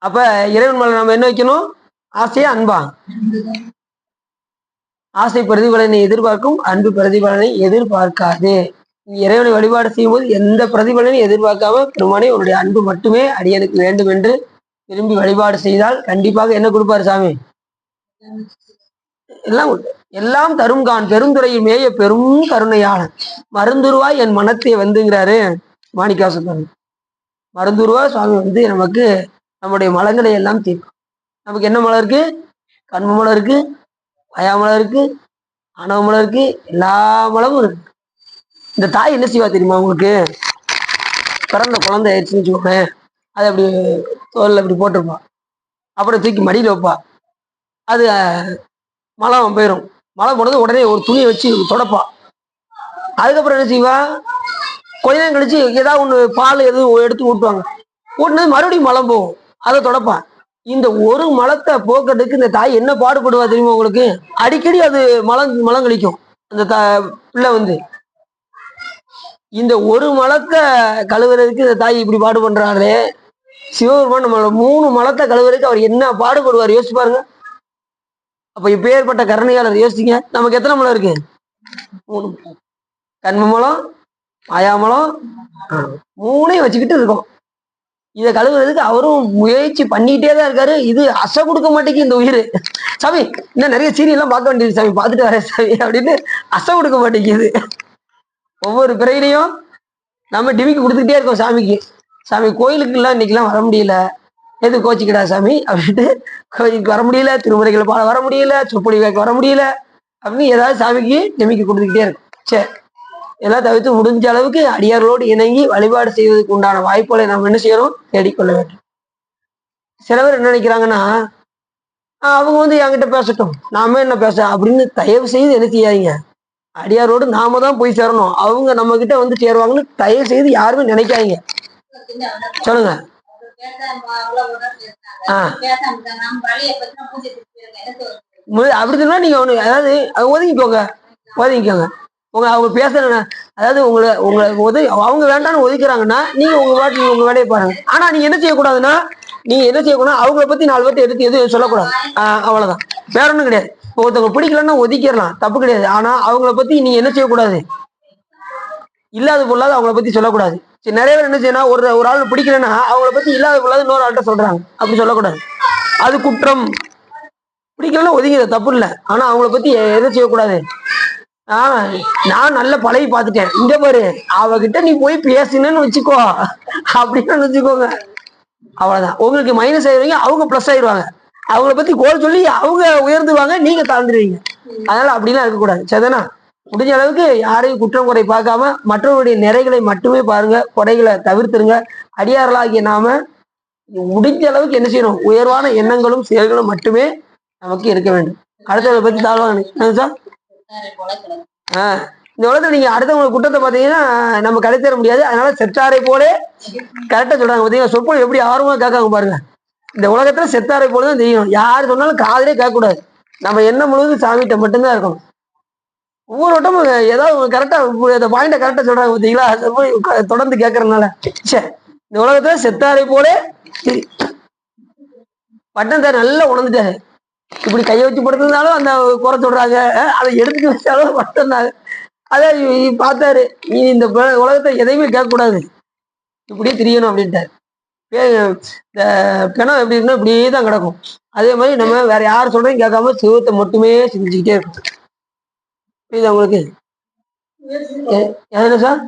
அப்ப இறைவன் மேல நம்ம என்ன வைக்கணும்? ஆசையா அன்பா? ஆசை பிரதிபலனை எதிர்பார்க்கும், அன்பு பிரதிபலனை எதிர்பார்க்காது. இறைவனை வழிபாடு செய்யும் போது எந்த பிரதிபலனையும் எதிர்பார்க்காம பெருமானே உன்னுடைய அன்பு மட்டுமே அடியனுக்கு வேண்டும் என்று விரும்பி வழிபாடு செய்தால் கண்டிப்பாக என்ன கொடுப்பாரு சாமி? எல்லாம் உண்டு. எல்லாம் தரும்கான் பெருந்துறையில் மேய பெரும் கருணையாளன் மருந்துருவாய் என் மனத்தை வந்துங்கிறாரு மாணிக்காசன். மருந்துருவா சுவாமி வந்து நமக்கு நம்முடைய மலங்களை எல்லாம் தீர்க்கும். நமக்கு என்ன மலம் இருக்கு? கண்ம மலம் இருக்கு, பயாமலம் இருக்கு, ஆணவ மலம் இருக்கு, எல்லா மலமும் இருக்கு. இந்த தாய் என்ன செய்வா தெரியுமா உங்களுக்கு? பிறந்த குழந்தை ஆயிடுச்சுன்னு வச்சுக்கோங்க, அதை அப்படி தோல்ல இப்படி போட்டிருப்பா, அப்புறம் தூக்கி மடியில் வைப்பா. அது மலம் போயிடும். மலம் போனது உடனே ஒரு துணியை வச்சு தொடப்பா. அதுக்கப்புறம் என்ன செய்வா? கொஞ்ச நேரம் கழிச்சு ஏதாவது ஒன்று பால் எதுவும் எடுத்து ஊட்டுவாங்க. ஊட்டினது மறுபடியும் மலம் போகும், அதை தொடப்பான். இந்த ஒரு மலத்தை போக்குறதுக்கு இந்த தாய் என்ன பாடுபடுவா தெரியுமா உங்களுக்கு? அடிக்கடி அது மலம் கழிக்கும். அந்த பிள்ளை வந்து இந்த ஒரு மலத்தை கழுவுறதுக்கு இந்த தாய் இப்படி பாடு பண்றாங்களே, சிவபெருமான் நம்மளோட 3 மலத்தை கழுவுறதுக்கு அவர் என்ன பாடுபடுவார் யோசிச்சு பாருங்க. அப்ப இப்பேற்பட்ட கருணையாளர் யோசிங்க. நமக்கு எத்தனை மலம் இருக்கு? 3 மலம். கண்ம மலம், மாயாமலம், 3ஐயும் வச்சுக்கிட்டு இருக்கோம். இதை கழுவுறதுக்கு அவரும் முயற்சி பண்ணிக்கிட்டே தான் இருக்காரு. இது அசை கொடுக்க மாட்டேங்குது இந்த உயிர். சாமி இன்னும் நிறைய சீரியல்லாம் பார்க்க வேண்டியது சாமி, பார்த்துட்டு வரேன் சாமி அப்படின்னு அசை கொடுக்க மாட்டேங்குது. ஒவ்வொரு பிறையிலையும் நம்ம டிமிக்கு கொடுத்துக்கிட்டே இருக்கோம் சாமிக்கு. சாமி கோயிலுக்குலாம் இன்னைக்கெல்லாம் வர முடியல, எது கோச்சிக்கிடா சாமி அப்படின்ட்டு கோயிலுக்கு வர முடியல, திருமுறைகளை பாட வர முடியல, சொப்பொழி வைக்க வர முடியல அப்படின்னு ஏதாவது சாமிக்கு டிமிக்கு கொடுத்துக்கிட்டே இருக்கும். சரி, எல்லாம் தவிர்த்து முடிஞ்ச அளவுக்கு அடியார்களோடு இணங்கி வழிபாடு செய்வதற்கு உண்டான வாய்ப்புகளை நாம் என்ன செய்யறோம்? தேடிக்கொள்ள வேண்டும். சில பேர் என்ன நினைக்கிறாங்கன்னா, அவங்க வந்து என்கிட்ட பேசட்டும், நாம என்ன பேச அப்படின்னு தயவு செய்து என்ன செய்யாதீங்க. அடியாரோடு நாம தான் போய் சேரணும், அவங்க நம்ம கிட்ட வந்து சேருவாங்கன்னு தயவு செய்து யாருமே நினைக்காதீங்க. சொல்லுங்க. அப்படி சொன்னா நீங்க ஒண்ணு, அதாவது ஒதுங்கிக்கோங்க. அவங்க பேசுற, அதாவது உங்களை அவங்க வேண்டாம்னு ஒதுக்குறாங்கன்னா நீங்க உங்க வாட்டி உங்க வேலையை பாருங்க. ஆனா நீங்க என்ன செய்யக்கூடாதுன்னா, அவங்கள பத்தி 4 பேர்த்து எடுத்து எதுவும் சொல்லக்கூடாது. அவ்வளவுதான், வேற ஒண்ணும் கிடையாது. ஒருத்தவங்க பிடிக்கலன்னா ஒதுக்கிடலாம், தப்பு கிடையாது. ஆனா அவங்கள பத்தி நீங்க என்ன செய்யக்கூடாது? இல்லாத பொருளாது அவங்கள பத்தி சொல்லக்கூடாது. சரி, நிறைய பேர் என்ன செய்யணும், ஒரு ஆள் பிடிக்கலன்னா அவங்கள பத்தி இல்லாத பொருளாது இன்னொரு ஆள்கிட்ட சொல்றாங்க. அப்படி சொல்லக்கூடாது, அது குற்றம். பிடிக்கலன்னா ஒதுங்கிட, தப்பு இல்லை. ஆனா அவங்கள பத்தி எதை செய்யக்கூடாது? நான் நல்ல பழகி பார்த்துட்டேன், இங்க பாரு அவகிட்ட நீ போய் பேசினன்னு வச்சுக்கோ அப்படின்னு வச்சுக்கோங்க, அவ்வளவுதான். உங்களுக்கு மைனஸ் ஆயிடுவீங்க, அவங்க பிளஸ் ஆயிடுவாங்க. அவங்கள பத்தி கோல் சொல்லி அவங்க உயர்ந்துவாங்க, நீங்க தாழ்ந்துருவீங்க. அதனால அப்படிலாம் இருக்கக்கூடாது. சரிதானா? முடிஞ்ச அளவுக்கு யாரையும் குற்றம் குறை பார்க்காம மற்றவருடைய நிறைகளை மட்டுமே பாருங்க, குறைகளை தவிர்த்துருங்க. அடியார்களாகிய நாம முடிஞ்ச அளவுக்கு என்ன செய்யணும்? உயர்வான எண்ணங்களும் செயல்களும் மட்டுமே நமக்கு இருக்க வேண்டும். அடுத்தவங்களை பத்தி தாழ்வாங்க சார். இந்த உலகத்துல நீங்க அடுத்தவங்க குற்றத்தை பார்த்தீங்கன்னா நம்ம கடை தர முடியாது. அதனால செத்தாரை போல கரெக்டா சொல்றாங்க பார்த்தீங்கன்னா, சொற்பொழி எப்படி ஆர்வமா கேட்காங்க பாருங்க. இந்த உலகத்துல செத்தாரை போலதான் தெரியணும். யாரு சொன்னாலும் காதலே கேட்கக்கூடாது. நம்ம என்ன முழுவதும் சாமிகிட்ட மட்டும்தான் இருக்கணும். ஒவ்வொரு வட்டமும் ஏதாவது கரெக்டா இந்த பாயிண்ட கரெக்டா சொல்றாங்க பார்த்தீங்களா, தொடர்ந்து கேட்கறதுனால. சரி, இந்த உலகத்துல செத்தாரை போல பட்டத்தை நல்லா உணர்ந்துட்டாரு. இப்படி கையை வச்சு படுத்திருந்தாலும் அந்த குறை சொல்றாங்க, அதை எடுத்துட்டு வச்சாலும் படுத்திருந்தாங்க. அதை பார்த்தாரு, நீ இந்த உலகத்தை எதையுமே கேட்கக்கூடாது, இப்படியே தெரியணும் அப்படின்ட்டாரு. இந்த பிணம் எப்படி இருக்குன்னா இப்படியே தான் கிடக்கும். அதே மாதிரி நம்ம வேற யார் சொல்றதையும் கேட்காம சிவத்தை மட்டுமே சிந்திச்சுக்கிட்டே இருக்கும். புரியுதா உங்களுக்கு? சார்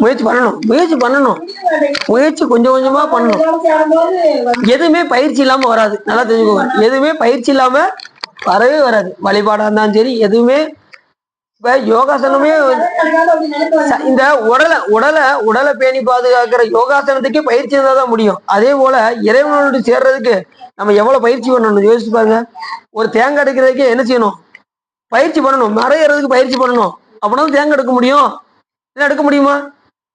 முயற்சி பண்ணணும். முயற்சி கொஞ்சம் கொஞ்சமா பண்ணணும். எதுவுமே பயிற்சி இல்லாம வராது, நல்லா தெரிஞ்சுக்கோங்க. எதுவுமே பயிற்சி இல்லாம வரவே வராது. வழிபாடா இருந்தாலும் சரி, எதுவுமே. இப்ப யோகாசனமே இந்த உடலை பேணி பாதுகாக்கிற யோகாசனத்துக்கே பயிற்சி இருந்தா தான் முடியும். அதே போல இறைவனோடு சேர்றதுக்கு நம்ம எவ்வளவு பயிற்சி பண்ணணும் யோசிச்சு பாருங்க. ஒரு தேங்காய் எடுக்கிறதுக்கே என்ன செய்யணும்? பயிற்சி பண்ணணும். மறையறதுக்கு பயிற்சி பண்ணணும். அப்படின்னா தேங்காய் எடுக்க முடியும், இல்லை எடுக்க முடியுமா?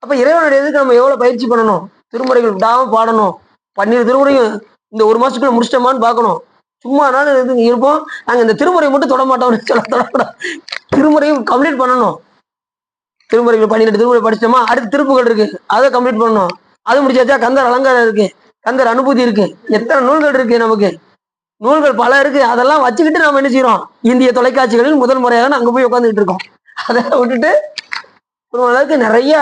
அப்ப இறைவனுடைய இதுக்கு நம்ம எவ்வளவு பயிற்சி பண்ணணும்? திருமுறைகள் விடாம பாடணும். 12 திருமுறையும் இந்த 1 மாசத்துக்குள்ள முடிச்சிட்டோமான்னு பார்க்கணும். சும்மா நாள் இருப்போம், நாங்க இந்த திருமுறை மட்டும் தொட மாட்டோம்னு தொடக்கூடாது. திருமுறையும் கம்ப்ளீட் பண்ணணும். திருமுறைகள் 12 திருமுறை படிச்சிட்டோமா, அடுத்து திருப்புகள் இருக்கு, அதை கம்ப்ளீட் பண்ணணும். அது முடிச்சாச்சா கந்தர் அலங்காரம் இருக்கு, கந்தர் அனுபூதி இருக்கு, எத்தனை நூல்கள் இருக்கு, நமக்கு நூல்கள் பல இருக்கு. அதெல்லாம் வச்சுக்கிட்டு நம்ம என்ன செய்யறோம்? இந்திய தொலைக்காட்சிகளில் முதல் முறையாக அங்க போய் உட்காந்துக்கிட்டு இருக்கோம். அதை விட்டுட்டு அளவுக்கு நிறைய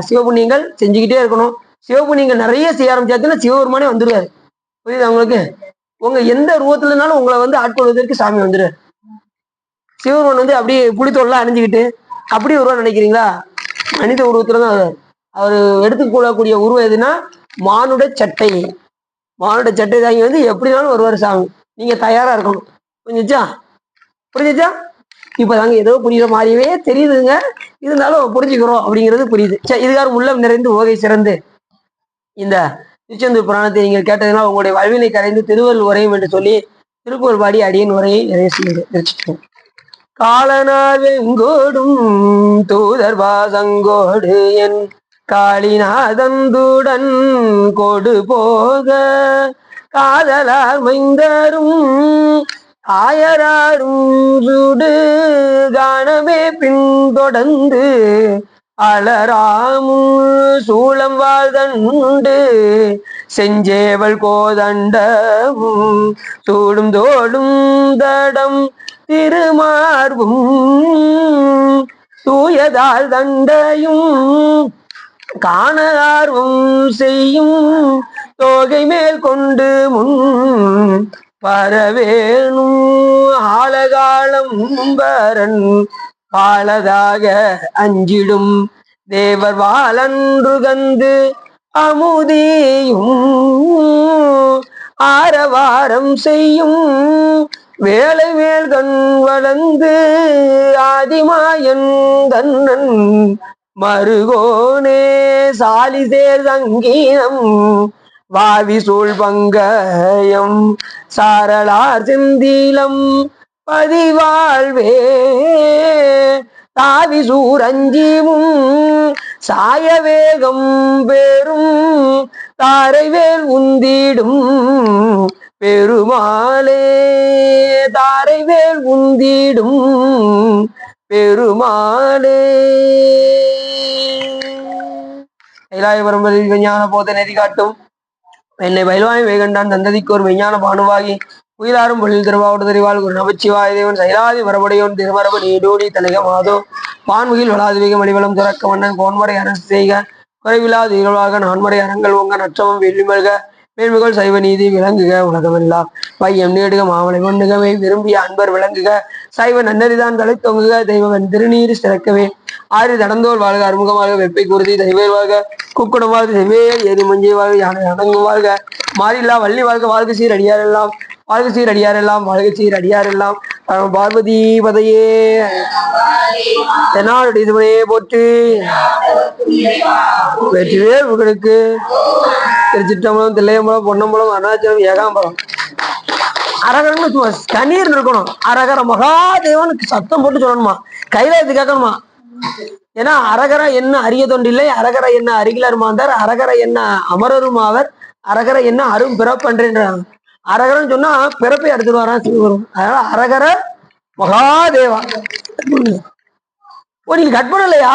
சிவபுண்ணியங்கள் செஞ்சுக்கிட்டே இருக்கணும். சிவபுண்ணியங்கள் நிறைய செய்ய ஆரம்பிச்சாச்சுன்னா சிவபெருமானே வந்துருவாரு. புரியுதா உங்களுக்கு? உங்க எந்த ரூபத்துலனாலும் உங்களை வந்து ஆட்கொள்வதற்கு சாமி வந்துரு. சிவபெருமான் வந்து அப்படியே புளித்தோல்லாம் அணிஞ்சுக்கிட்டு அப்படி உருவம் நினைக்கிறீங்களா? மனித உருவத்துலதான் வருவார். அவர் எடுத்துக்கொள்ளக்கூடிய உருவம் எதுனா மானுட சட்டை. மானுட சட்டை தாங்கி வந்து எப்படினாலும் வருவார் சாமி. நீங்க தயாரா இருக்கணும். புரிஞ்சுச்சா? புரிஞ்சுச்சா? இப்பதாங்க ஏதோ புரியுற மாதிரியே தெரியுதுங்க. இருந்தாலும் புரிஞ்சுக்கிறோம் அப்படிங்கிறது புரியுது. சரி, இதுக்காக உள்ளம் நிறைந்து ஓகை சிறந்து இந்த திருச்செந்தூர் புராணத்தை நீங்கள் கேட்டதுனால் உங்களுடைய வாழ்வினை கரைந்து திருவள்ளுவர் உரையும் என்று சொல்லி திருப்புகழ் பாடி அடியின் உரையை நிறைய செய்து காலனார் வெங்கோடும் தூதர் வாசங்கோடு என் காளிநாதந்துடன் கொடு போக காதலார் மைந்தரும் ஆயராரும் சுடு காணமே பின்தொடர்ந்து அலராமும் சூளம் வாழ்தண்டு செஞ்சேவல் கோதண்டமும் சூடும் தோடும் தடம் திருமார்பும் தூயதால் தண்டையும் காண ஆர்வம் செய்யும் தோகை மேல் கொண்டு முன் பரவேணும் ஆலகாலம் பரன் பாலதாக அஞ்சிடும் தேவர் வாழன்று கந்து அமுதியும் ஆரவாரம் செய்யும் வேலை மேல் கண் வளர்ந்து ஆதிமாயன் தன்னன் மருகோனே சாலிசேர் சங்கீனம் வாவி சூழ் பங்கயம் சாரலார் செந்தீலம் பதிவாழ்வே தாவி சூரஞ்சிவும் சாய வேகம் பெரும் தாரைவேல் உந்திடும் பெருமாளே தாரைவேல் உந்திடும் பெருமாளே கைலாயபுரம்பலில் விஞ்ஞான போத நெறி காட்டும் என்னை பயில்வாய் வேகண்டான் தந்ததிக்கு ஒரு விஞ்ஞான பானுவாகி உயிராரும் பொழில் திருவாவூர் தெரிவாள் ஒரு நமச்சிவாய தேவன் சைலாதி மரபடையோன் திருமரபு நீடோடி தலக மாதோ பான்முகில் வளாதிவிக மணிவளம் துறக்க மன்னன் கோன்முறை அரசு செய்க குறைவில்லாத இருளாக நான்முறை அரங்கள் உங்க நற்றமும் வெள்ளிமல்க மேன்மைகள் சைவ நீதி விளங்குக உலகமெல்லாம் பையம் நீடுக மாமலை மண்ணுகவே விரும்பிய அன்பர் விளங்குக சைவ நன்னறிதான் தலை தொங்குக தெய்வன் திருநீர் சிறக்கவே ஆறு தடந்தோல் வாழ்க அறுமுகமாக வெப்பை குருதி தெய்வர் வாழ்க குக்குடம் வாழ்க செவ்வே எரி மஞ்சை வாழ்க யானை அடங்கும் வாழ்க மாறில்லா வள்ளி வாழ்க வாழ்க சீர் அடியாரெல்லாம் வாழ்க சீர் அடியாரெல்லாம் வாழ்க சீர் அடியாரெல்லாம் பார்வதி பதையே தென்னாடுடைய இதுவனையே போற்றி வெற்றிவே உங்களுக்கு திருச்சிற்றம்பலம் தில்லையம்பலம் பொன்னம்பலம் அருணாச்சலம் ஏகாம்பரம் அரகரன்னு கண்ணீர் இருக்கணும். அரகர மகாதேவனுக்கு சத்தம் போட்டு சொல்லணுமா, கையில இது கேட்கணுமா. ஏன்னா அரகர என்ன அரிய தொண்டில்லை, அரகர என்ன அருகிலர் மாந்தார், அரகர என்ன அமரரும் ஆவர், அரகர என்ன அரும் பிறப்பன்றாங்க. அரகரன்னு சொன்னா பிறப்பை எடுத்துட்டு வரான் சிவபெருமான். அதனால அரகர மகாதேவா. ஓ, நீங்க கட் பண்ணலையா?